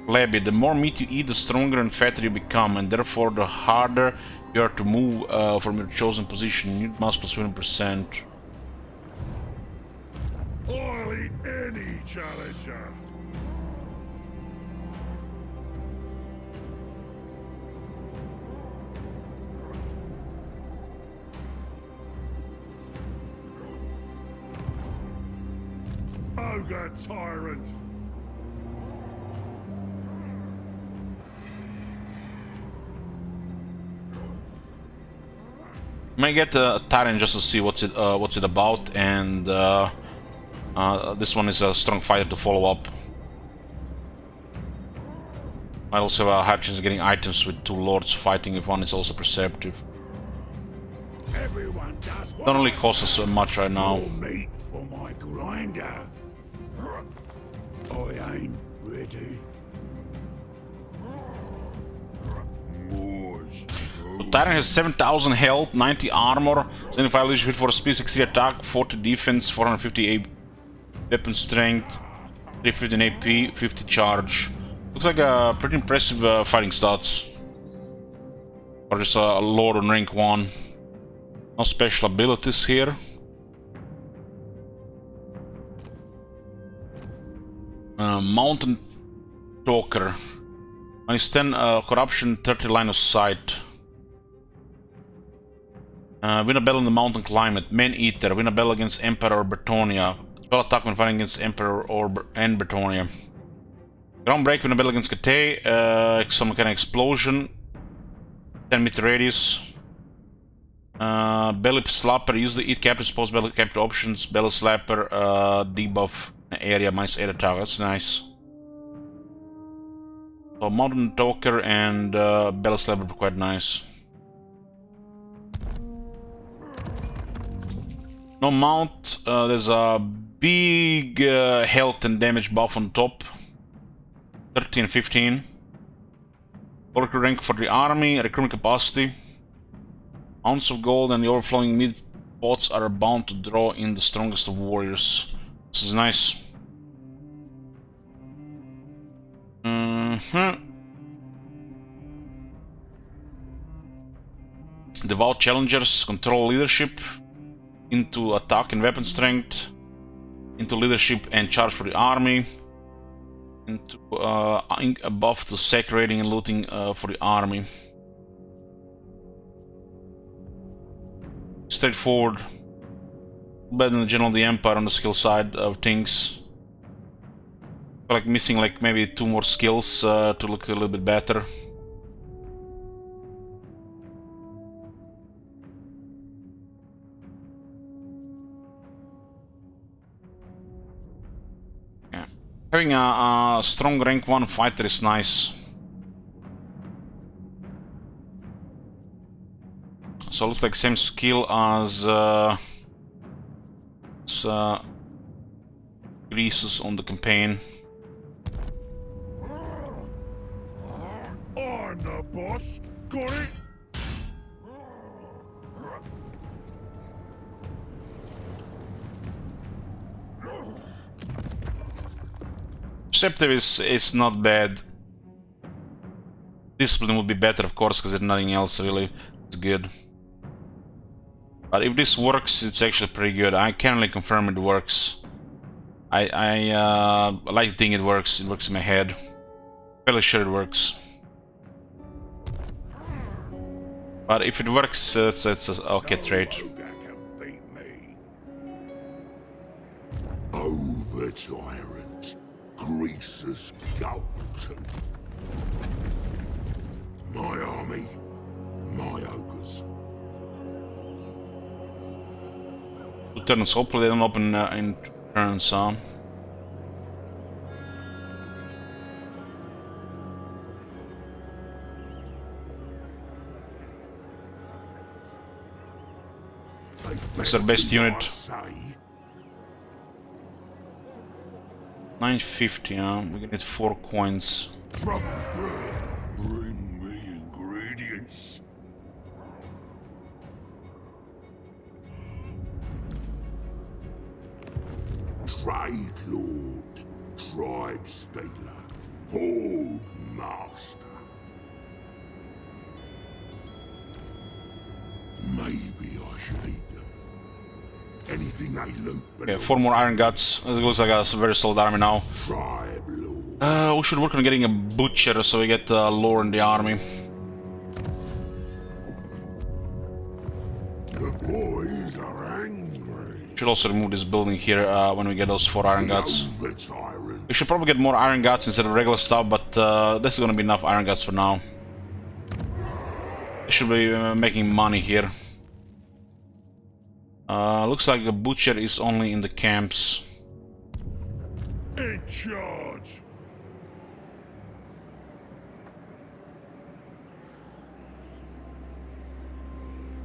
Plebby, the more meat you eat, the stronger and fatter you become, and therefore the harder you are to move from your chosen position. Unit mass plus 20%. I'll eat any challenger. Ogre tyrant. May get a Tyrant just to see what's it about, and this one is a strong fighter to follow up. I also have a high chance of getting items with 2 lords fighting if one is also perceptive. Everyone does what Don't really cost us so much right now. more meat for my grinder. I ain't ready. Moors. The Tyrant has 7,000 health, 90 armor, 75 leadership for a speed, 60 attack, 40 defense, 450 weapon strength, 315 AP, 50 charge. Looks like a pretty impressive fighting stats. Or just a lord on rank 1. No special abilities here. Mountain Talker. Minus 10 corruption, 30 line of sight. Win a battle in the mountain climate. Man Eater. Win a battle against Emperor Bretonia. 12 attack when fighting against Emperor and Bretonia. Ground Break. Win a battle against Cathay. Some kind of explosion. 10-meter radius. Belly Slapper. Use the Eat Capture Post Belly Capture options. Belly Slapper. Debuff area. Minus 8 attack. That's nice. So Mountain Talker and Belly Slapper are quite nice. No mount, there's a big health and damage buff on top. 13 and 15. Recruit rank for the army, recruitment capacity. Ounce of gold and the overflowing mid pots are bound to draw in the strongest of warriors. This is nice. Devout challengers control leadership. Into attack and weapon strength, into leadership and charge for the army, into buff to sack raiding and looting for the army. Straightforward. Better than the General of the Empire on the skill side of things. Like missing like maybe 2 more skills to look a little bit better. Having a strong rank 1 fighter is nice. So it looks like same skill as Greasus on the campaign. I'm the boss. Got it? Perceptive is not bad. Discipline would be better, of course, because there's nothing else really. It's good. But if this works, it's actually pretty good. I can't really confirm it works. I like to think it works. It works in my head. Fairly sure it works. But if it works, it's a okay trade. Ogre can beat me. Over tyrant. Greasus Goldtooth. My army, my ogres. 2 turns, hopefully they don't open in turns, What's their best unit? 950, we're gonna need 4 coins. Troubles brewing. Bring me ingredients. Trade Lord, Tribe Stealer. Hold, master. Maybe I should eat them. Anything they loot Okay, 4 more iron guts. It looks like a very solid army now. tribe lord. We should work on getting a butcher so we get lore in the army. The boys are angry. Should also remove this building here when we get those 4 iron guts. The tyrant. We should probably get more iron guts instead of regular stuff, but this is gonna be enough iron guts for now. We should be making money here. Looks like the butcher is only in the camps. In charge.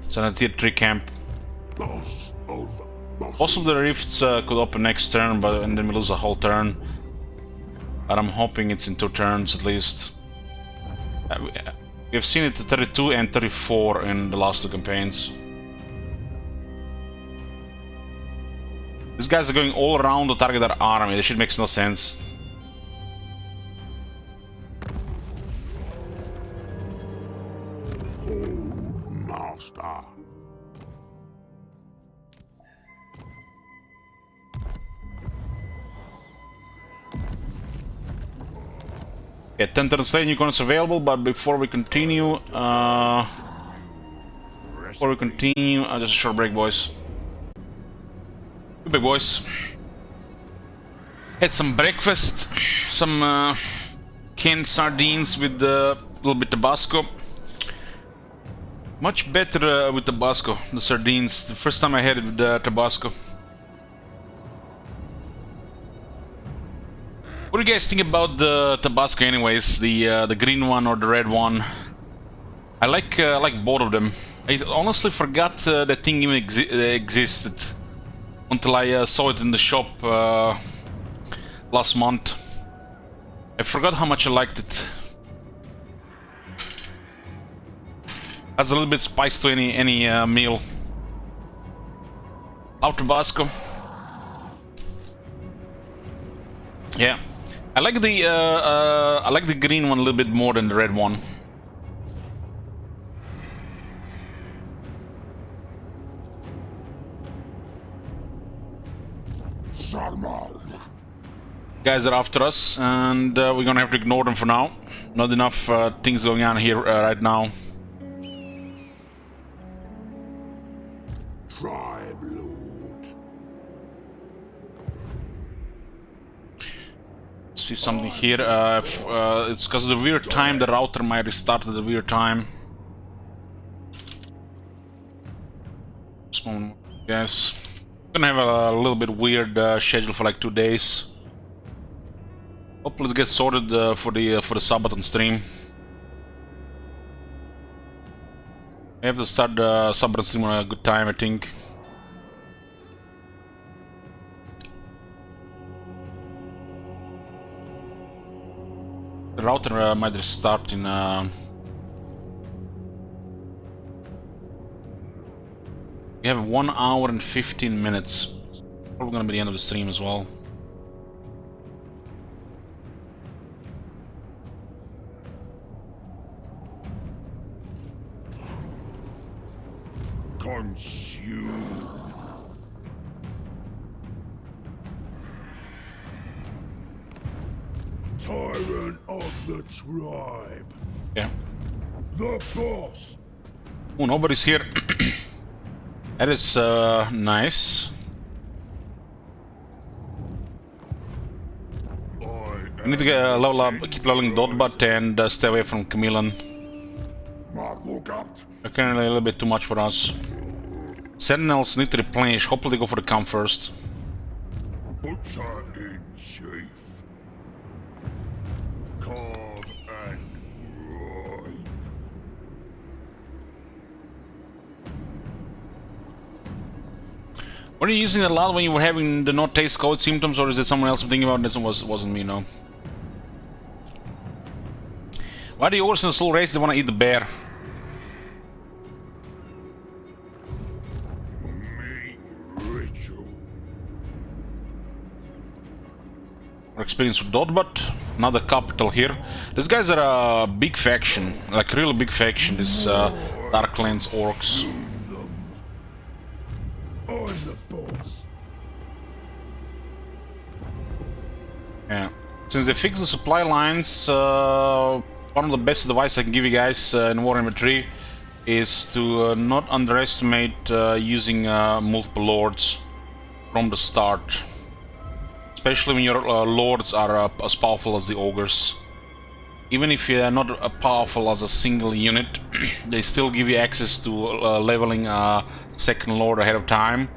It's in a tier 3 camp. Boss over. Boss Possibly the rifts could open next turn, but and then we lose a whole turn. But I'm hoping it's in 2 turns at least. We've seen it at 32 and 34 in the last 2 campaigns. These guys are going all around to target our army. This shit makes no sense. Hold, master. Okay, 10 turns late, new corners available, but before we continue, just a short break, boys. Good big boys. Had some breakfast, some canned sardines with a little bit Tabasco. Much better with Tabasco, the sardines. The first time I had it with Tabasco. What do you guys think about the Tabasco anyways? The green one or the red one? I like both of them. I honestly forgot that thing even existed until I saw it in the shop last month. I forgot how much I liked it. Adds a little bit spice to any meal. Love Tabasco. Yeah, I like the green one a little bit more than the red one. Guys are after us, and we're gonna have to ignore them for now. Not enough things going on here right now. Tribe lord. See something here. It's because of the weird time. The router might restart at the weird time. Small, guys. Gonna have a little bit weird schedule for like 2 days. Hopefully, let's get sorted for the Sabaton stream. We have to start the Sabaton stream on a good time, I think. The router might restart in. We have 1 hour and 15 minutes. Probably gonna be the end of the stream as well. Consume. Tyrant of the tribe. Yeah. The boss. Oh, nobody's here. That is nice. We need to get level up, keep leveling Dotbat and stay away from Chameleon. Look out. They're currently a little bit too much for us. Sentinels need to replenish. Hopefully they go for the camp first. Butcher in chief. Carve and grind. Were you using it a lot when you were having the no taste code symptoms, or is it someone else I'm thinking about? This wasn't me, no. Why do the ogres in the soul race they want to eat the bear? Meat ritual. experience with Dotbot. Another capital here. These guys are a big faction, like really big faction. This Darklands orcs. I'm the boss. Yeah. Since they fixed the supply lines, one of the best advice I can give you guys in Warhammer 3 is to not underestimate using multiple lords from the start. Especially when your lords are as powerful as the ogres. Even if you are not powerful as a single unit, they still give you access to leveling a second lord ahead of time,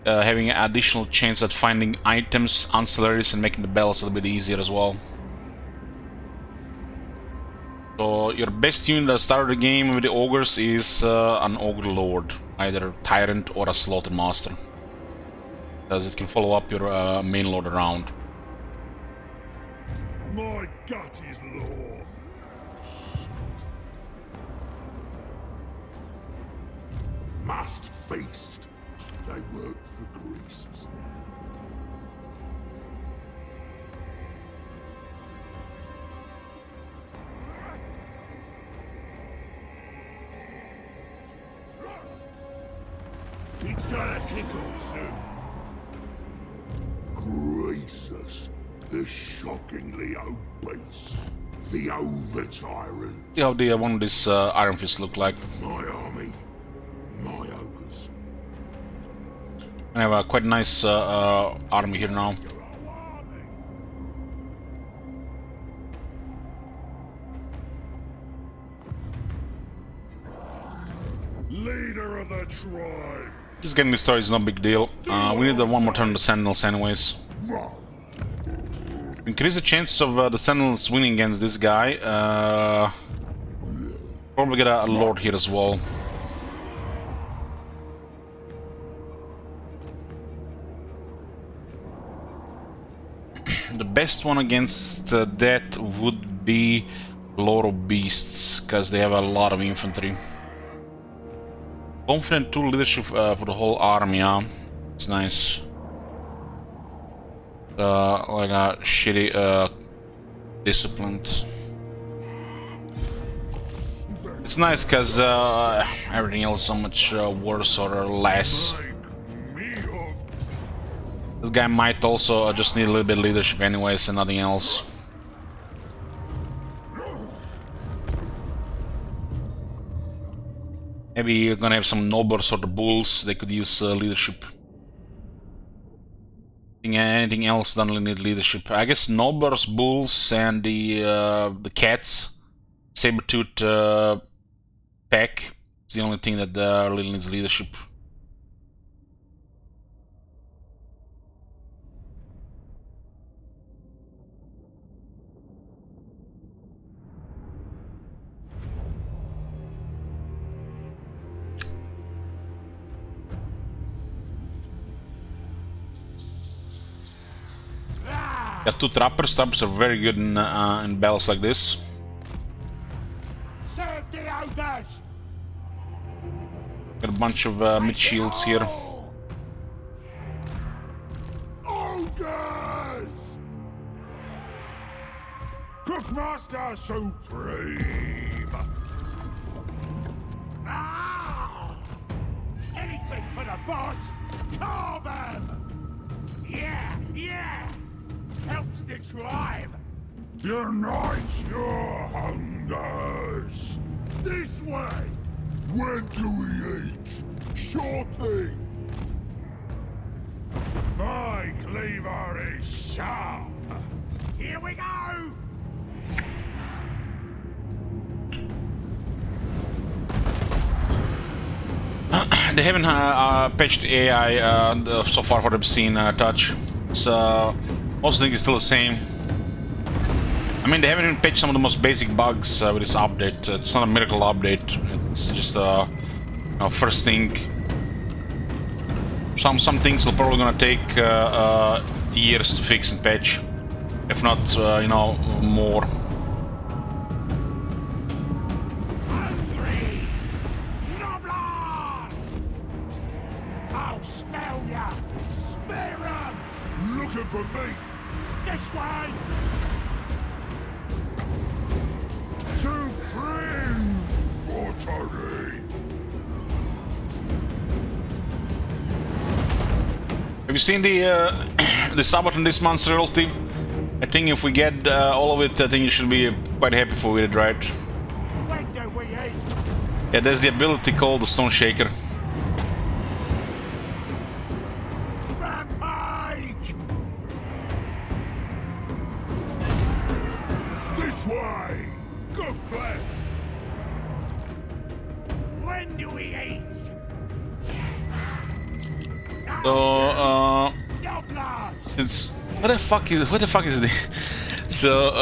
having an additional chance at finding items, ancillaries, and making the battles a little bit easier as well. So your best unit at the start of the game with the ogres is an ogre lord, either a tyrant or a slaughter master, because it can follow up your main lord around. My gut is law. Must feast. They work for Greases now. It's gonna kick off soon. Greases. The shockingly obese. The over-tyrant. See how the one of these Iron Fists look like. My army. My ogres. I have a quite nice army here now. Leader of the tribe. Just getting this story is no big deal. We need one more turn on the Sentinels anyways. Increase the chances of the Sentinels winning against this guy. Probably get a Lord here as well. The best one against that would be Lord of Beasts, because they have a lot of infantry. Confident 2 leadership for the whole army, yeah. It's nice. Like a shitty disciplined. It's nice because everything else is so much worse or less. This guy might also just need a little bit of leadership anyways and nothing else. Maybe you're gonna have some nobles or the bulls, they could use leadership. Anything else doesn't really need leadership. I guess nobles, bulls, and the cats, saber-tooth pack is the only thing that really needs leadership. Got 2 trappers. Trappers are very good in battles like this. Serve the ogres. Got a bunch of mid shields here. Ogres! Cookmaster Supreme! Ah! Anything for the boss! Carve them! Yeah, yeah! Helps the tribe! Unite your hungers! This way! When do we eat? Sure thing. My cleaver is sharp! Here we go! They haven't patched AI so far what I've seen touch. So most things is still the same. I mean, they haven't even patched some of the most basic bugs with this update. It's not a miracle update. It's just first thing. Some things are probably gonna take years to fix and patch, if not, you know, more. Hungry! Noblars! I'll smell ya! Spare 'em! Looking for me. This way! Supreme Authority! Have you seen the the Sabbath in this month's royalty? I think if we get all of it, I think you should be quite happy for with it, right? When do we eat? Yeah, there's the ability called the Stone Shaker. Rampage! This way! Good plan! When do we eat? So, No blood! it's what the fuck is this? So,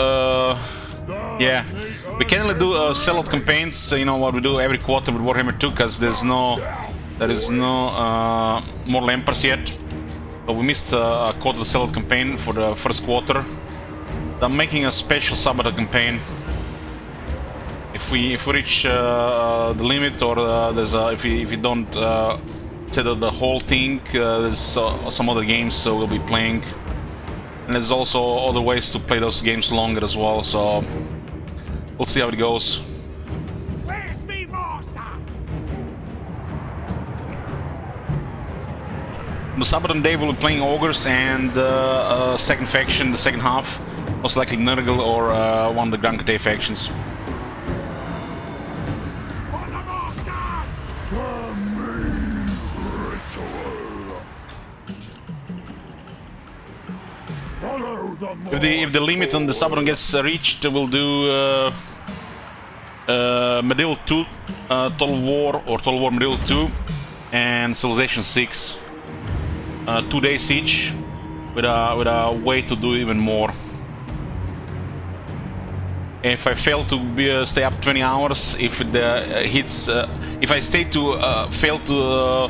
yeah, we can only do sellout campaigns. You know what we do every quarter with Warhammer 2, because there is no more Lampers yet. But we missed a quarter of the sellout campaign for the first quarter. I'm making a special Sabbath campaign. If we reach the limit, or if we don't set up the whole thing, there's some other games so we'll be playing. And there's also other ways to play those games longer as well, so we'll see how it goes. Where's me master? The Sabaton day we'll be playing Ogres and second faction, the second half. Most likely Nurgle or one of the Grand Crusade factions. For the masters! For me, ritual! Follow the If the limit on the Sabaton gets reached, we'll do Medieval 2, Total War or Total War Medieval 2, and Civilization 6. 2 days each, with a way to do even more. If I fail to stay up 20 hours, if it hits, if I fail to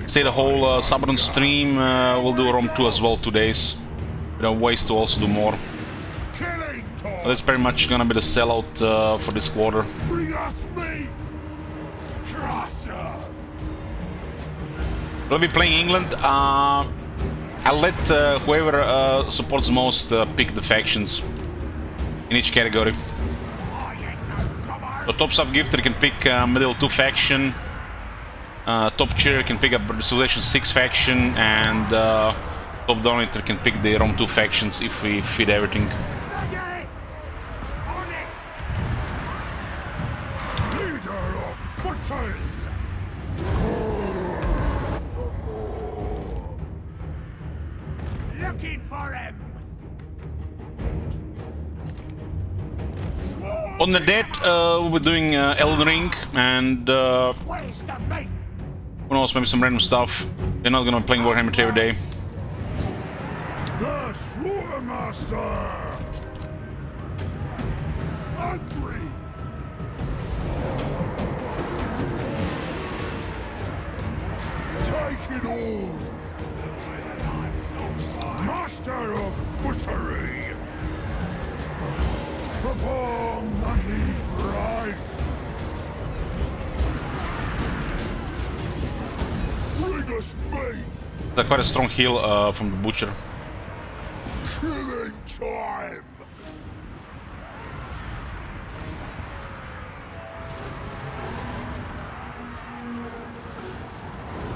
stay the whole Sabaton stream, we'll do Rome 2 as well, 2 days. With ways to also do more. Killing talk! That's pretty much gonna be the sellout for this quarter. Bring us meat! Crusher! We'll be playing England. I'll let whoever supports most pick the factions in each category. The top sub gifter can pick Medieval 2 faction. Top cheer can pick up Civilization 6 faction, and top donator can pick the Rome 2 factions if we fit everything. Ready! On it! leader of butchers! Looking for him! On the dead, we'll be doing Elden Ring, and Where's the meat? who knows, maybe some random stuff. We're not gonna be playing Warhammer 3 every day. The Slaughtermaster! Hungry! Take it all! Master of butchery! Perform the heat right! Bring us meat! That's quite a strong heal from the Butcher. Killing time!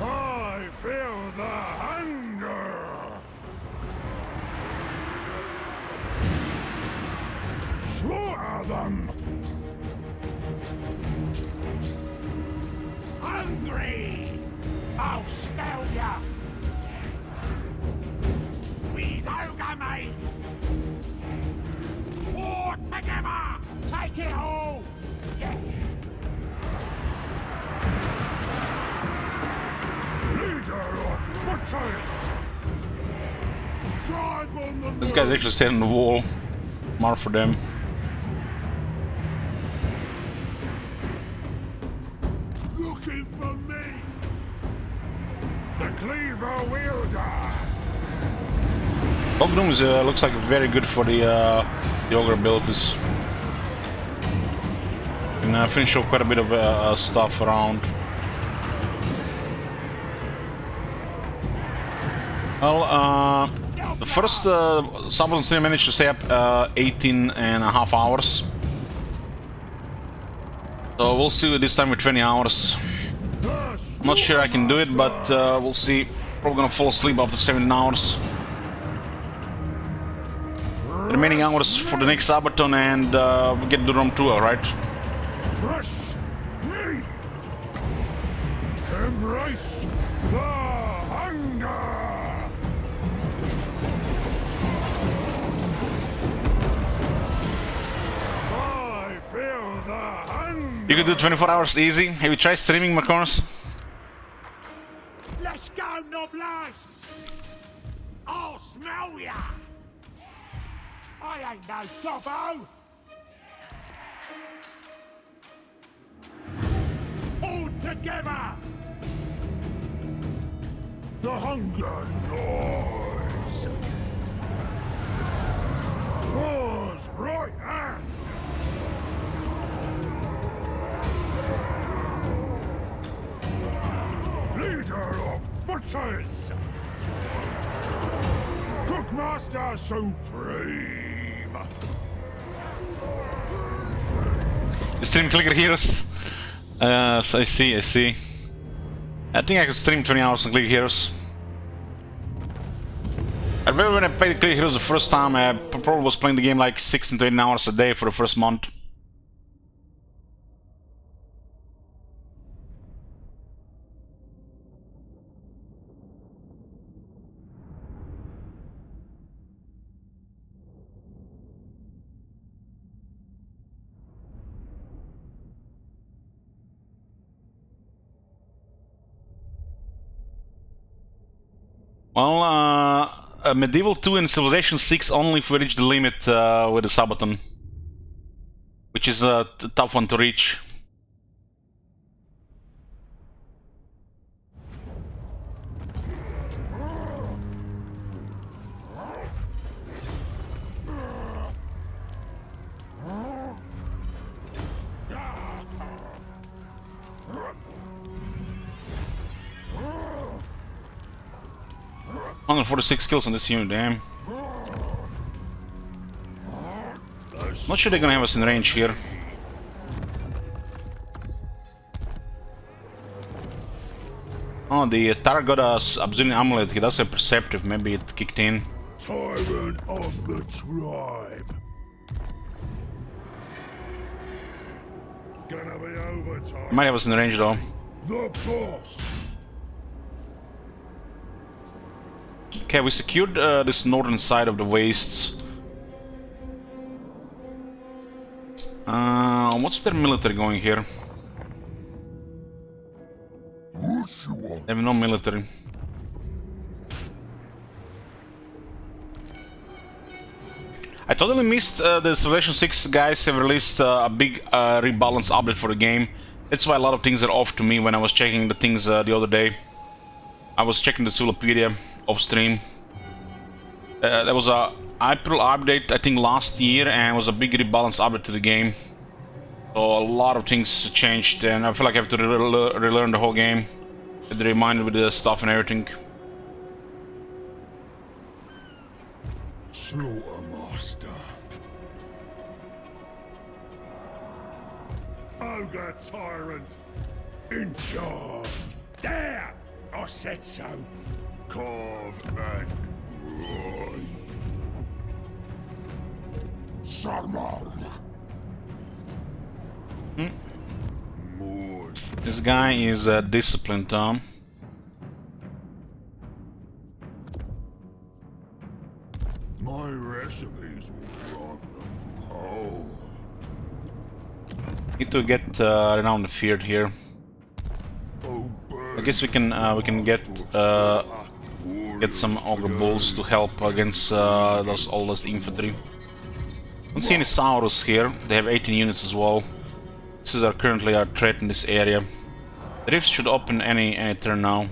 I feel the hunger! Slaughter them! Hungry! I'll smell ya! We's ogre mates! War together! Take it all! Yeah! Leader of butchers! Drive on the This guy's actually standing on the wall. More for them. looking for me! The cleaver wielder! Ogdooms looks like very good for the ogre abilities. And finish off quite a bit of stuff around. Well, The first Sabaton stream managed to stay up 18 and a half hours. So we'll see this time with 20 hours. I'm not sure I can do it, but we'll see. Probably gonna fall asleep after 17 hours. The remaining hours for the next Sabaton, and we get the Rome tour, right? Fresh meat! Embrace the hunger! I feel the hunger! You can do 24 hours easy. Have you tried streaming, Macronus? Let's go, Noblage! I'll smell ya! I ain't no gobbo! All together! The hunger noise! War's right hand! Leader of butchers! Cookmaster Supreme! You stream Clicker Heroes? So I see. I think I could stream 20 hours on Clicker Heroes. I remember when I played Clicker Heroes the first time, I probably was playing the game like 16 to 18 hours a day for the first month. Well, Medieval 2 and Civilization 6 only if we reach the limit with the Sabaton. Which is a tough one to reach. Only 46 kills on this unit, damn. Not sure they're gonna have us in range here. Oh, the Tar got us Obsidian Amulet. He does have Perceptive. Maybe it kicked in. Tyrant of the tribe! Gonna be overtime! Might have us in range though. The boss! Okay, we secured this northern side of the wastes. What's their military going here? What you want? They have no military. I totally missed the Civilization 6 guys have released a big rebalance update for the game. That's why a lot of things are off to me when I was checking the things the other day. I was checking the Civilopedia off stream. There was a April update, I think last year, and it was a big rebalance update to the game. So a lot of things changed, and I feel like I have to relearn the whole game. Get reminded with the stuff and everything. Slaughtermaster. Ogre tyrant. In charge. There! I said so. Carve and grind. Sarmal. More. This guy is disciplined, Tom. My recipes will grant them power. Need to get renowned and feared here. I guess we can get some ogre bulls to help against all those infantry. Don't see any Saurus here. They have 18 units as well. This is currently our threat in this area. The rift should open any turn now.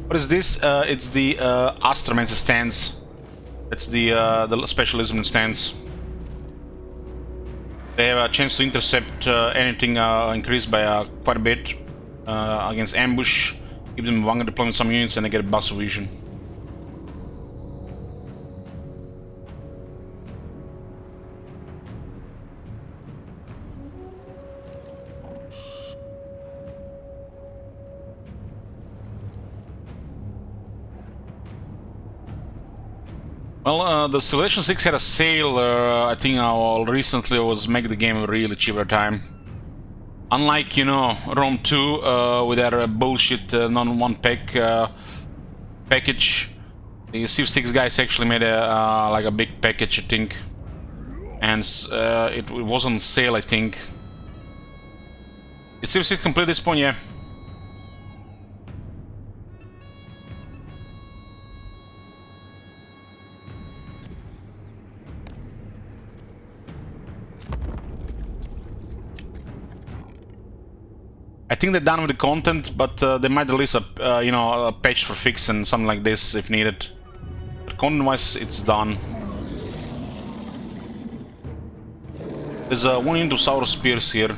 What is this? It's the Astromancer stance. That's the specialism stance. They have a chance to intercept anything increased by quite a bit against ambush. Give them one deployment some units and they get a bus vision. Well, the Civilization 6 had a sale, I think recently was make the game really cheaper time. Unlike, you know, Rome 2 with their bullshit non-one pack package, the Civ 6 guys actually made a like a big package, I think, and it was on sale, I think. Is Civ 6 complete at this point? Yeah. I think they're done with the content, but they might release a you know, a patch for fix and something like this if needed. But content-wise, it's done. There's one Indosaurus Spears here.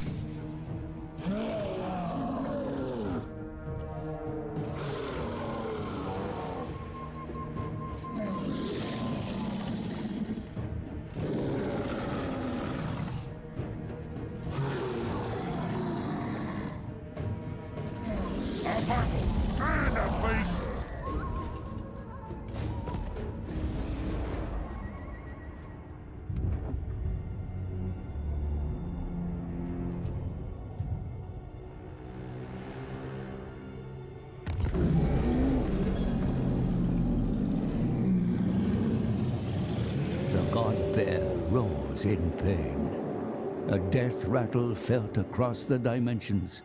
In pain. A death rattle felt across the dimensions.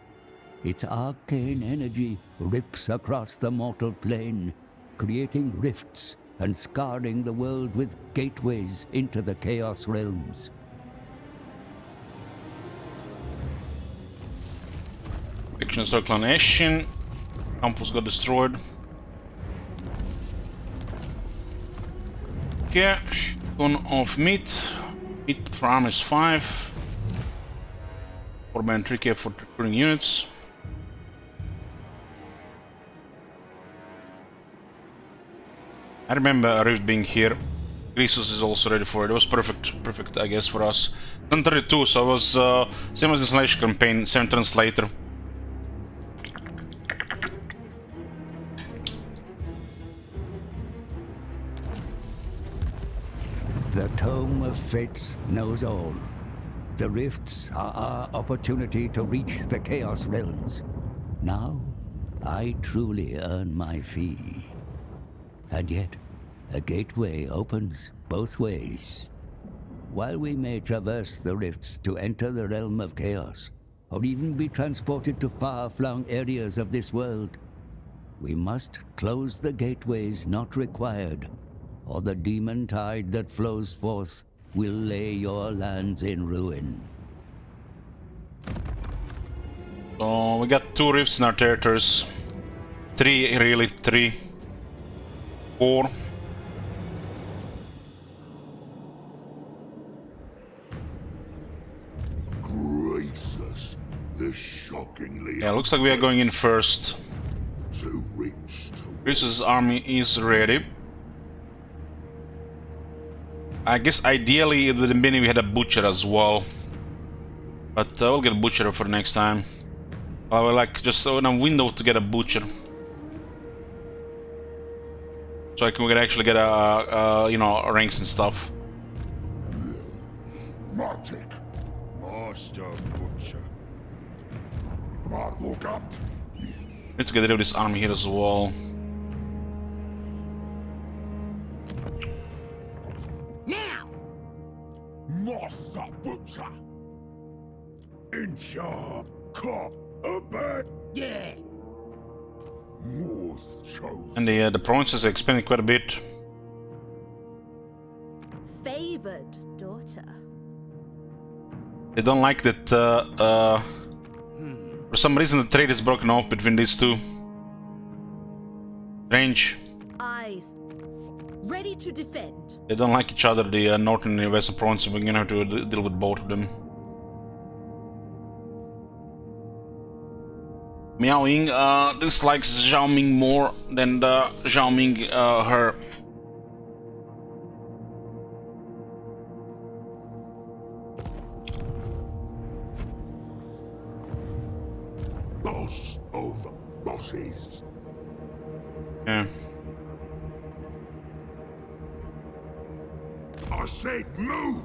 Its arcane energy rips across the mortal plane, creating rifts and scarring the world with gateways into the Chaos realms. Fiction Circle on Ashen. Campus got destroyed. Okay, one off meat. Meat for armor is 5. 4-man 3k for recruiting units. I remember a rift being here. Grisus is also ready for it. It was perfect, I guess, for us. Turn 32, so it was same as the Slash campaign, 7 turns later. The Tome of Fates knows all. The rifts are our opportunity to reach the Chaos realms. Now, I truly earn my fee. And yet, a gateway opens both ways. While we may traverse the rifts to enter the realm of chaos, or even be transported to far-flung areas of this world, we must close the gateways not required, or the demon tide that flows forth will lay your lands in ruin. So we got 2 rifts in our territories. 3, really, 3. 4. Gracious, this shockingly. Yeah, looks like we are going in first. Too rich to. Grisus's army is ready. I guess ideally at the beginning we had a butcher as well, but we'll get a butcher for next time. I will like just in a window to get a butcher, so we can actually get a you know, ranks and stuff. Magic. Master Butcher. Look up. Need to get rid of this army here as well. Master Butcher! In job, cop, a bad. Yeah! Most chosen. And the provinces are expanding quite a bit. Favored daughter. They don't like that for some reason the trade is broken off between these two. Range. Eyes ready to defend. They don't like each other, the northern and western provinces. We're gonna have to deal with both of them. Miao Ying dislikes Zhao Ming more than Zhao Ming her. Boss of bosses. Yeah. I said move!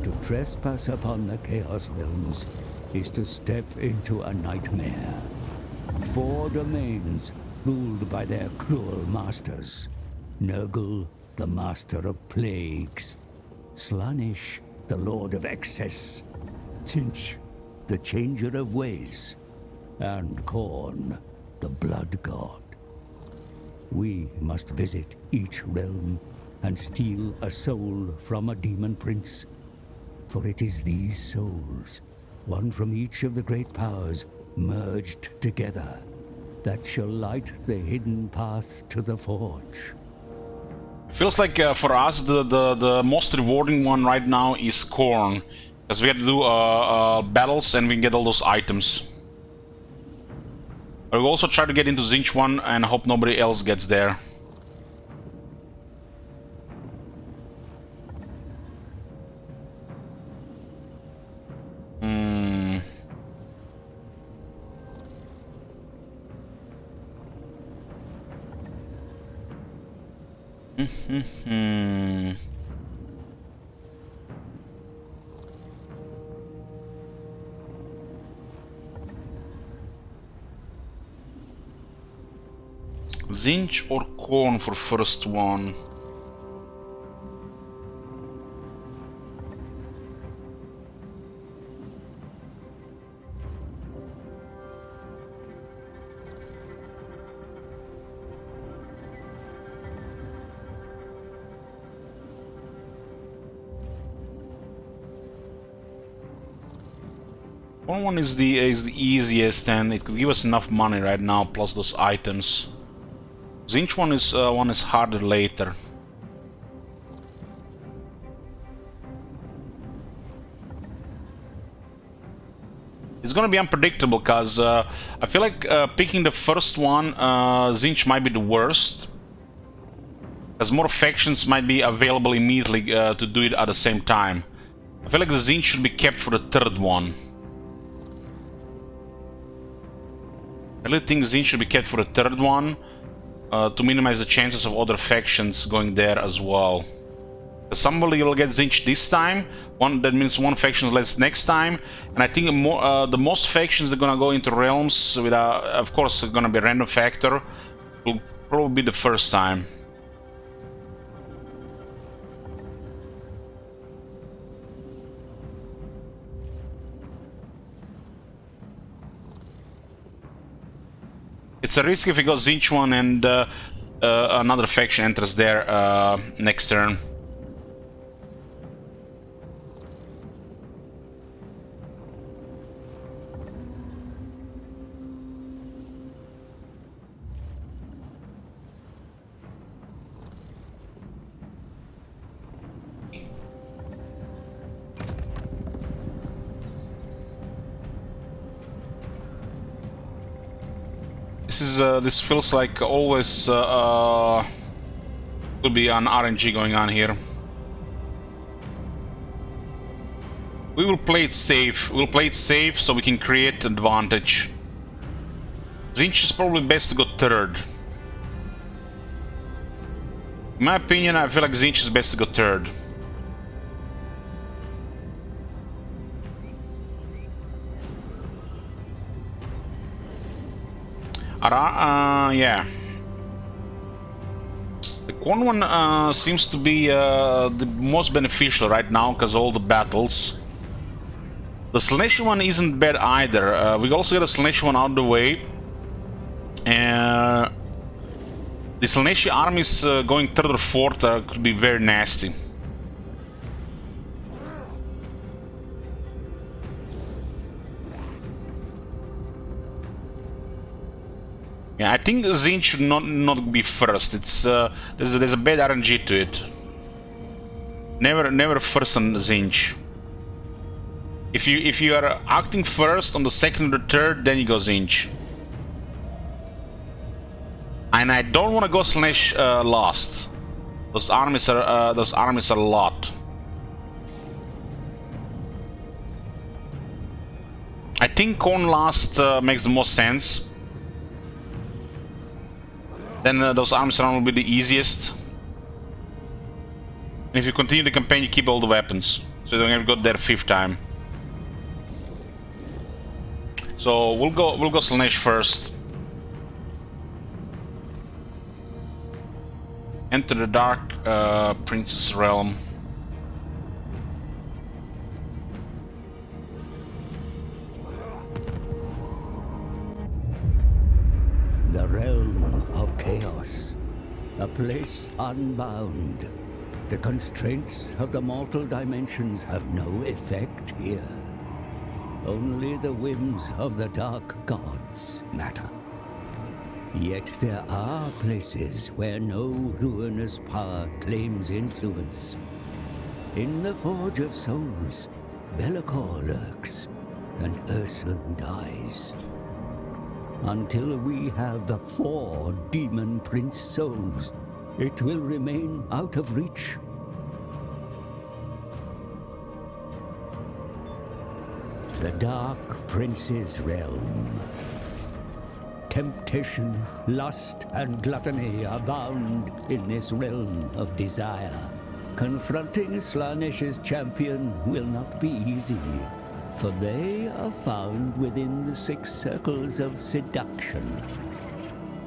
To trespass upon the Chaos Realms is to step into a nightmare. 4 domains ruled by their cruel masters. Nurgle, the master of plagues. Slaanesh, the lord of excess. Tzeentch, the changer of ways. And Khorne, the blood god. We must visit each realm and steal a soul from a demon prince. For it is these souls, one from each of the great powers, merged together, that shall light the hidden path to the Forge. Feels like for us the most rewarding one right now is Khorne, because we have to do battles and we can get all those items. I will also try to get into Tzeentch one and hope nobody else gets there. Tzeentch or Khorne for first one? One is the easiest, and it could give us enough money right now, plus those items. Tzeentch one is harder later. It's gonna be unpredictable, cause I feel like picking the first one, Tzeentch might be the worst, as more factions might be available immediately to do it at the same time. I feel like the Tzeentch should be kept for the third one. I really think Tzeentch should be kept for the third one, to minimize the chances of other factions going there as well. Somebody will get Tzeentch this time, that means one faction less next time, and I think the most factions that are gonna go into realms, with of course gonna be a random factor, will probably be the first time. It's a risk if we go Tzeentch one and another faction enters there next turn. This feels like always could be an RNG going on here. We will play it safe. We'll play it safe so we can create advantage. Tzeentch is probably best to go third. In my opinion, I feel like Tzeentch is best to go third. Yeah. The Khorne one seems to be the most beneficial right now because of all the battles. The Slaanesh one isn't bad either. We also got a Slaanesh one out of the way. The Slaanesh armies going third or fourth could be very nasty. Yeah, I think Zinj should not be first. It's there's a bad RNG to it. Never first on Zinj. If you are acting first on the second or third, then you go Zinj. And I don't want to go slash last. Those armies are a lot. I think Corn last makes the most sense. Then those armies around will be the easiest. And if you continue the campaign, you keep all the weapons, so you don't have to go there 5th time. So we'll go Slanesh first. Enter the Dark Princess Realm. The realm of chaos, a place unbound. The constraints of the mortal dimensions have no effect here. Only the whims of the dark gods matter. Yet there are places where no ruinous power claims influence. In the Forge of Souls, Be'lakor lurks, and Ursun dies. Until we have the 4 Demon Prince souls, it will remain out of reach. The Dark Prince's realm. Temptation, lust, and gluttony abound in this realm of desire. Confronting Slanesh's champion will not be easy, for they are found within the 6 circles of seduction.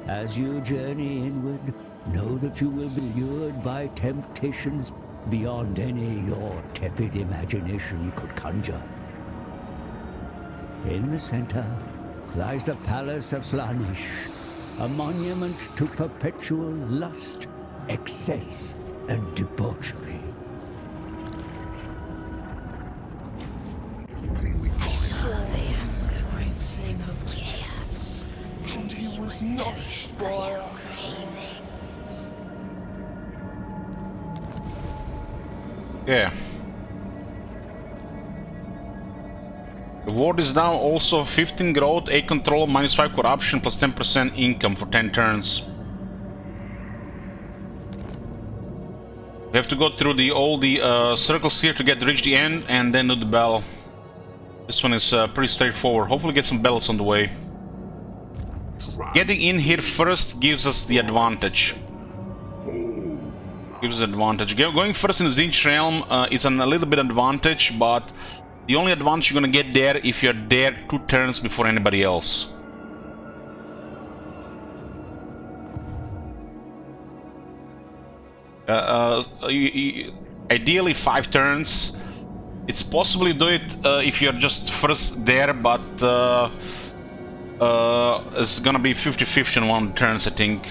As you journey inward, know that you will be lured by temptations beyond any your tepid imagination could conjure. In the center lies the Palace of Slaanesh, a monument to perpetual lust, excess, and debauchery. I saw the anger rinsing of chaos, and he was nourished by our cravings. Yeah. The ward is now also 15 growth, 8 control, -5 corruption, plus 10% income for 10 turns. We have to go through all the circles here to reach the end, and then do the battle. This one is pretty straightforward. Hopefully get some battles on the way. Getting in here first gives us the advantage. Going first in the Zinj realm is a little bit advantage, but the only advantage you're gonna get there if you're there 2 turns before anybody else. Ideally 5 turns. It's possible to do it if you're just first there, but it's gonna be 50-50 on 1 turns, I think.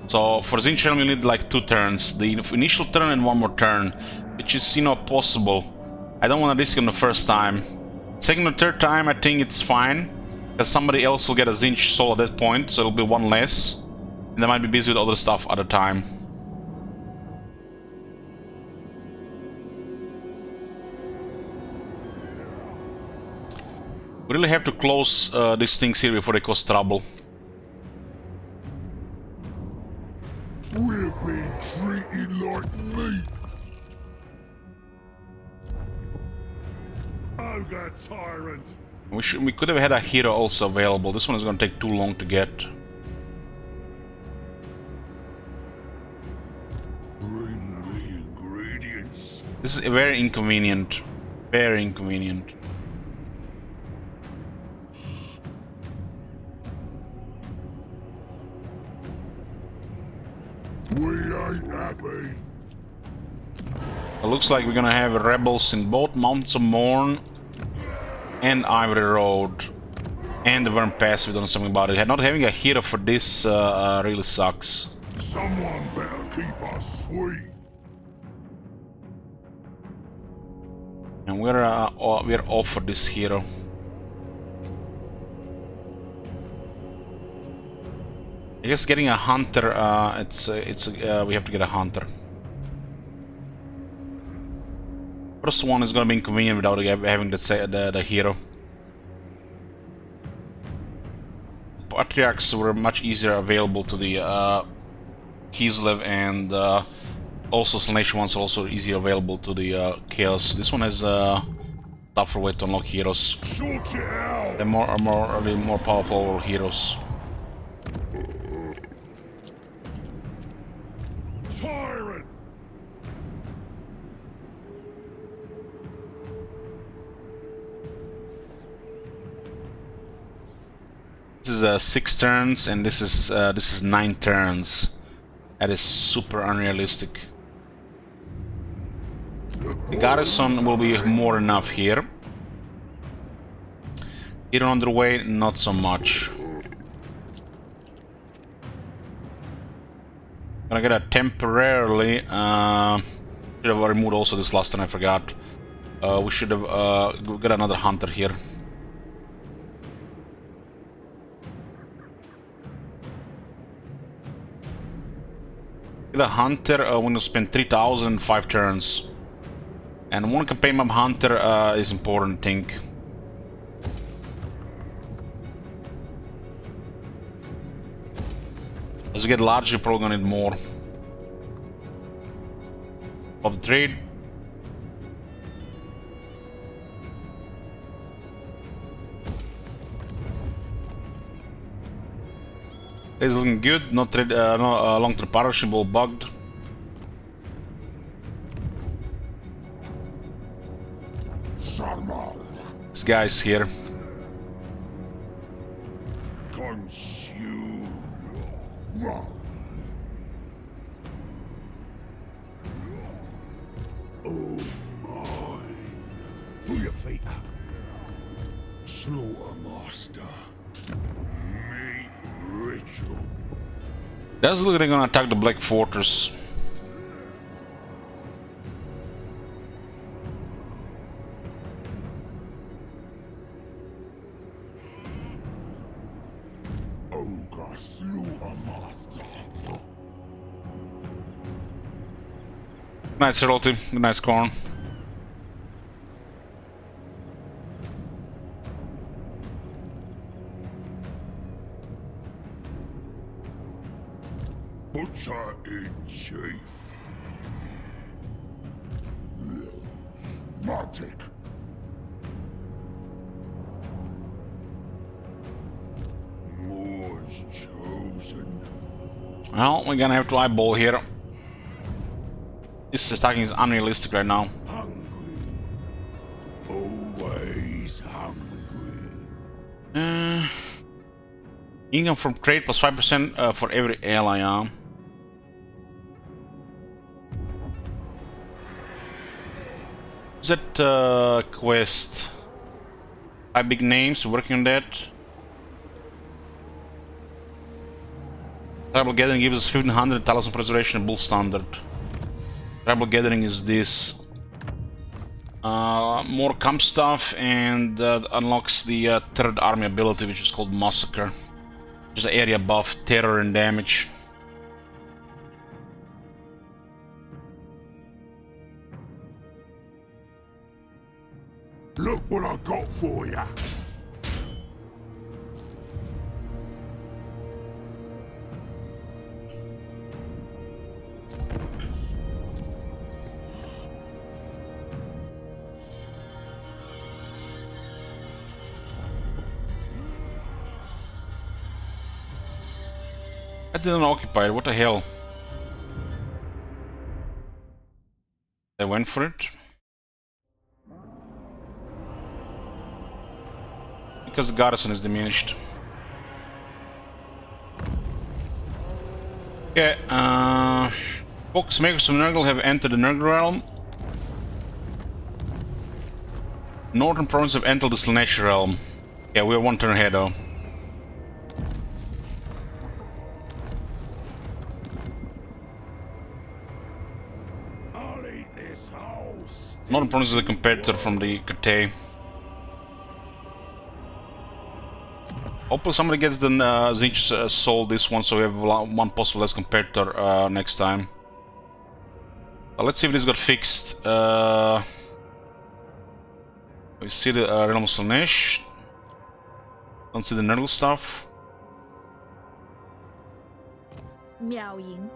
So for Zinj realm you need like 2 turns, the initial turn and 1 more turn, which is, you know, possible. I don't want to risk it on the first time. Second or third time I think it's fine, because somebody else will get a Zinj soul at that point, so it'll be 1 less, and they might be busy with other stuff at the time. We really have to close these things here before they cause trouble. We're being treated like meat. Ogre tyrant. We could have had a hero also available. This one is going to take too long to get. Bring the ingredients. This is very inconvenient. Very inconvenient. We ain't happy. It looks like we're gonna have rebels in both Mountains of Morn and Ivory Road and the Worm Pass. We've done something about it. Not having a hero for this really sucks. Someone better keep us sweet. And we're off for this hero. I guess getting a hunter, we have to get a hunter. First one is gonna be inconvenient without having the hero. Patriarchs were much easier available to the Kislev, and also Slanesh ones are also easier available to the Chaos. This one has a tougher way to unlock heroes. They're more powerful heroes. Tyrant! This is 6 turns, and this is 9 turns. That is super unrealistic. The garrison will be more than enough here. Hero on the way, not so much. Gonna get a temporarily. Should have removed also this last time, I forgot. We should have got another hunter here. The hunter, I'm going to spend 3,000 5 turns. And one campaign map hunter is important, I think. As we get larger, you're probably going to need more. Of the trade. It's looking good, not long-term partnership, all bugged. This guy's here. Consume. Run. Oh mine. Pull your feet up. Slaughter master. Meat ritual. That's looking like they're gonna attack the Black Fortress. Ogre slaughter master. Nice royalty, nice corn. Butcher in chief. Magic. Moore's chosen. Well, we're gonna have to eyeball here. This attacking is unrealistic right now. Hungry. Always hungry. Income from trade plus 5% for every ally. Is that quest? 5 big names working on that. Tribal Gathering gives us 1500 Talisman Preservation and Bull Standard. Tribal Gathering is this. More camp stuff, and unlocks the third army ability, which is called Massacre. Which is the area buff, terror and damage. Look what I got for ya. I didn't occupy it, what the hell? They went for it? Because the garrison is diminished. Okay, folks, makers of Nurgle have entered the Nurgle realm. Northern province have entered the Slanesh realm. Yeah, we're one turn ahead though. Northern province is a competitor from the Kate. Hopefully somebody gets the Zinch soul this one, so we have one possible less competitor next time. Let's see if this got fixed. We see the Realm of Slaanesh. Don't see the Nerdle stuff. Miao Ying.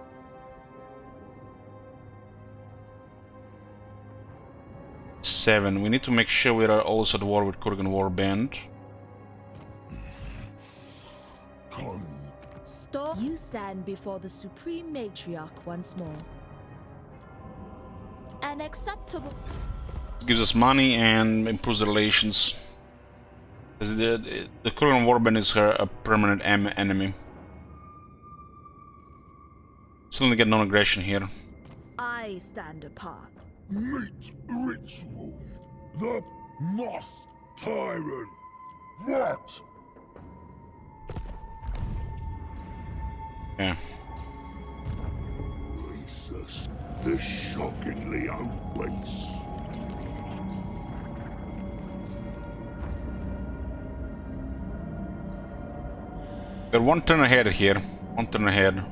Seven. We need to make sure we are also at war with Kurgan Warband. Stop. You stand before the Supreme Matriarch once more. An acceptable. It gives us money and improves the relations. The Kurgan Warband is a permanent enemy. Still get non-aggression here. I stand apart. Meat ritual. The Moss Tyrant. What? Yeah. Jesus, the shockingly obese. We're one turn ahead here. One turn ahead.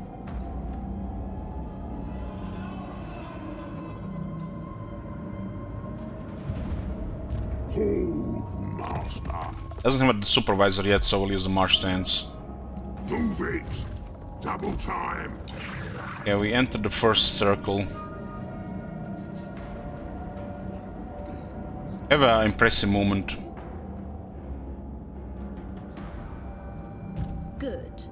Hold, master. Doesn't have a supervisor yet, so we'll use the march stance. Move it. Double time. Yeah, we entered the first circle. Have an impressive movement. Good.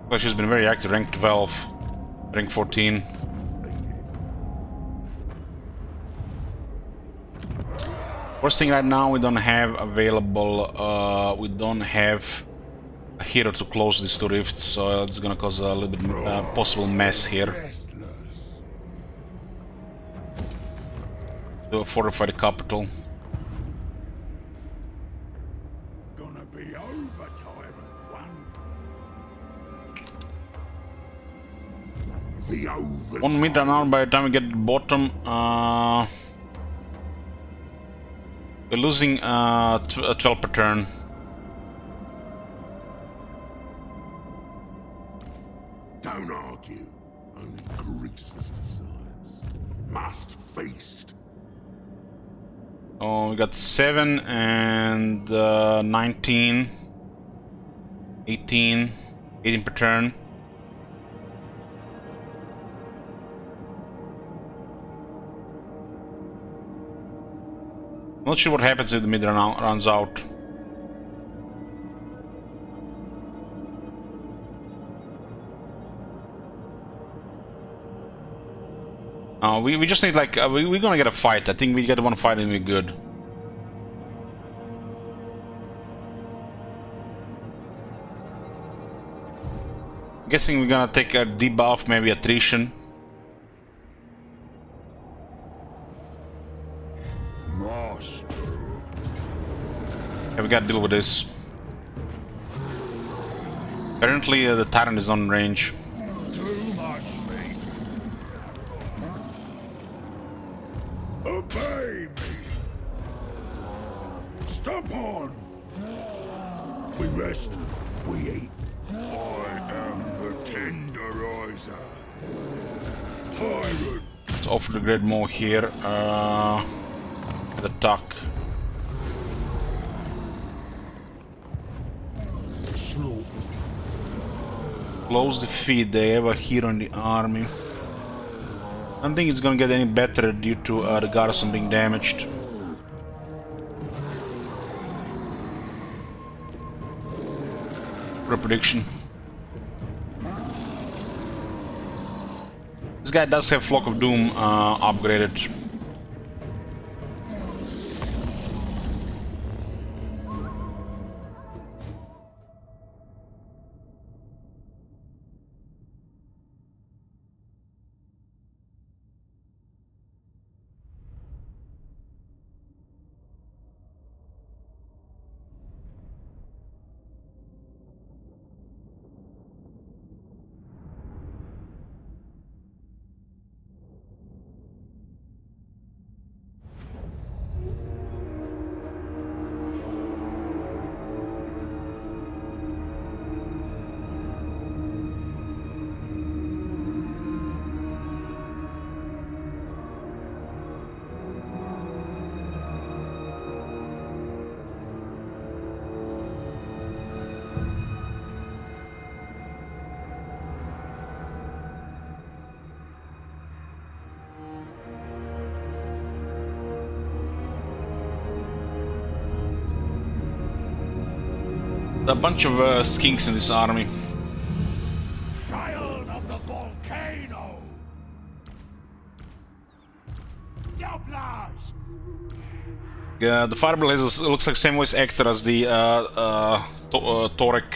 Well, she's been very active. Rank 12, rank 14. First thing right now, we don't have available. We don't have a hero to close these two rifts, so it's gonna cause a little bit possible mess here. To fortify the capital. Gonna be overtime at one. The over. 1 minute an hour by the time we get to the bottom. We're losing 12 per turn. Don't argue. Only Greasus decides. Must feast. Oh, we got 7 and 19. 18. 18 per turn. Not sure what happens if the mid runs out. We just need like we're gonna get a fight. I think we get one fight and we're good. Guessing we're gonna take a debuff, maybe attrition. Master. Yeah, we gotta deal with this. Apparently the Tyrant is on range. Too much meat. Obey me. Stomp on. We rest. We eat. I am the tenderizer. Tyrant. Let's offer the Great Maw here. At attack. Slow. Close the feed. They have a hero in the army. I don't think it's gonna get any better due to the garrison being damaged. Prediction. This guy does have Flock of Doom upgraded. A bunch of skinks in this army. Child of the volcano! Yoblars! The Fireball looks like same voice actor as the Torek.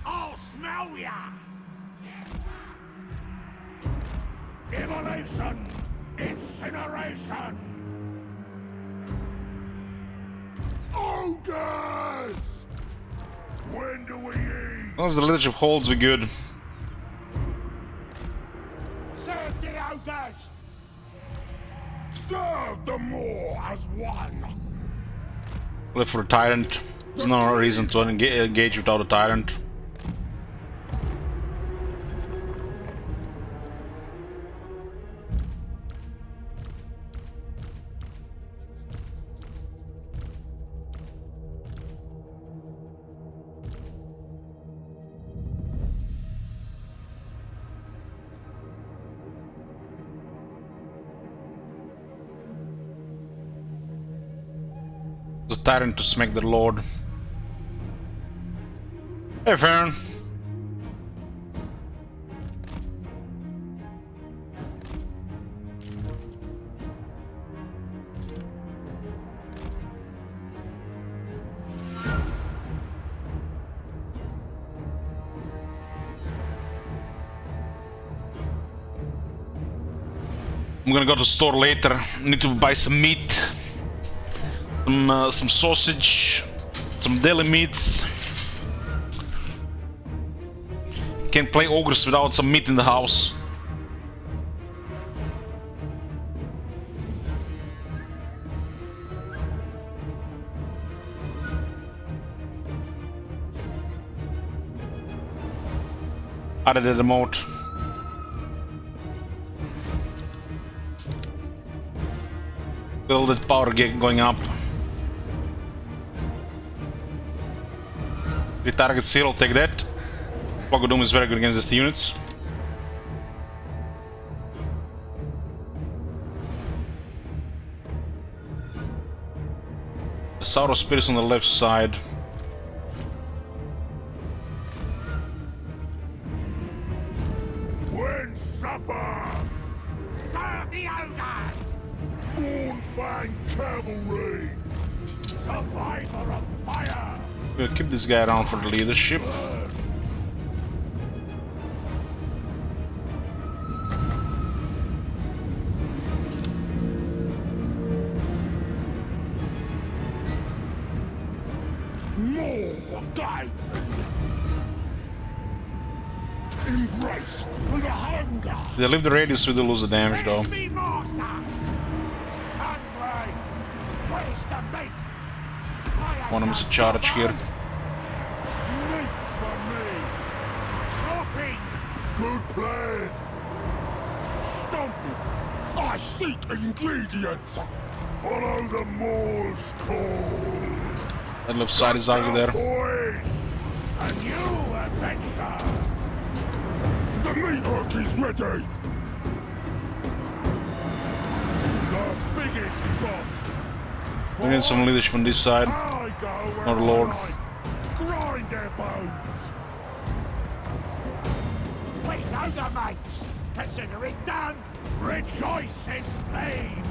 I'll smell ya! Immolation! Incineration! Ogres! When do we eat? As long as the leadership holds, we good. Serve the ogres! Serve them all as one! Live for a tyrant. There's no reason to engage without a tyrant. The tyrant to smack the lord. Hey, Farron. I'm gonna go to the store later. Need to buy some meat. Some sausage, some deli meats. Can't play ogres without some meat in the house. Added the remote. Build that power going up. Retarget seal, I'll take that. Fog of Doom is very good against these units. The Sauro Spirits on the left side. When supper! Serve the ogres! Moonfang cavalry! Survivor of fire! We'll keep this guy around for the leadership. More guide me! Embrace the hunger! If they leave the radius, we do lose the damage though. Me master! Hungry! Where's the meat? One of them is a charge here. Meat for me! Chopping! Good plan! Stomping! I seek ingredients! Follow the Moor's call! That left side is ugly there. Boys! A new adventure! The meat hook is ready! The biggest boss! We need some leadership on this side. Not a lord. Grind their bones! Wait, older mates! Consider it done! Rejoice in flame!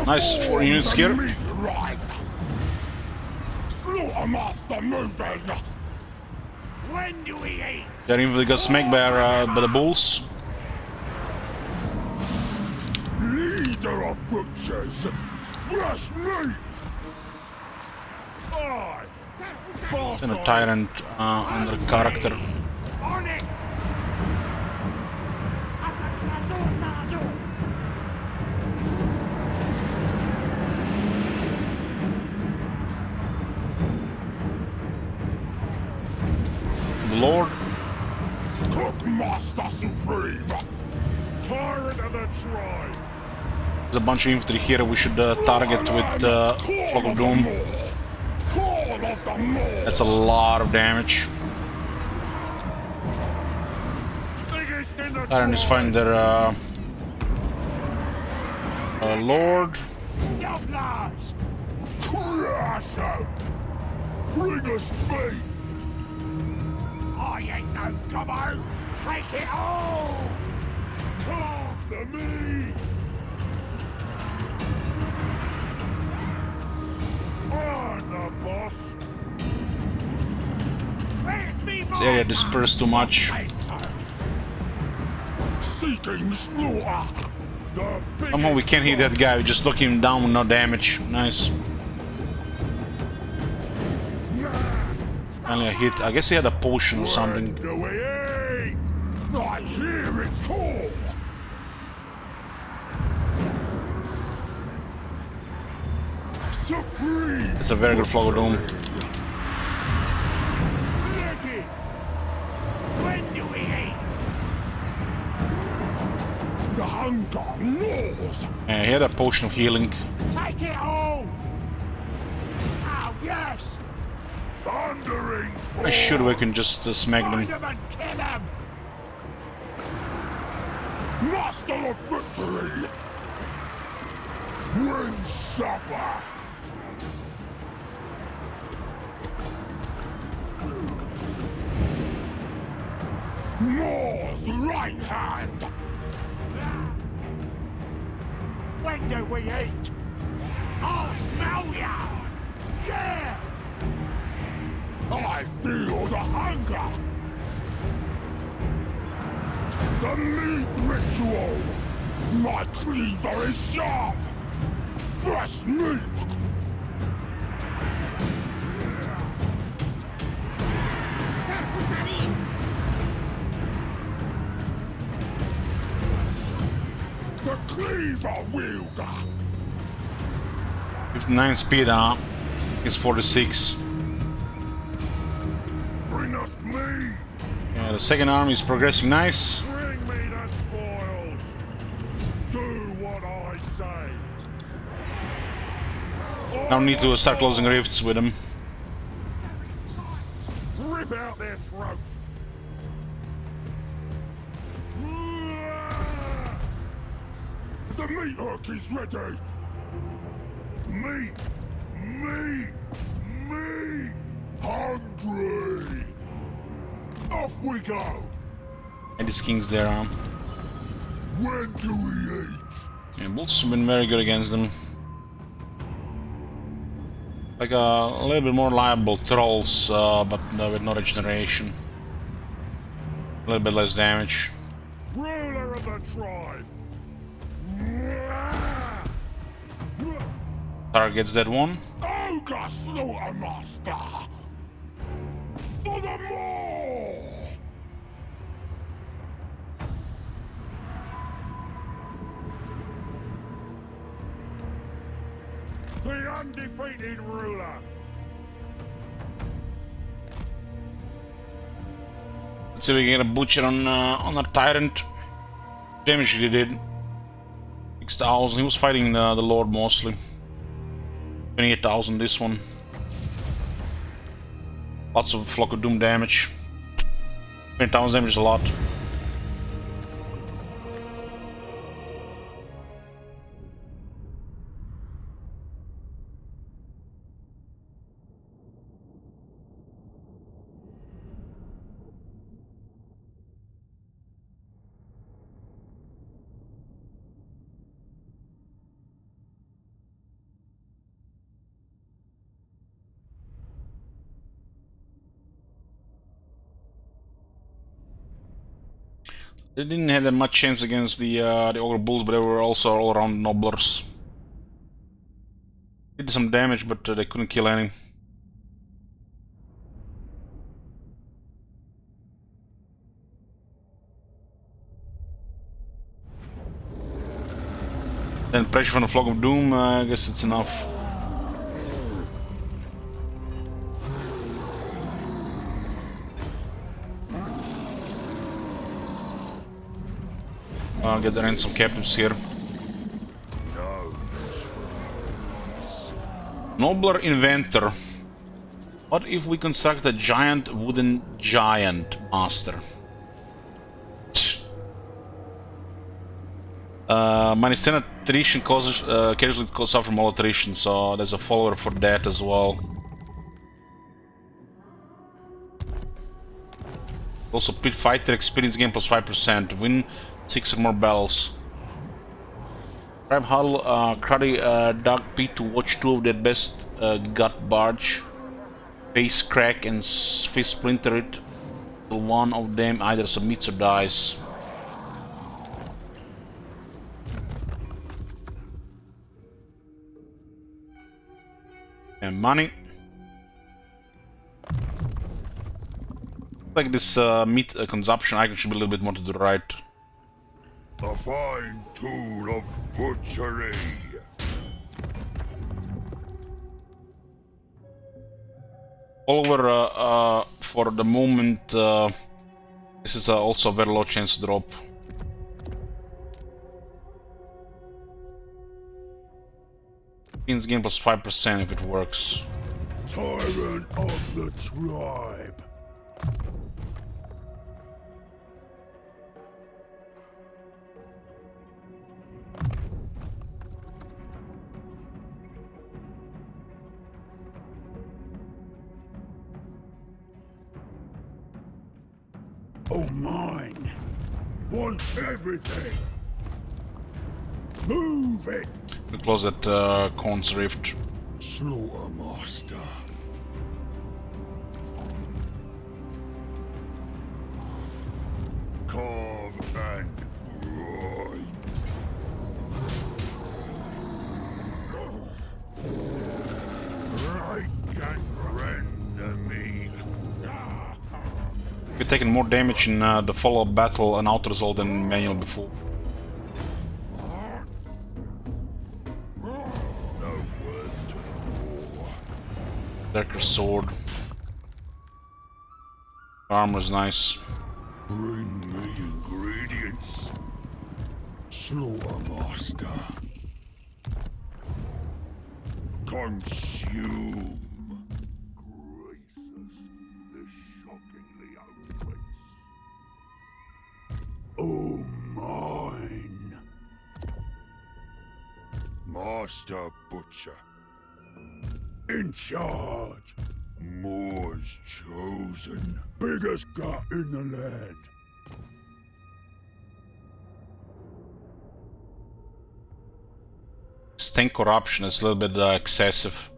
Nice, 4 units here. Slaughtermaster moving! When do we eat? Their infantry got smacked by the bulls. Leader of butchers! Fresh meat! And a tyrant under character. Onyx! The Lord. Cookmaster Supreme! Tyrant of the tribe! There's a bunch of infantry here we should target with Fog of Doom. That's a lot of damage. Biggest in the Tyrant is fighting their lord. Yoblars! Crush 'em! Bring us meat! I ain't no gobbo! Take it all! Carve the meat! I'm the boss! Where's me This area dispersed too much. Seeking slaughter! The Somehow we can't hit that guy. We just knock him down with no damage. Nice. Finally a hit. I guess he had a potion or something. do we eat? I hear it's called! Supreme! It's a very good Flower Doom. Leggy! When do we eat? The hunger gnaws! Yeah, he had a potion of healing. Take it all! Oh, yes! Thundering I'm sure we can just smack Find them. them and kill them! Master of victory! Win supper! Gnaws right hand! When do we eat? I'll smell ya! Yeah! I feel the hunger! The meat ritual! My cleaver is sharp! Fresh meat! The cleaver wielder! 59 speed, is 46. Bring us meat! Yeah, the second army is progressing nice. Bring me the spoils! Do what I say! Now we need to start closing rifts with them. Rip out their throat! The meat hook is ready! Meat! Meat! Meat! Hungry! Off we go! And this king's there. When do we eat? Yeah, Bulls have been very good against them. Like a little bit more liable trolls, but with no regeneration. A little bit less damage. Ruler of the tribe! Targets that one. Ogre Slaughtermaster! For the more! The undefeated ruler! Let's see if we can get a butcher on our tyrant. Damage he did. 6,000. He was fighting the lord mostly. 28,000 this one. Lots of Flock of Doom damage. 20,000 damage is a lot. They didn't have that much chance against the Ogre Bulls, but they were also all-around Nobblers. Did some damage, but they couldn't kill any. Then pressure from the Flock of Doom, I guess it's enough. I'll get in some captives here. Nobler Inventor. What if we construct a giant wooden giant master? Minus 10 attrition causes casualty suffer from all attrition, so there's a follower for that as well. Also, pit fighter experience gain plus 5%. Win 6 or more battles. Crab Huddle, Cruddy, Dark Pit to watch 2 of their best gut barge. Face crack and face splinter it. Till one of them either submits or dies. And money. Like this meat consumption icon should be a little bit more to the right. A fine tool of butchery. Follower for the moment, this is also a very low chance to drop. Pins gain plus 5% if it works. Tyrant of the tribe. Oh, mine. Want everything. Move it. We close that Corn's Rift. Slaughtermaster. Carve and grind. Right and render me. We've taken more damage in the follow-up battle and out result than manual before. Darker sword. Armor's nice. Bring me ingredients. Slaughtermaster. Consume. Gracious, this shockingly out place. Oh, mine. Master Butcher. In charge. Moore's chosen. Biggest gut in the land. Stank corruption is a little bit excessive.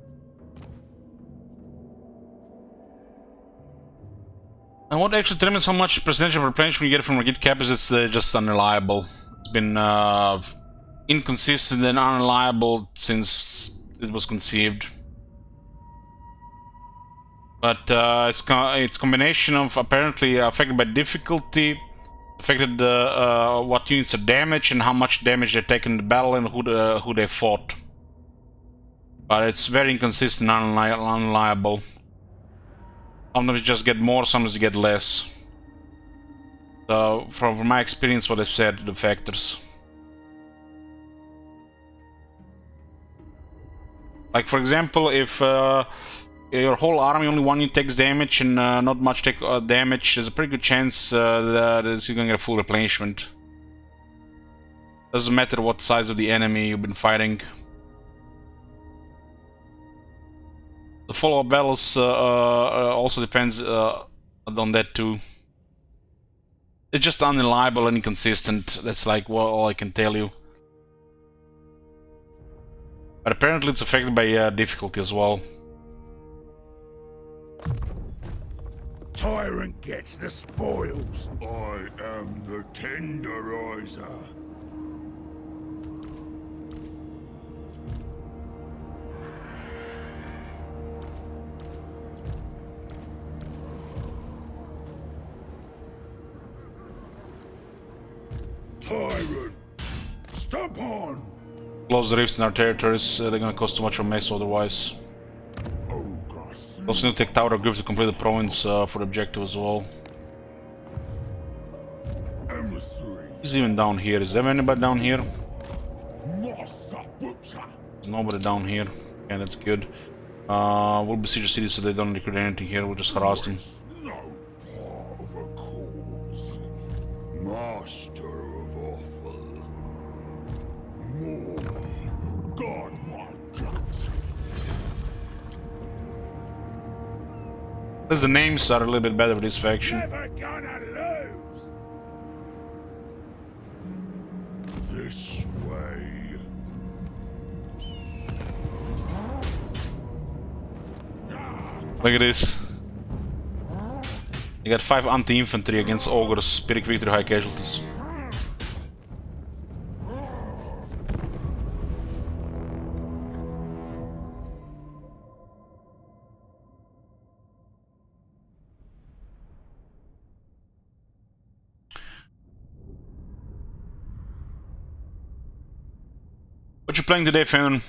And what actually determines how much percentage of replenishment you get from a git cap is it's just unreliable. It's been inconsistent and unreliable since it was conceived. But it's combination of apparently affected by difficulty, affected what units are damaged and how much damage they take in the battle and who they fought. But it's very inconsistent and unreliable. Sometimes you just get more, sometimes you get less. So from my experience, what I said, the factors. Like for example, if your whole army only one unit takes damage and not much take damage, there's a pretty good chance that you're gonna get a full replenishment. Doesn't matter what size of the enemy you've been fighting. The follow-up battles also depends on that too. It's just unreliable and inconsistent. That's like all I can tell you. But apparently it's affected by difficulty as well. Tyrant gets the spoils. I am the tenderizer. Tyrant, stomp on. Close the rifts in our territories. They're gonna cost too much of mess otherwise. Also need to take Tower of Grief to complete the province for the objective as well. Who's even down here? Is there anybody down here? There's nobody down here. Okay, that's good. We'll besiege the city so they don't recruit anything here. We'll just harass them. Master of awful. At least the names are a little bit better for this faction. Never gonna lose. This way. Look at this. You got 5 anti-infantry against ogres, Pyrrhic victory, high casualties. What you playing today, Fennon?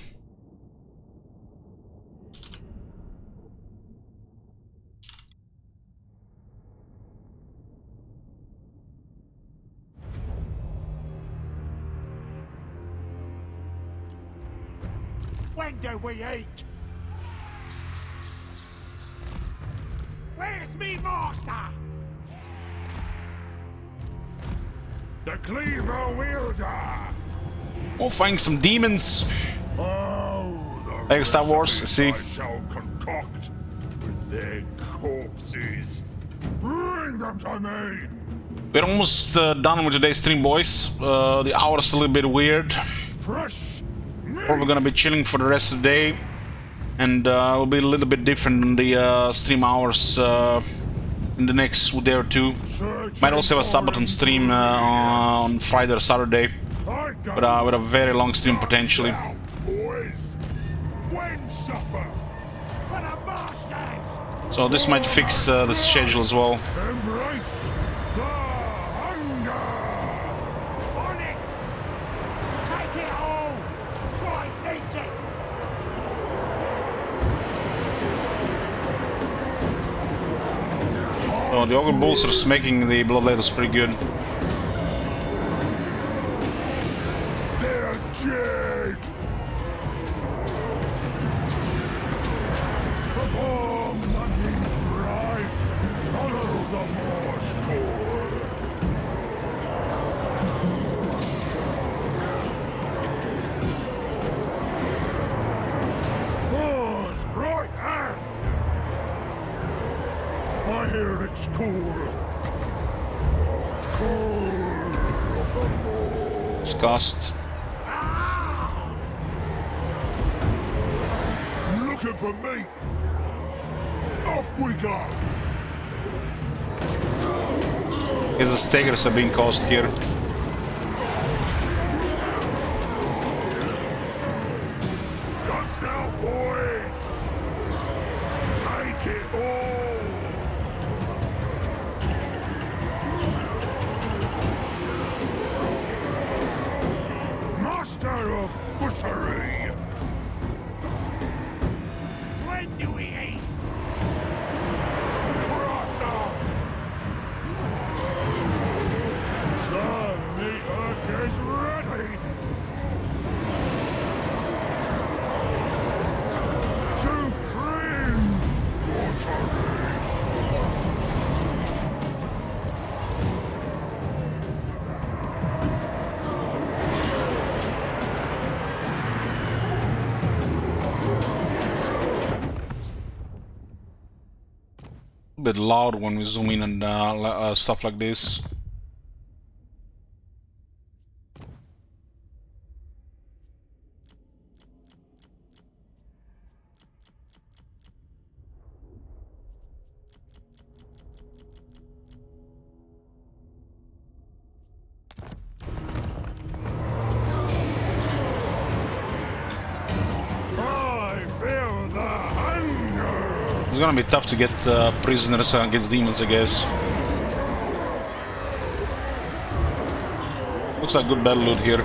When do we eat? Where's me master? The Cleaver Wielder! Oh, fighting some demons! Oh, Hey, Star Wars, see? I shall concoct with their corpses. Bring them to me! We're almost done with today's stream, boys. The hour's a little bit weird. Fresh Or we're gonna be chilling for the rest of the day. And it'll be a little bit different than the stream hours in the next day or two. Might also have a Sabaton stream on Friday or Saturday. But with a very long stream potentially. boys! When supper! For the masters! So this might fix the schedule as well. Embrace the hunger! On it! Take it all! Try and eat it! Oh, the Ogre Bulls are smacking the Bloodletters pretty good. They're dead! Perform the need rite! Follow the Morse code! Morse right hand! I hear it's cool. Cool of the Morse. Disgust. Looking for me. Off we go. Guess the Stakers are being caused here. Guts out, boys. Take it all. Master of butchery. When do we eat? Crush 'em. The meat hook is ready. Supreme butchery. A bit loud when we zoom in and stuff like this. I feel the hunger. It's gonna be tough to get prisoners against demons, I guess. Looks like good battle loot here.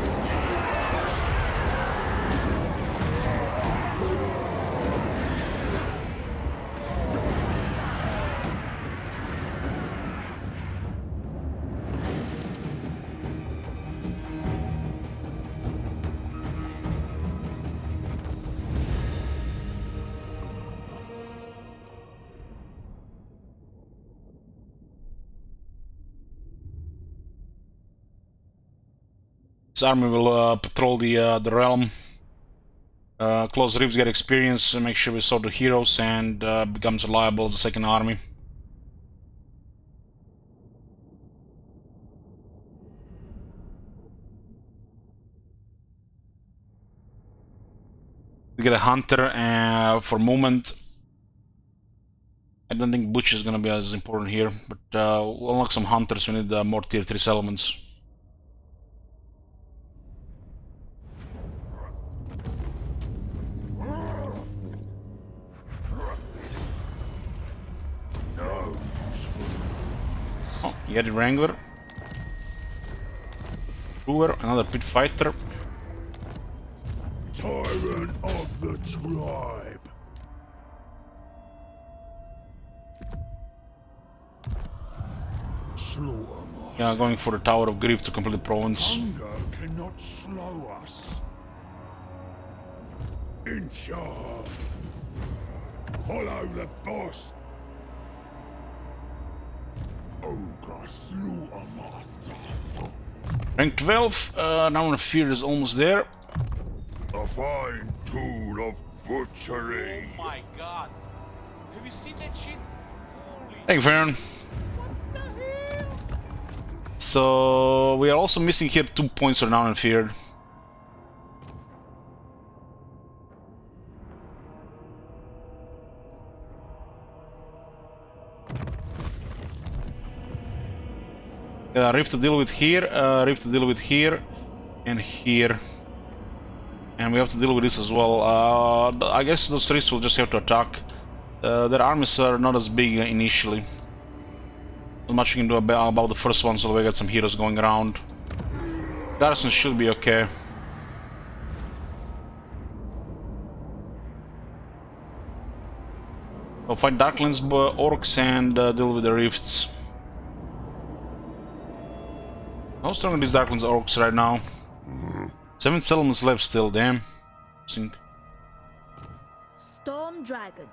This army will patrol the realm. Close rifts get experience, make sure we sort the heroes and becomes reliable as a second army. We get a hunter for movement. I don't think Butcher is gonna be as important here, but we'll unlock some hunters. We need more tier 3 settlements. Oh, Yeti Wrangler. Brewer, another pit fighter. Tyrant of the tribe. Yeah, going for the Tower of Grief to complete the province. Hunger cannot slow us. In charge. Follow the boss. Ogre Slaughter Master. Rank 12, now in fear is almost there. A fine tool of butchery. Oh my god. Have you seen that shit? Holy Thank you, Farron. So we are also missing here 2 points for now in fear. Rift to deal with here, Rift to deal with here, and here. And we have to deal with this as well. I guess those three will just have to attack. Their armies are not as big initially. Not much we can do about the first one, so we got some heroes going around. Garrison should be okay. We'll fight Darklings, Orcs, and deal with the Rifts. How strong are these Darklings Orcs right now? 7 settlements left still, damn. Storm Dragon.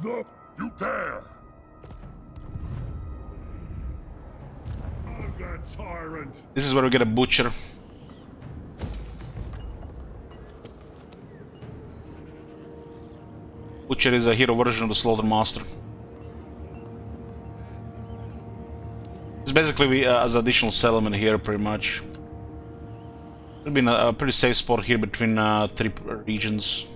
Look, you dare! Ogre Tyrant! This is where we get a Butcher. Butcher is a hero version of the Slaughter Master. It's basically as additional settlement here, pretty much. It'll be a pretty safe spot here between 3 regions.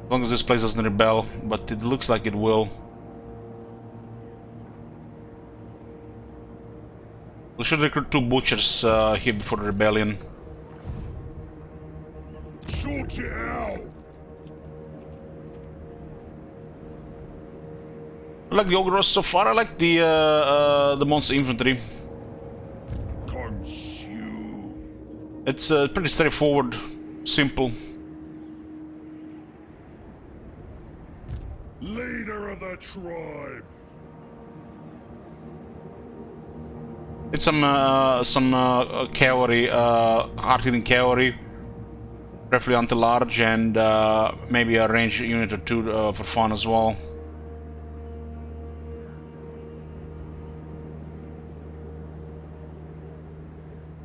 As long as this place doesn't rebel, but it looks like it will. We should recruit 2 Butchers here before the rebellion. Sort it out! I like the Ogre so far. I like the Monster Infantry. Consume. It's pretty straightforward, simple. Leader of the tribe. It's some cavalry, hard-hitting cavalry, preferably anti-large, and maybe a range unit or 2 for fun as well.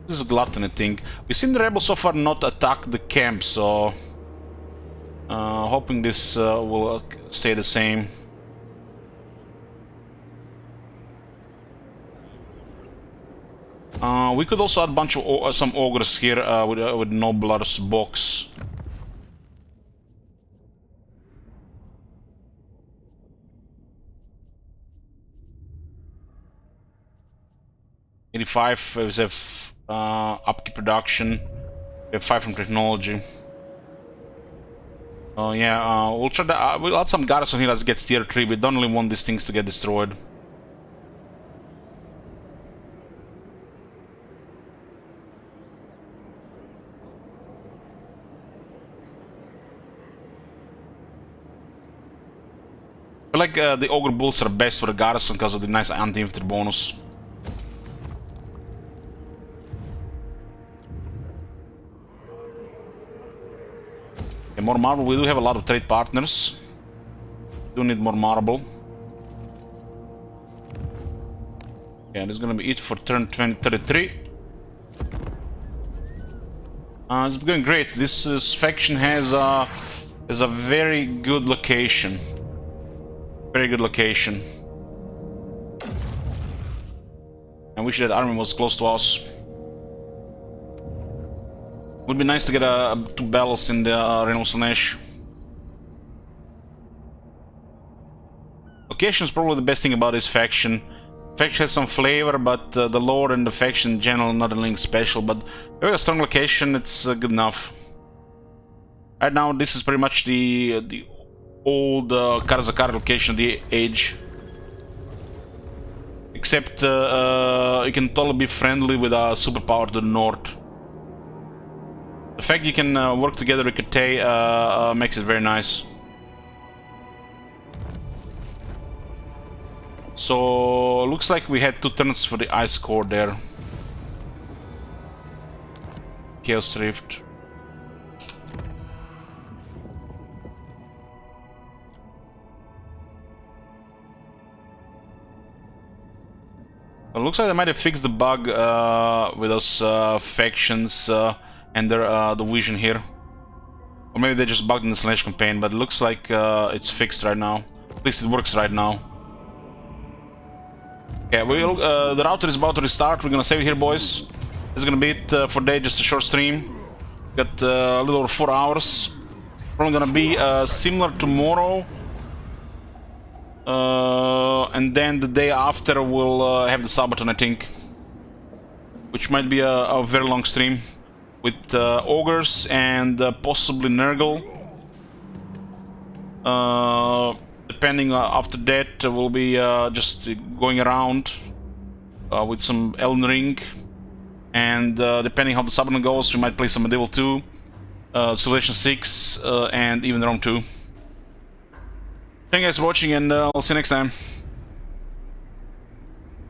This is a gluttony thing. We've seen the rebels so far not attack the camp, so hoping this will stay the same. We could also add a bunch of some ogres here with Nobler's box. '85 we have upkeep production. We have 5 from technology. Oh yeah, we'll try to, we'll add some garrison here as it gets tier 3. We don't really want these things to get destroyed. I like the Ogre Bulls are best for the garrison because of the nice anti-infantry bonus. Okay, more marble. We do have a lot of trade partners. Do need more marble. Yeah, this is gonna be it for turn 2033. It's going great. This faction has a very good location. Very good location. I wish that army was close to us. Would be nice to get 2 battles in the Realm of Slanesh. Location is probably the best thing about this faction. Faction has some flavor, but the lore and the faction in general not anything special. But if a strong location, it's good enough. Right now, this is pretty much the old Karazakar location of the age. Except you can totally be friendly with a superpower to the north. The fact you can work together with Kate makes it very nice. So looks like we had 2 turns for the Ice Core there. Chaos Rift. It looks like they might have fixed the bug with those factions and their division here. Or maybe they just bugged in the Slanesh campaign, but it looks like it's fixed right now. At least it works right now. Yeah, the router is about to restart. We're gonna save it here, boys. This is gonna be it for today, just a short stream. Got a little over 4 hours. Probably gonna be similar tomorrow. And then the day after we'll have the Sabaton, I think. Which might be a very long stream. With Ogres and possibly Nurgle. Depending after that, we'll be just going around with some Elden Ring. And depending how the Sabaton goes, we might play some Medieval 2, Civilization 6, and even Rome 2. Thank you guys for watching, and I'll see you next time.